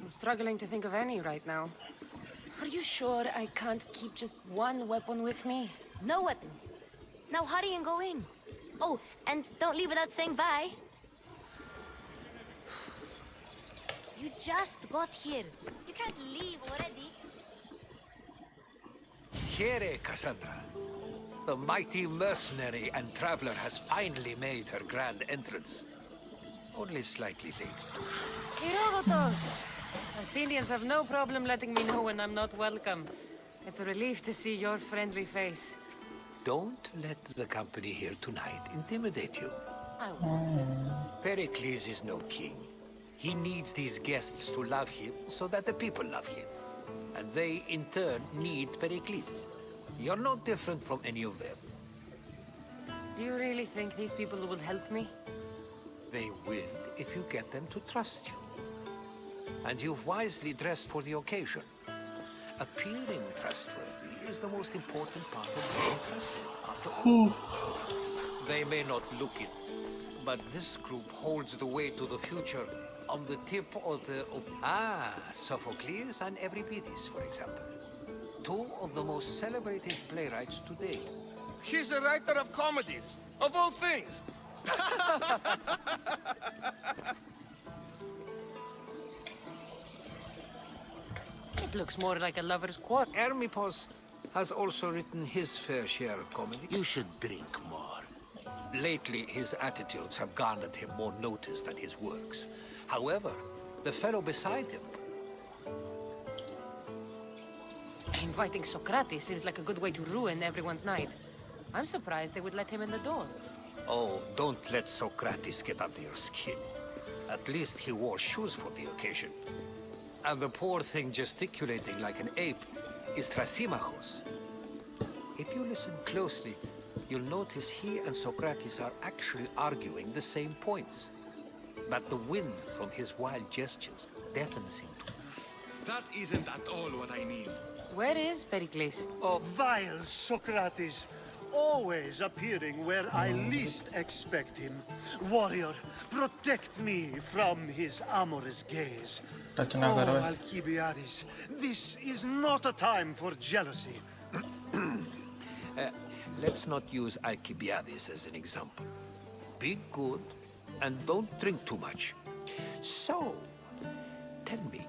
I'm struggling to think of any right now. Are you sure I can't keep just one weapon with me? No weapons. Now hurry and go in. Oh, and don't leave without saying bye. You just got here. You can't leave already. Here, Cassandra. The mighty mercenary and traveler has finally made her grand entrance. Only slightly late, too. Herodotus! Athenians have no problem letting me know when I'm not welcome. It's a relief to see your friendly face. Don't let the company here tonight intimidate you. I won't. Pericles is no king. He needs these guests to love him so that the people love him. And they, in turn, need Pericles. You're no different from any of them. Do you really think these people will help me? They will if you get them to trust you. And you've wisely dressed for the occasion. Appearing trustworthy is the most important part of being trusted, after all. They may not look it, but this group holds the way to the future on the tip of the... Sophocles and Euripides, for example. Two of the most celebrated playwrights to date. He's a writer of comedies, of all things. It looks more like a lover's quarrel. Hermippos has also written his fair share of comedy. You should drink more. Lately, his attitudes have garnered him more notice than his works. However, the fellow beside him... Inviting Socrates seems like a good way to ruin everyone's night. I'm surprised they would let him in the door. Oh, don't let Socrates get under your skin. At least he wore shoes for the occasion. And the poor thing gesticulating like an ape is Thrasymachos. If you listen closely, you'll notice he and Socrates are actually arguing the same points. But the wind from his wild gestures deafens him too. That isn't at all what I mean. Where is Pericles? Oh, vile Socrates. Always appearing where I least expect him. Warrior, protect me from his amorous gaze. Oh, Alcibiades, this is not a time for jealousy. Let's not use Alcibiades as an example. Be good and don't drink too much. So, tell me,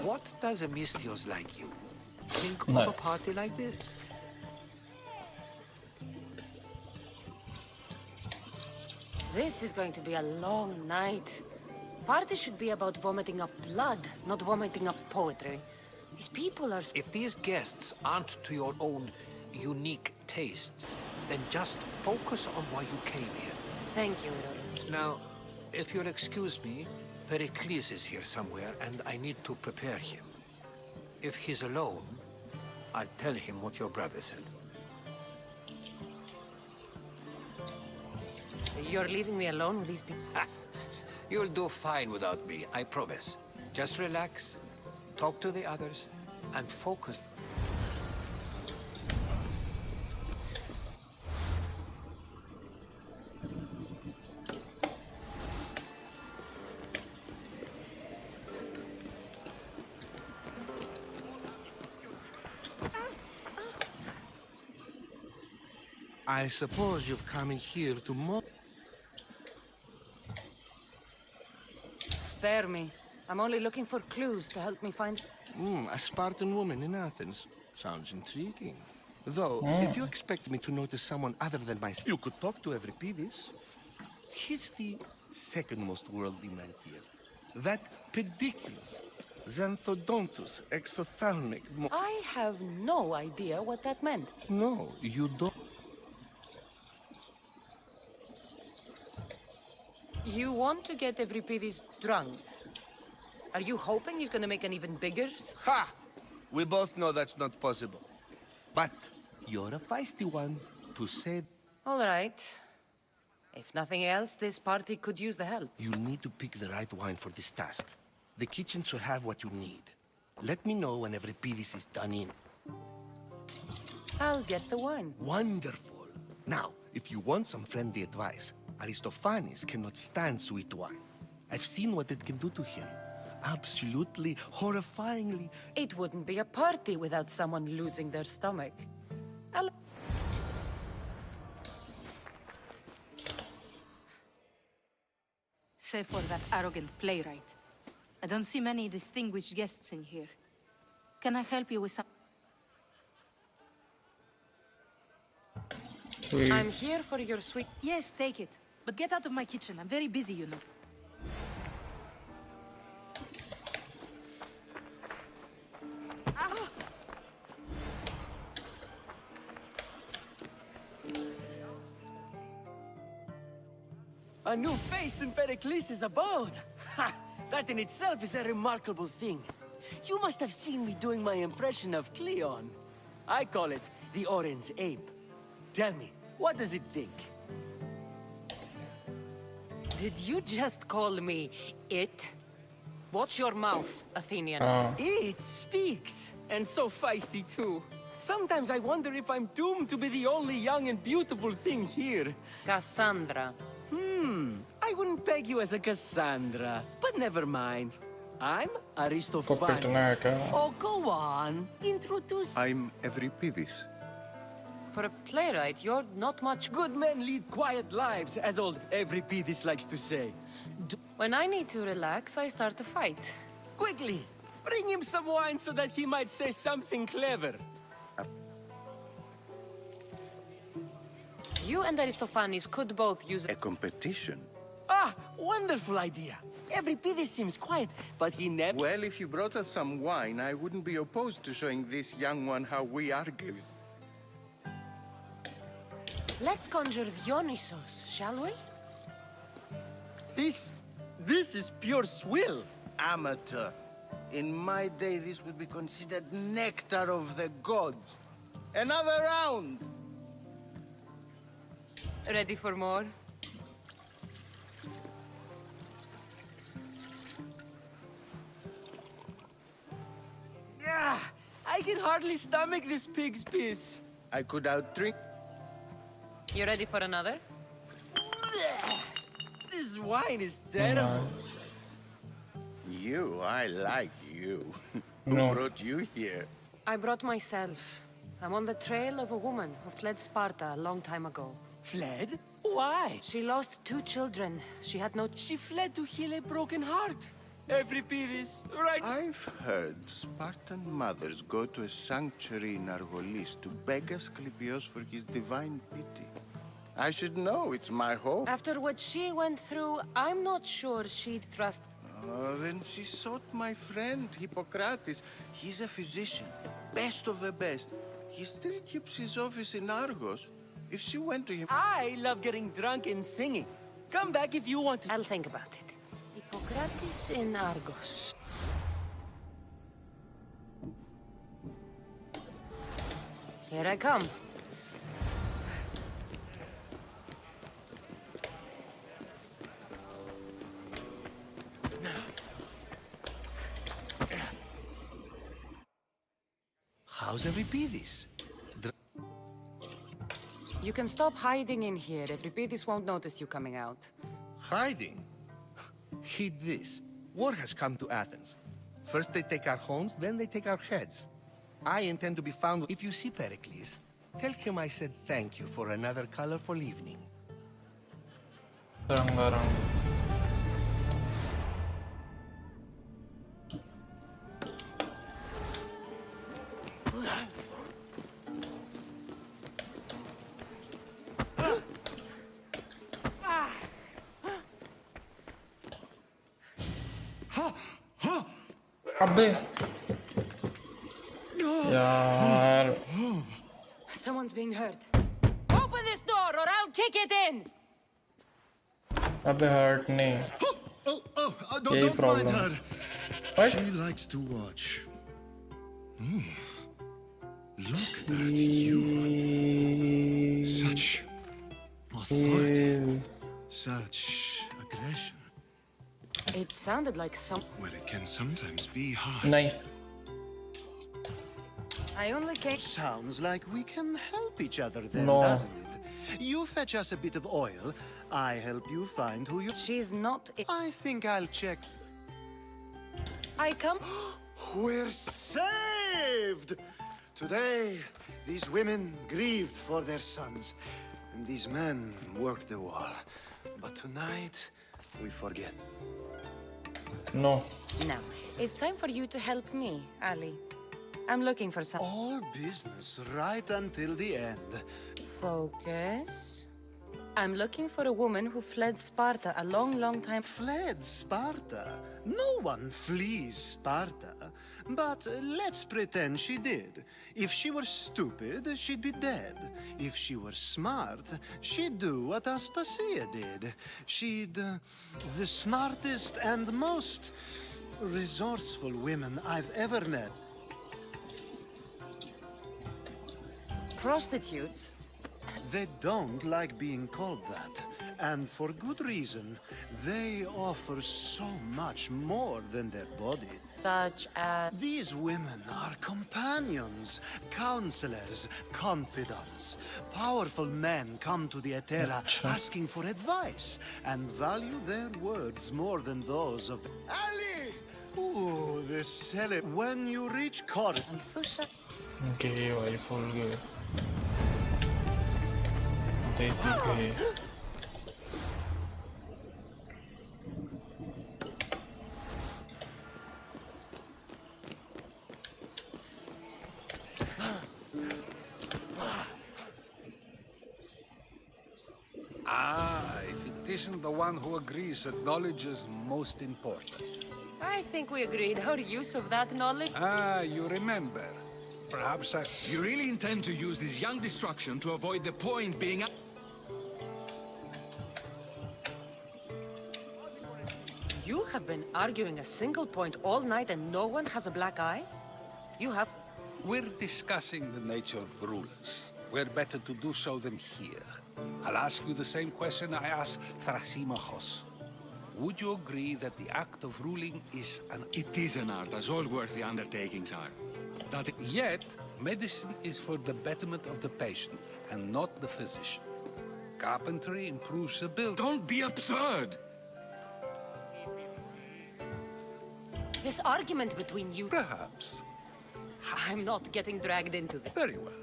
what does a Mystios like you think of a party like this? This is going to be a long night. Party should be about vomiting up blood, not vomiting up poetry. These people are... If these guests aren't to your own unique tastes, then just focus on why you came here. Thank you, Herodotus. Now, if you'll excuse me, Pericles is here somewhere, and I need to prepare him. If he's alone, I'll tell him what your brother said. You're leaving me alone with these people? You'll do fine without me, I promise. Just relax, talk to the others, and focus. I suppose you've come in here to Spare me. I'm only looking for clues to help me find... a Spartan woman in Athens. Sounds intriguing. Though, if you expect me to notice someone other than myself, you could talk to Euripides. He's the second most worldly man here. That pediculous, xanthodontus, exophthalmic... I have no idea what that meant. No, you don't. You want to get Euripides drunk? Are you hoping he's gonna make an even bigger... Ha! We both know that's not possible. But you're a feisty one, to say... All right. If nothing else, this party could use the help. You need to pick the right wine for this task. The kitchen should have what you need. Let me know when Euripides is done in. I'll get the wine. Wonderful. Now, if you want some friendly advice, Aristophanes cannot stand sweet wine. I've seen what it can do to him. Absolutely, horrifyingly. It wouldn't be a party without someone losing their stomach. Save for that arrogant playwright. I don't see many distinguished guests in here. Can I help you with some... Sweet. I'm here for your sweet... Yes, take it. But get out of my kitchen. I'm very busy, you know. A new face in Pericles' abode! Ha! That in itself is a remarkable thing. You must have seen me doing my impression of Cleon. I call it the Orange Ape. Tell me, what does it think? Did you just call me it? Watch your mouth, Athenian. It speaks, and so feisty too. Sometimes I wonder if I'm doomed to be the only young and beautiful thing here. Cassandra. I wouldn't peg you as a Cassandra, but never mind. I'm Aristophanes. Oh, go on. Introduce... I'm Euripides. For a playwright, you're not much... Good men lead quiet lives, as old Euripides likes to say. When I need to relax, I start a fight. Quickly, bring him some wine so that he might say something clever. You and Aristophanes could both use... A competition? Ah, wonderful idea. Euripides seems quiet, but he never... Well, if you brought us some wine, I wouldn't be opposed to showing this young one how we argue. Let's conjure Dionysos, shall we? This is pure swill. Amateur. In my day, this would be considered nectar of the gods. Another round! Ready for more? Ah, I can hardly stomach this pig's piss. I could outdrink. You ready for another? This wine is terrible. Nice. I like you. Who brought you here? I brought myself. I'm on the trail of a woman who fled Sparta a long time ago. Fled? Why? She lost 2 children. She had no... She fled to heal a broken heart. Euripides, right? I've heard Spartan mothers go to a sanctuary in Argolis to beg Asclepios for his divine pity. I should know, it's my hope. After what she went through, I'm not sure she'd trust... Then she sought my friend, Hippocrates. He's a physician, best of the best. He still keeps his office in Argos. If she went to him... I love getting drunk and singing. Come back if you want to. I'll think about it. Hippocrates in Argos. Here I come. How's Euripides? You can stop hiding in here. Euripides won't notice you coming out. Hiding? Heed this. War has come to Athens. First they take our homes, then they take our heads. I intend to be found. If you see Pericles, tell him I said thank you for another colorful evening. Rang. अबे यार Someone's being hurt. Open this door or I'll kick it in! अबे hurt नहीं Don't यही mind problem her. What? She likes to watch. Look at you. Such authority. Such aggression. It sounded like some... Well, it can sometimes be hard. नहीं I only came... Sounds like we can help each other then, No. doesn't it? You fetch us a bit of oil, I help you find who you... She's not... I think I'll check... I come... We're saved! Today, these women grieved for their sons, and these men worked the wall. But tonight, we forget. No. Now, it's time for you to help me, Ali. I'm looking for some... All business right until the end. Focus. I'm looking for a woman who fled Sparta a long time... Fled Sparta? No one flees Sparta. But let's pretend she did. If she were stupid, she'd be dead. If she were smart, she'd do what Aspasia did. She'd... the smartest and most resourceful women I've ever met. Prostitutes? They don't like being called that. And for good reason. They offer so much more than their bodies. Such as... These women are companions, counselors, confidants. Powerful men come to the Etera asking for advice and value their words more than those of... Ali! Ooh, the celeb. When you reach Corinth... And Thusha... गए भाई full गए देसी गए If it isn't the one who agrees that knowledge is most important. I think we agreed our use of that knowledge... You remember. Perhaps I... You really intend to use this young destruction to avoid the point being... You have been arguing a single point all night and no one has a black eye? You have... We're discussing the nature of rulers. Where better to do so than here? I'll ask you the same question I asked Thrasymachos. Would you agree that the act of ruling is an... It is an art, as all worthy undertakings are. Yet, medicine is for the betterment of the patient, and not the physician. Carpentry improves the build. Don't be absurd! This argument between you... Perhaps. I'm not getting dragged into this. Very well.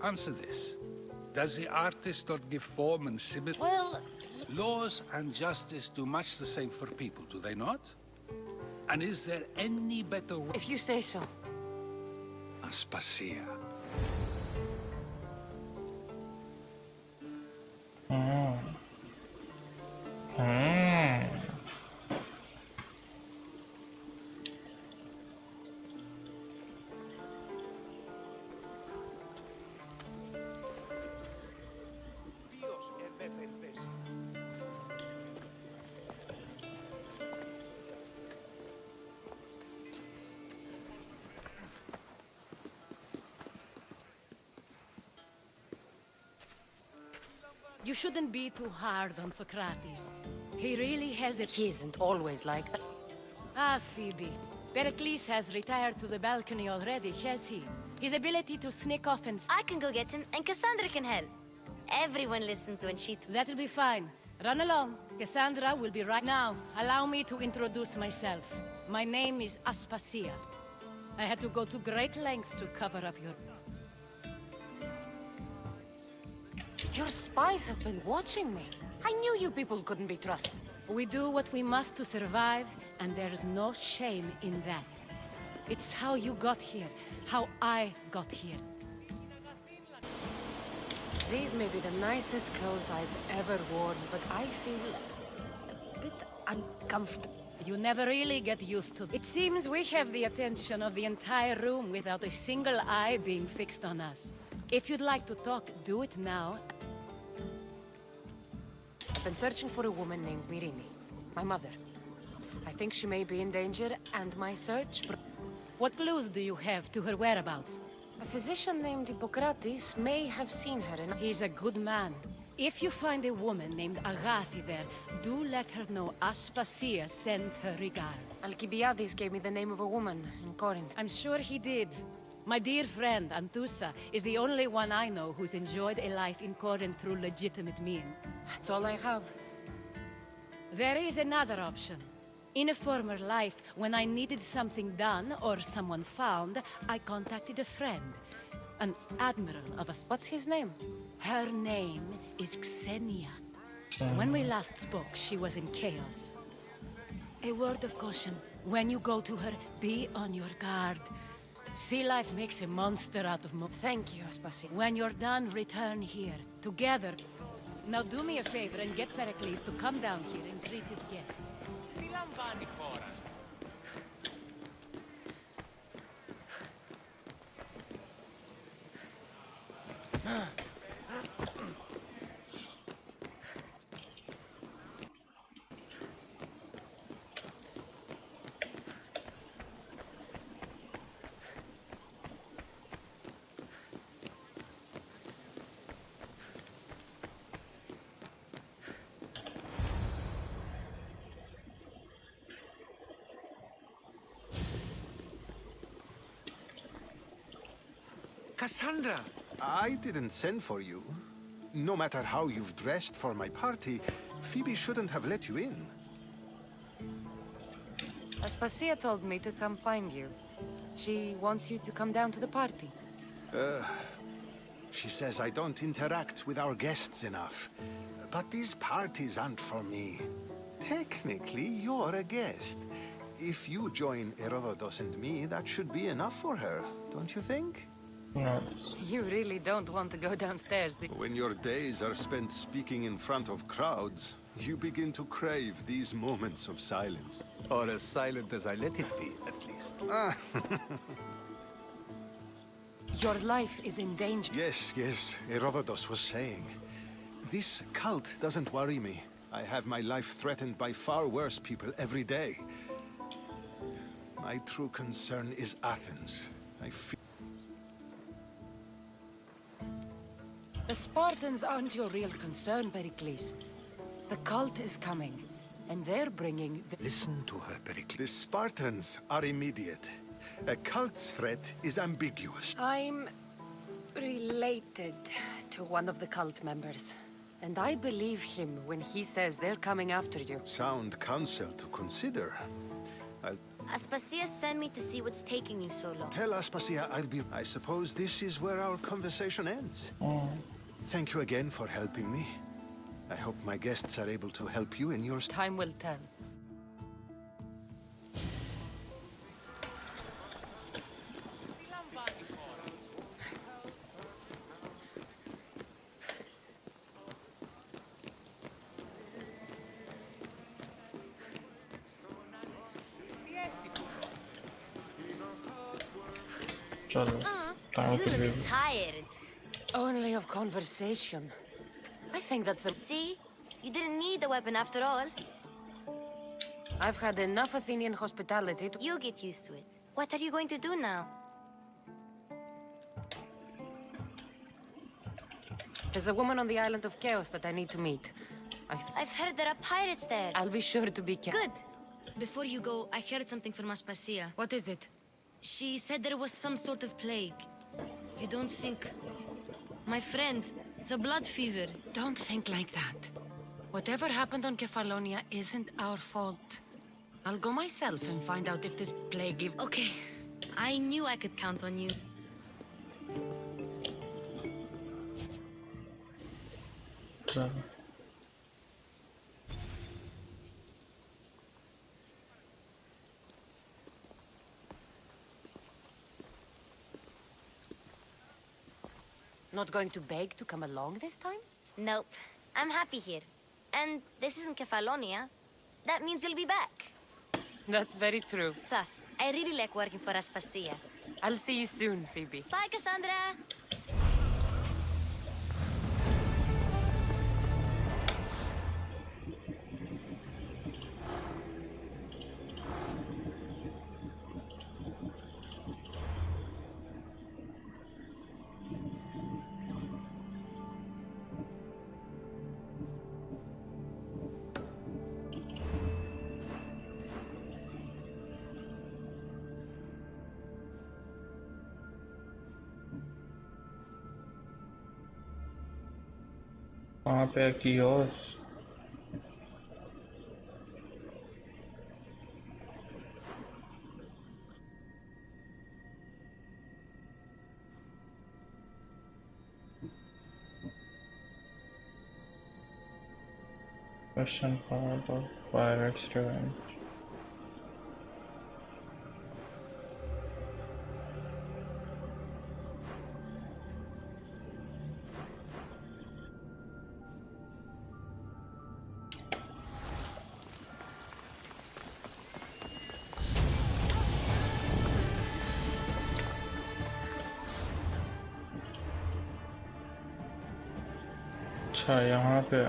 Answer this. Does the artist not give form and symmetry? Well... Laws and justice do much the same for people, do they not? And is there any better way? If you say so. Aspasia. You shouldn't be too hard on Socrates. He really has it. He isn't always like that. Ah, Phoebe. Pericles has retired to the balcony already, has he? His ability to sneak off and... I can go get him, and Cassandra can help. Everyone listens when she... That'll be fine. Run along. Cassandra will be right now. Allow me to introduce myself. My name is Aspasia. I had to go to great lengths to cover up your... Your spies have been watching me. I knew you people couldn't be trusted. We do what we must to survive, and there's no shame in that. It's how you got here, how I got here. These may be the nicest clothes I've ever worn, but I feel a bit uncomfortable. You never really get used to it. It seems we have the attention of the entire room without a single eye being fixed on us. If you'd like to talk, do it now. I've been searching for a woman named Mirini, my mother. I think she may be in danger, and my search... What clues do you have to her whereabouts? A physician named Hippocrates may have seen her in... He's a good man. If you find a woman named Agathi there, do let her know Aspasia sends her regard. Alcibiades gave me the name of a woman in Corinth. I'm sure he did. My dear friend, Anthusa, is the only one I know who's enjoyed a life in Corinth through legitimate means. That's all I have. There is another option. In a former life, when I needed something done or someone found, I contacted a friend. An admiral of a... What's his name? Her name is Xenia. When we last spoke, she was in chaos. A word of caution. When you go to her, be on your guard. Sea life makes a monster out of mo... Thank you, Aspasia. When you're done, return here. Together. Now do me a favor and get Pericles to come down here and greet his guests. Cassandra! I didn't send for you. No matter how you've dressed for my party, Phoebe shouldn't have let you in. Aspasia told me to come find you. She wants you to come down to the party. She says I don't interact with our guests enough. But these parties aren't for me. Technically, you're a guest. If you join Herodotus and me, that should be enough for her, don't you think? No. You really don't want to go downstairs. When your days are spent speaking in front of crowds, you begin to crave these moments of silence. Or as silent as I let it be, at least. Your life is in danger. Yes, Herodotus was saying. This cult doesn't worry me. I have my life threatened by far worse people every day. My true concern is Athens. I feel... The Spartans aren't your real concern, Pericles. The cult is coming, and they're bringing the... Listen to her, Pericles. The Spartans are immediate. A cult's threat is ambiguous. I'm related to one of the cult members, and I believe him when he says they're coming after you. Sound counsel to consider. Aspasia sent me to see what's taking you so long. Tell Aspasia I'll be... I suppose this is where our conversation ends. Thank you again for helping me. I hope my guests are able to help you in your... Time will tell. You look tired. Only of conversation. I think that's the... See? You didn't need the weapon after all. I've had enough Athenian hospitality to... You get used to it. What are you going to do now? There's a woman on the island of Chaos that I need to meet. I've heard there are pirates there. I'll be sure to be careful. Good. Before you go, I heard something from Aspasia. What is it? She said there was some sort of plague. You don't think... My friend, the blood fever. Don't think like that. Whatever happened on Kefalonia isn't our fault. I'll go myself and find out if this plague... Okay. I knew I could count on you. Not going to beg to come along this time? Nope. I'm happy here. And this isn't Kefalonia. That means you'll be back. That's very true. Plus, I really like working for Aspasia. I'll see you soon, Phoebe. Bye, Cassandra! कहाँ पे chaos? Question part of Pirates Revenge. अच्छा यहाँ पे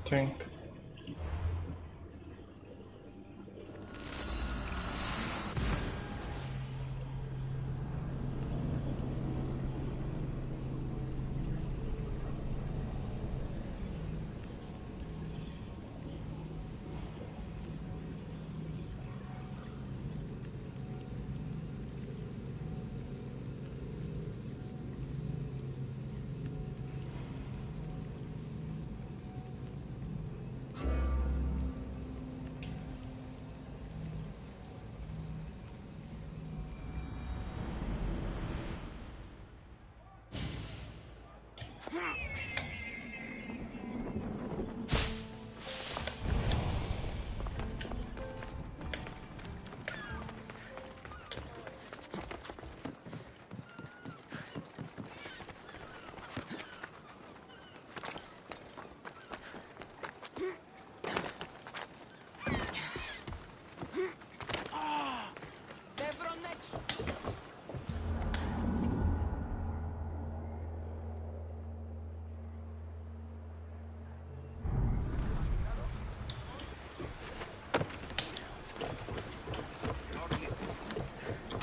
think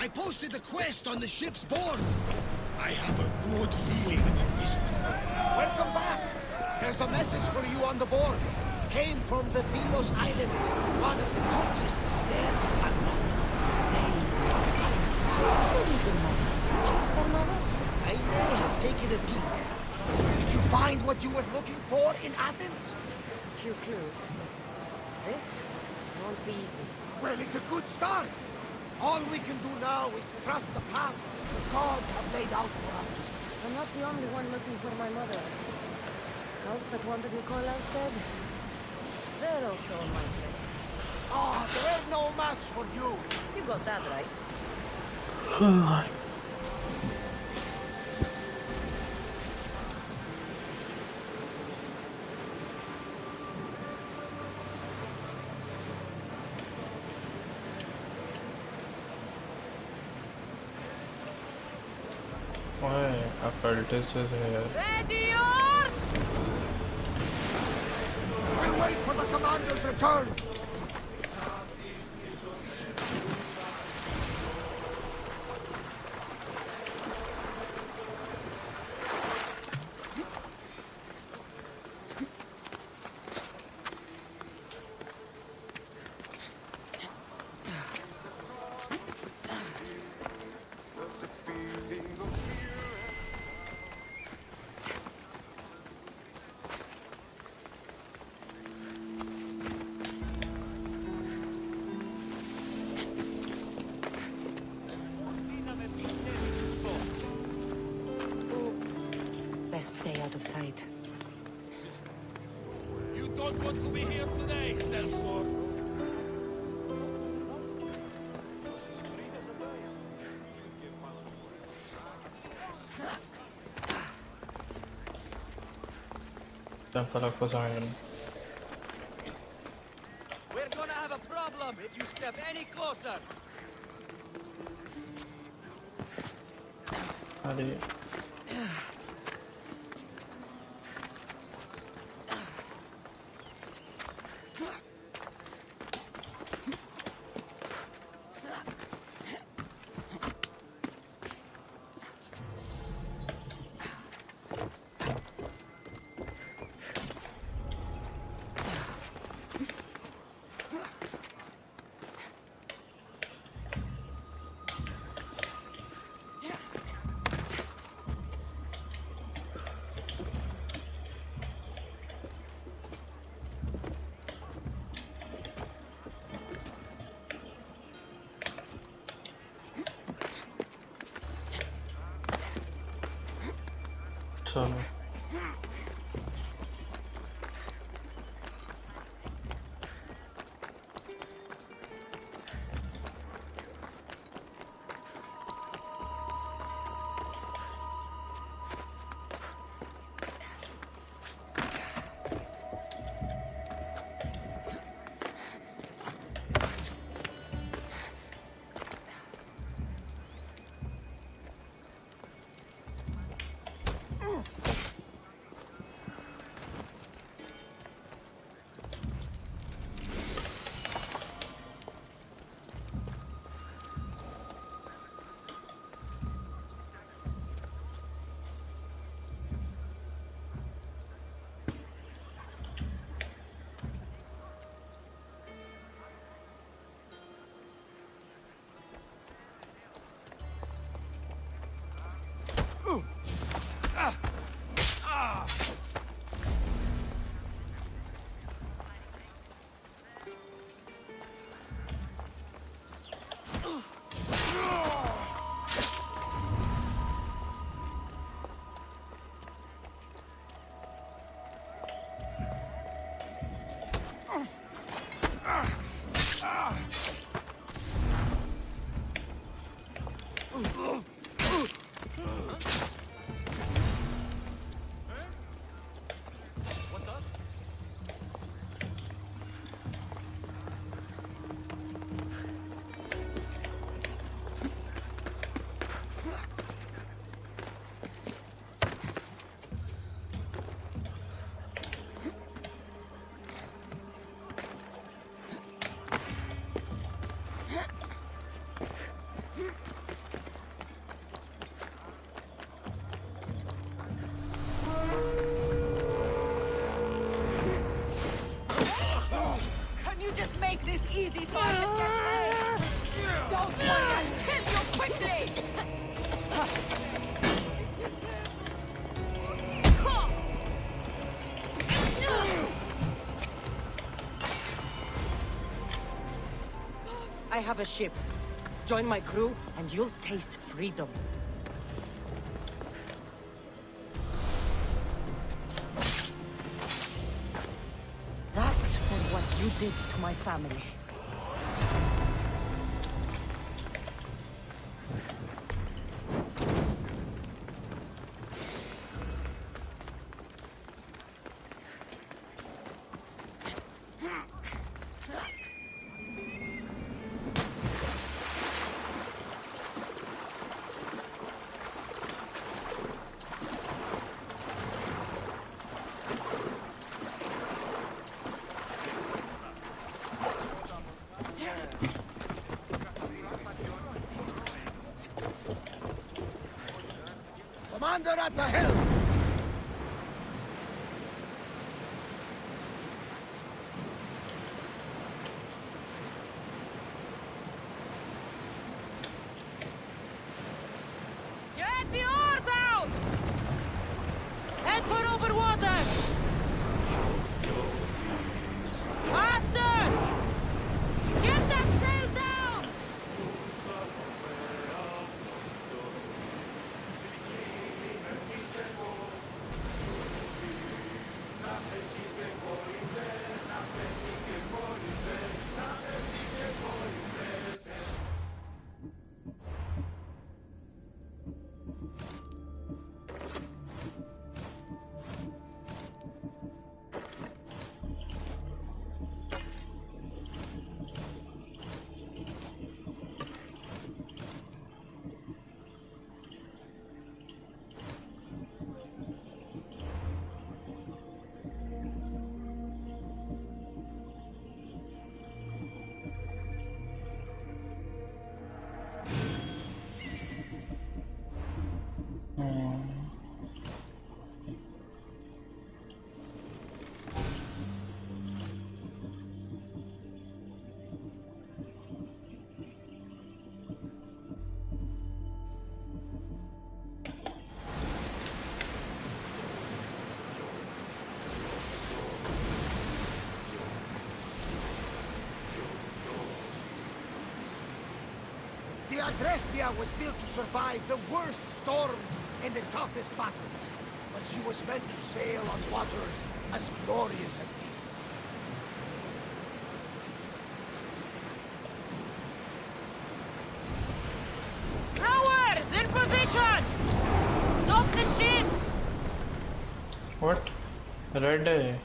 I posted the quest on the ship's board. I have a good feeling about this one. Welcome back. There's a message for you on the board. Came from the Delos Islands. One of the cultists is there, Cassandra. His name is Marcus. I may have taken a peek. Did you find what you were looking for in Athens? A few clues. This won't be easy. Well, it's a good start. All we can do now is trust the path the gods have laid out for us. I'm not the only one looking for my mother. Cults that wanted Nikolaus dead, they're also on my trail. Ah, they're no match for you. You got that right. Why a cultist is here? Ready, yours! We'll wait for the commander's return. Best stay out of sight. You don't want to be here today, Celsor. We're gonna have a problem if you step any closer. Hadi. Chalo. Can you just make this easy so I can get paid? Don't worry, I'll kill you quickly! I have a ship. Join my crew and you'll taste freedom. That's for what you did to my family. Commander at the helm! Get the oars out! Head for open water! Faster! Get that sail down! Adrestia was built to survive the worst storms and the toughest battles, but she was meant to sail on waters as glorious as this. Towers in position! Stop the ship! What? Red.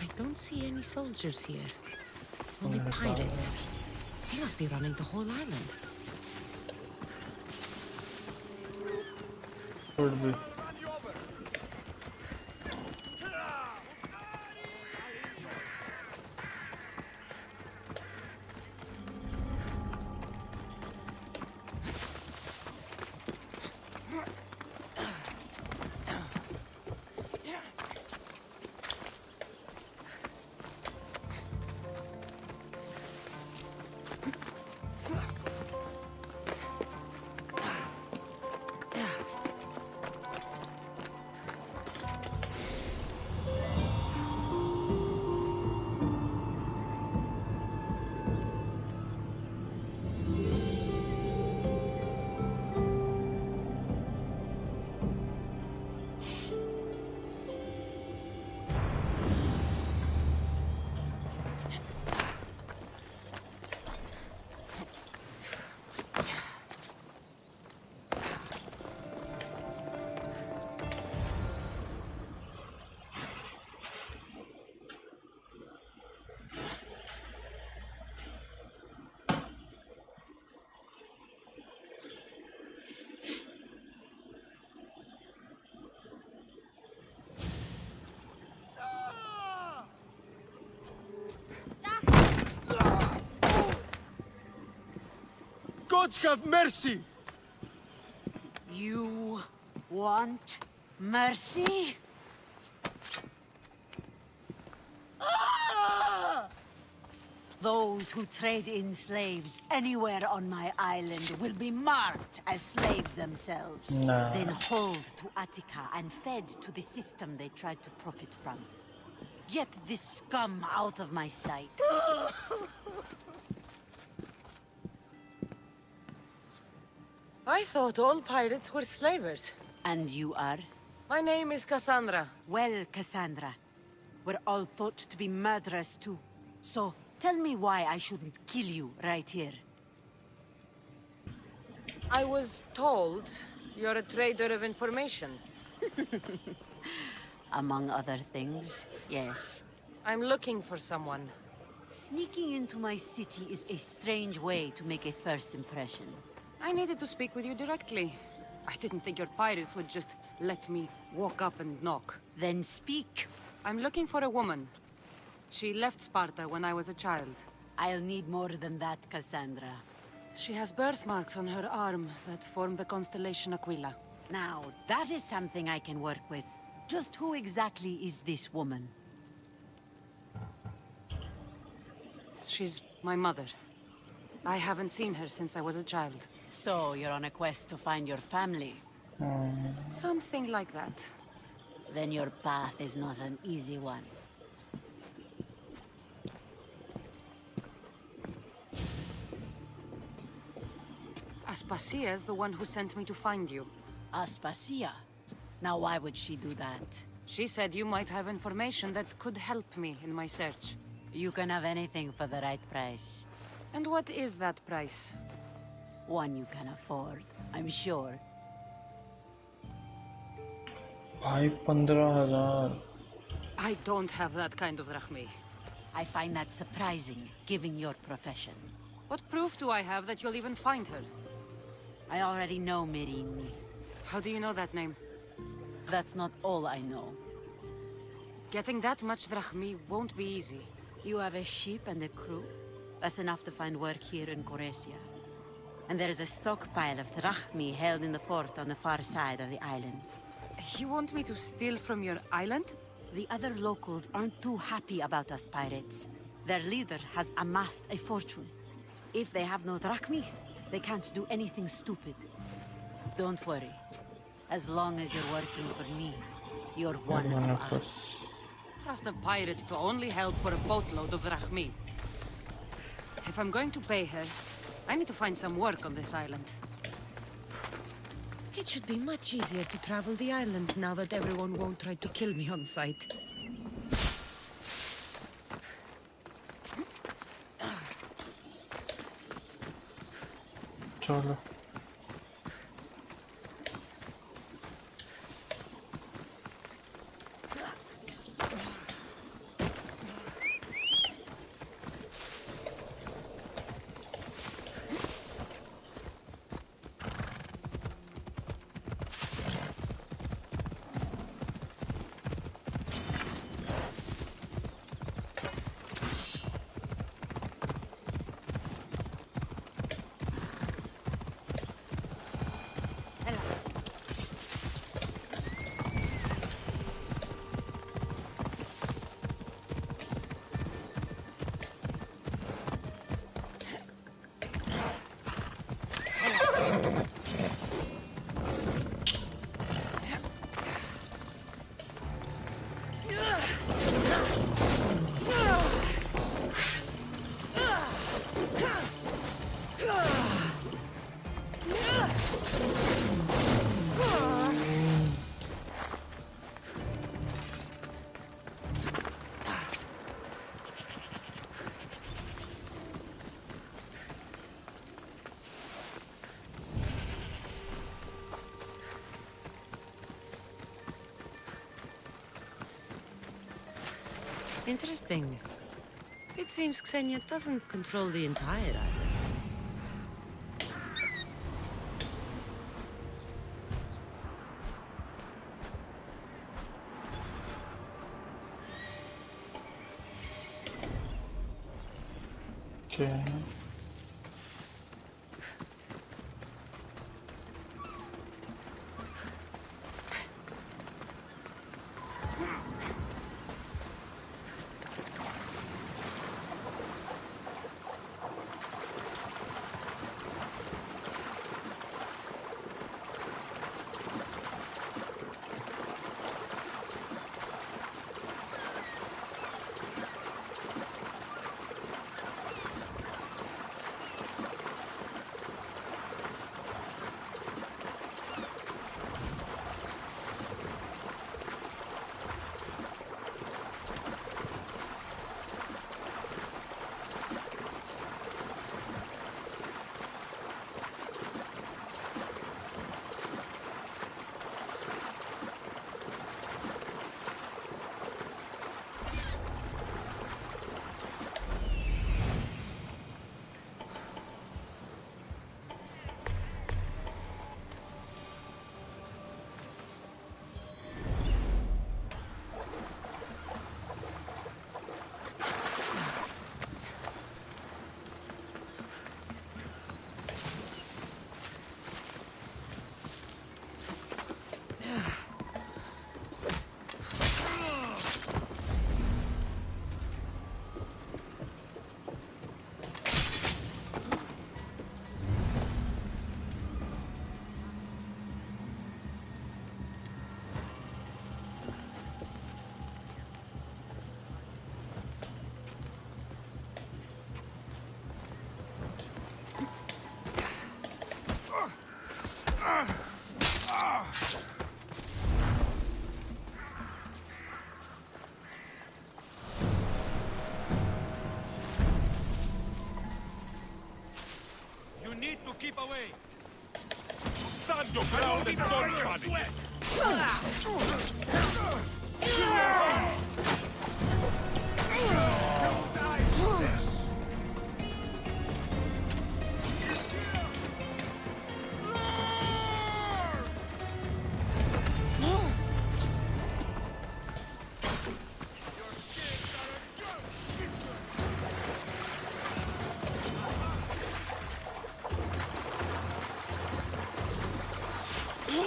I don't see any soldiers here. Only pirates. They must be running the whole island. Could be. Gods have mercy! You want mercy? Those who trade in slaves anywhere on my island will be marked as slaves themselves. Nah. Then hauled to Attica and fed to the system they tried to profit from. Get this scum out of my sight. I thought all pirates were slavers. And you are? My name is Cassandra. Well, Cassandra, we're all thought to be murderers too. So, tell me why I shouldn't kill you right here. I was told you're a trader of information. Among other things, yes. I'm looking for someone. Sneaking into my city is a strange way to make a first impression. I needed to speak with you directly. I didn't think your pirates would just let me walk up and knock. Then speak. I'm looking for a woman. She left Sparta when I was a child. I'll need more than that, Cassandra. She has birthmarks on her arm that form the constellation Aquila. Now, that is something I can work with. Just who exactly is this woman? She's my mother. I haven't seen her since I was a child. So, you're on a quest to find your family? Something like that. Then your path is not an easy one. Aspasia's the one who sent me to find you. Aspasia? Now why would she do that? She said you might have information that could help me in my search. You can have anything for the right price. And what is that price? One you can afford, I'm sure. 15,000. I don't have that kind of drachmi. I find that surprising, given your profession. What proof do I have that you'll even find her? I already know Merini. How do you know that name? That's not all I know. Getting that much drachmi won't be easy. You have a ship and a crew? That's enough to find work here in Goresia. And there is a stockpile of drachmi held in the fort on the far side of the island. You want me to steal from your island? The other locals aren't too happy about us pirates. Their leader has amassed a fortune. If they have no drachmi, they can't do anything stupid. Don't worry. As long as you're working for me, you're one of us. Trust a pirate to only help for a boatload of drachmi. If I'm going to pay her, I need to find some work on this island. It should be much easier to travel the island now that everyone won't try to kill me on sight. चलो Interesting. It seems Xenia doesn't control the entire island. Okay. You need to keep away. Stand your ground and don't panic. क्या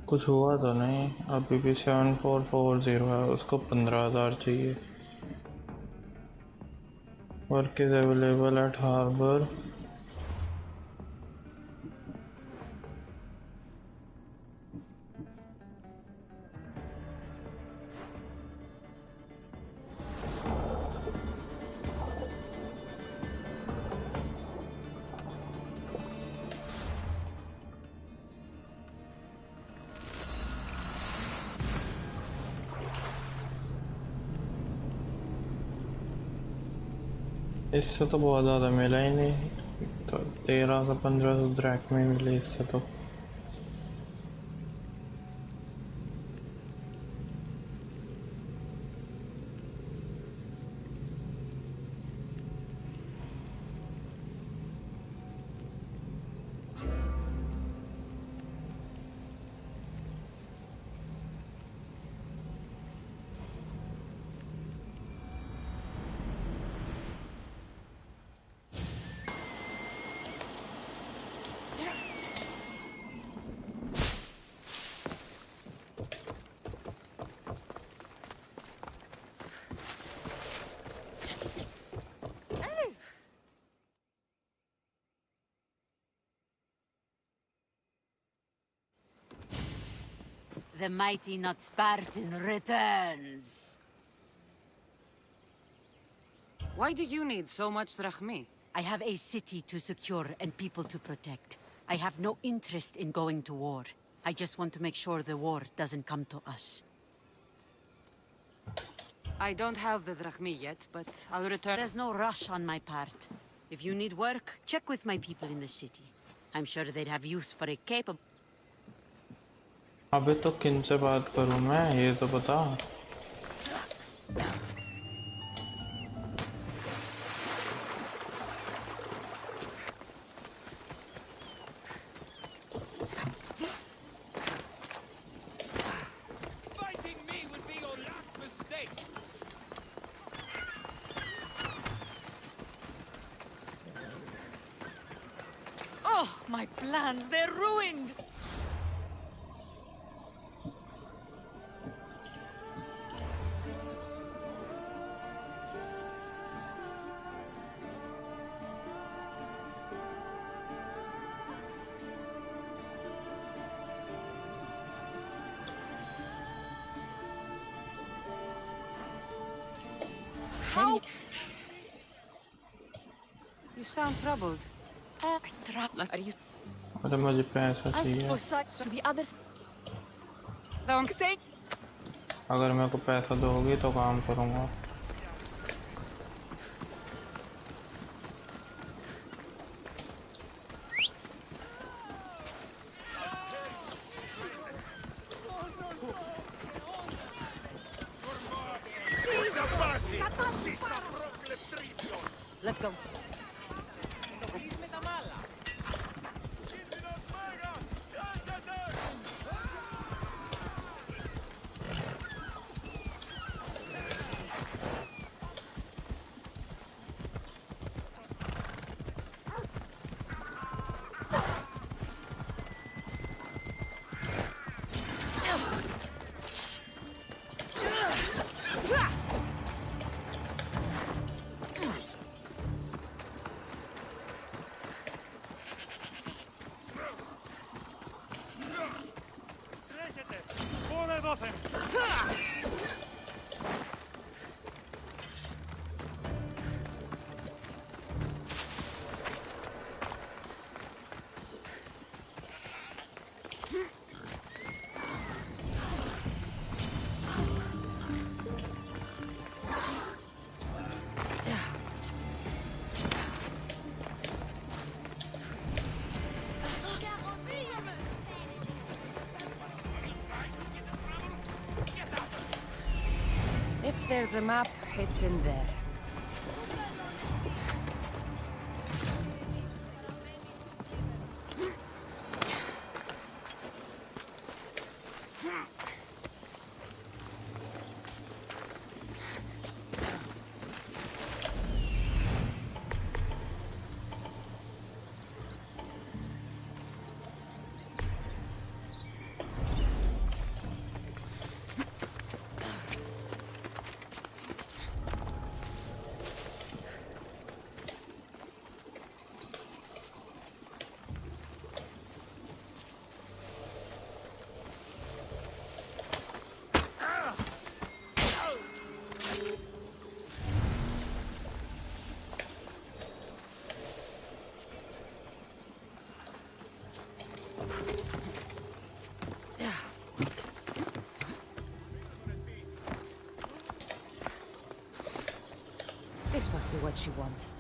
कुछ हुआ तो नहीं? अभी भी 7440 है, उसको 15,000 चाहिए। Work is available at harbour. इससे तो बहुत ज़्यादा मिला ही नहीं, तो 13 से 15 ड्रैक में मिले इससे तो। The mighty not Spartan returns. Why do you need so much drachmi? I have a city to secure and people to protect. I have no interest in going to war. I just want to make sure the war doesn't come to us. I don't have the drachmi yet, but I'll return. There's no rush on my part. If you need work, check with my people in the city. I'm sure they'd have use for a capable... अबे तो किन से बात करूं मैं, ये तो बता। Oh, my plans, they're ruined! How? You sound troubled. Are you? अरे मुझे पैसा I चाहिए। suppose to the others. Don't say. अगर मेरे को पैसा दोगी तो काम करूँगा। Let's go. If there's a map, it's in there. This must be what she wants.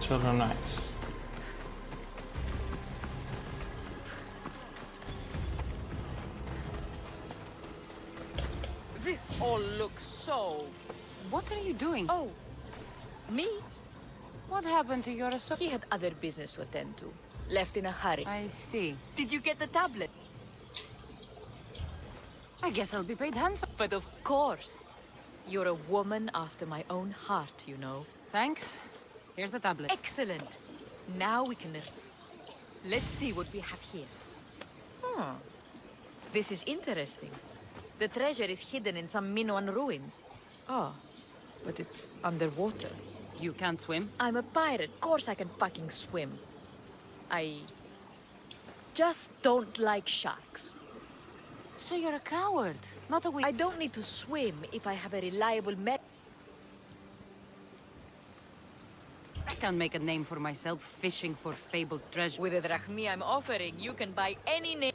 So nice. This all looks so... What are you doing? Oh, me? What happened to your associate? He had other business to attend to. Left in a hurry. I see. Did you get the tablet? I guess I'll be paid handsome. But of course. You're a woman after my own heart, you know. Thanks. Here's the tablet. Excellent. Now we can... Let's see what we have here. This is interesting. The treasure is hidden in some Minoan ruins. Oh, but it's underwater. You can't swim? I'm a pirate. Of course I can fucking swim. I just don't like sharks. So you're a coward, not a I don't need to swim if I have a reliable I can make a name for myself fishing for fabled treasure. With the drachmi I'm offering, you can buy any name.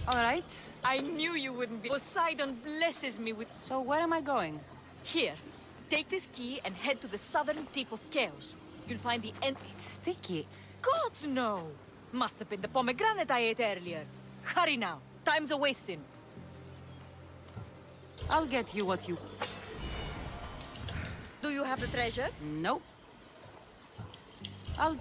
All right. I knew you wouldn't be. Poseidon blesses me with... So where am I going? Here. Take this key and head to the southern tip of Chaos. You'll find the end... It's sticky. Gods, no! Must have been the pomegranate I ate earlier. Hurry now. Time's a-wasting. I'll get you what you... Do you have the treasure? Nope. I'll...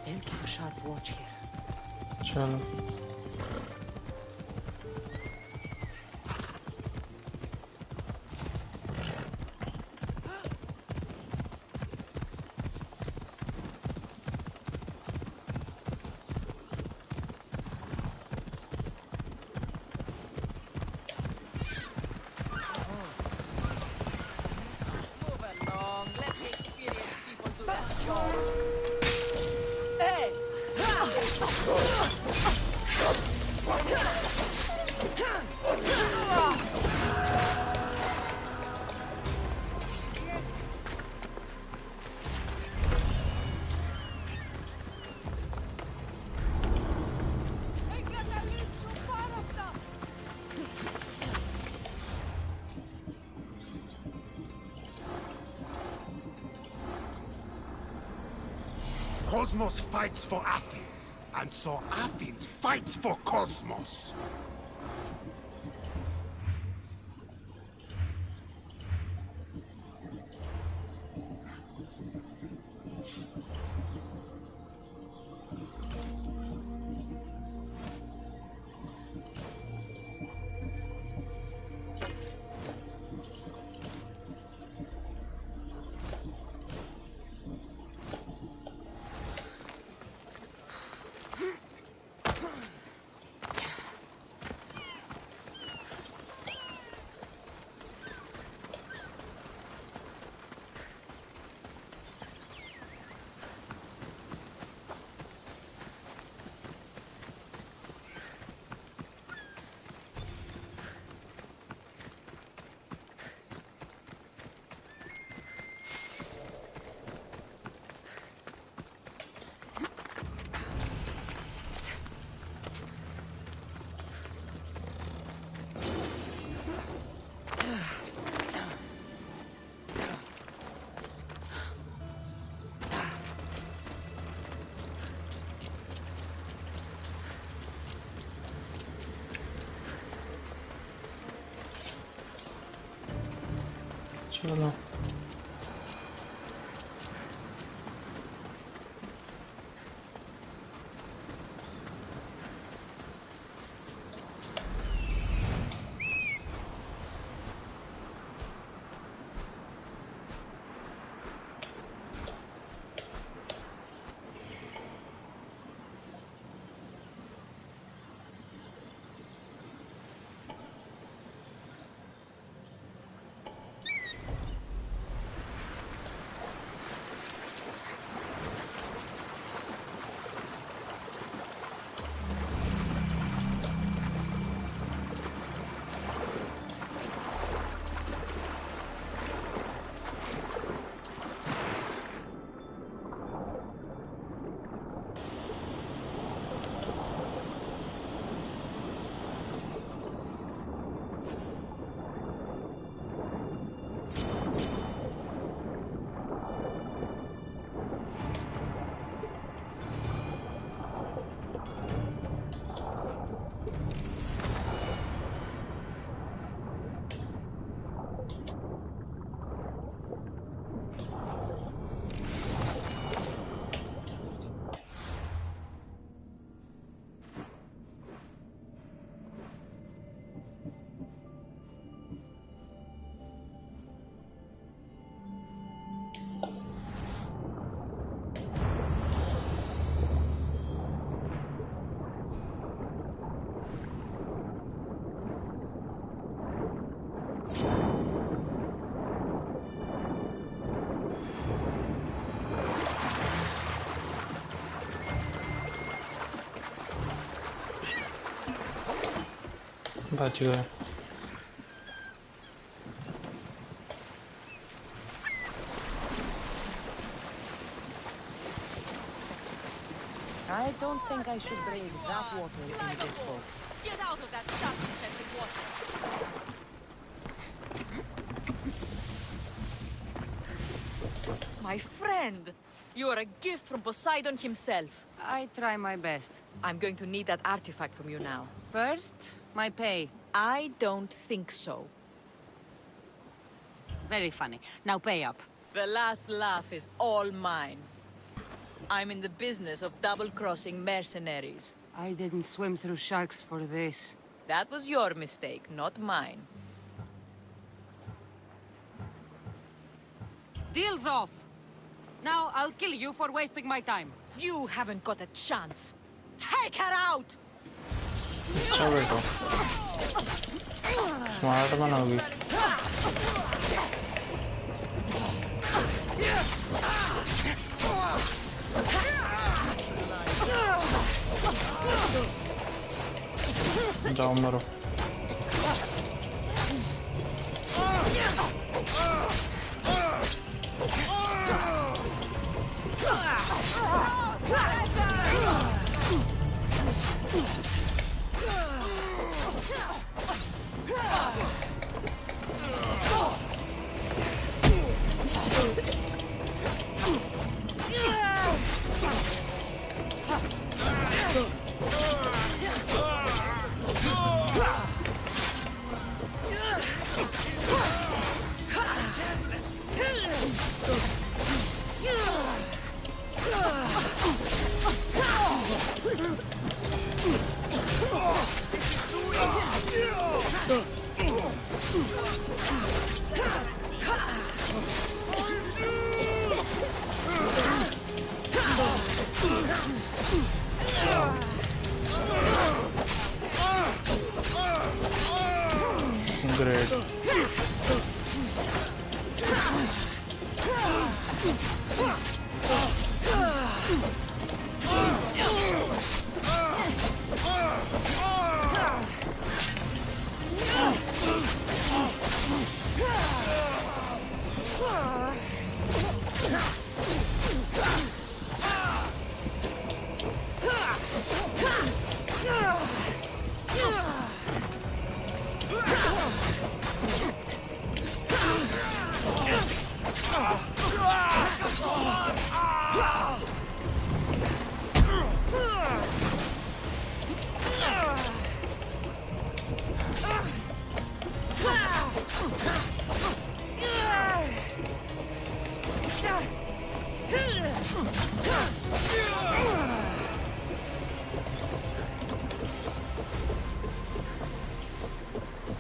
They'll keep a sharp watch here. Chalo. Move along. Let the experienced people do their jobs. Hey! Cosmos fights for Athens, and so Athens fights for Cosmos. चलो बच गए I don't think I should brave that water in this boat. Get out of that shark-infested water! My friend! You are a gift from Poseidon himself. I try my best. I'm going to need that artifact from you now. First, my pay. I don't think so. Very funny. Now pay up. The last laugh is all mine. I'm in the business of double-crossing mercenaries. I didn't swim through sharks for this. That was your mistake, not mine. Deal's off! Now I'll kill you for wasting my time. You haven't got a chance. Take her out! अच्छा बेटो smart बनाओगी जाओ मरो Great.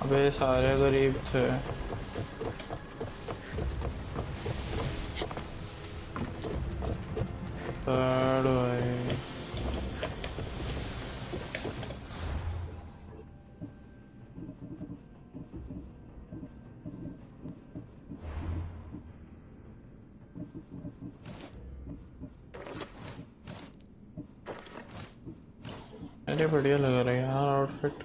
अबे सारे गरीब थे। Third भाई अरे बढ़िया लग रहा है यार आउटफिट।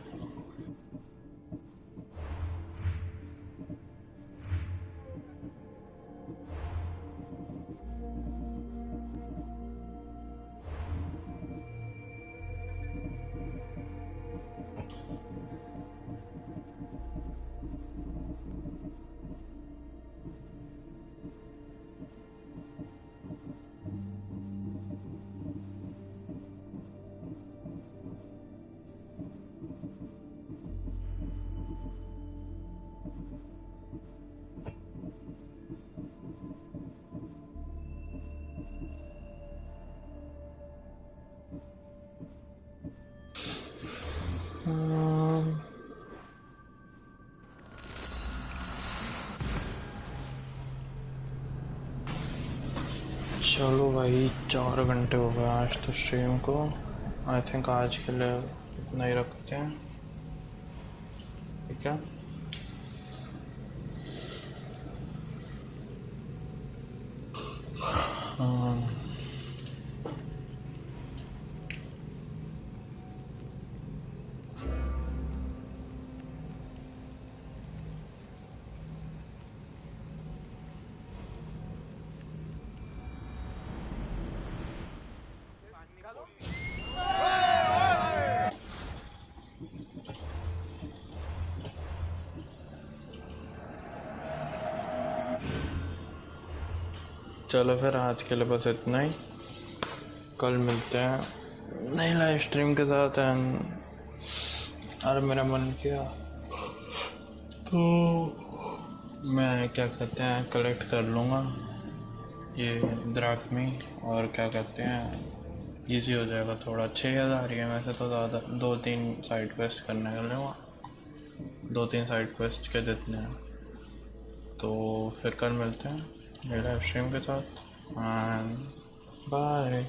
चलो भाई 4 घंटे हो गए आज तो स्ट्रीम को। आई थिंक आज के लिए इतना ही रखते हैं, ठीक है। चलो फिर आज के लिए बस इतना ही। कल मिलते हैं नई लाइव स्ट्रीम के साथ। एंड अरे मेरा मन किया तो मैं क्या कहते हैं कलेक्ट कर लूँगा ये द्राक्मी, और क्या कहते हैं इजी हो जाएगा थोड़ा। 6000 ही है वैसे तो, ज़्यादा 2-3 साइड क्वेस्ट करने के लिए 2-3 साइड क्वेस्ट के जितने हैं। तो फिर कल मिलते हैं मेरे लाइव स्ट्रीम के साथ। And bye.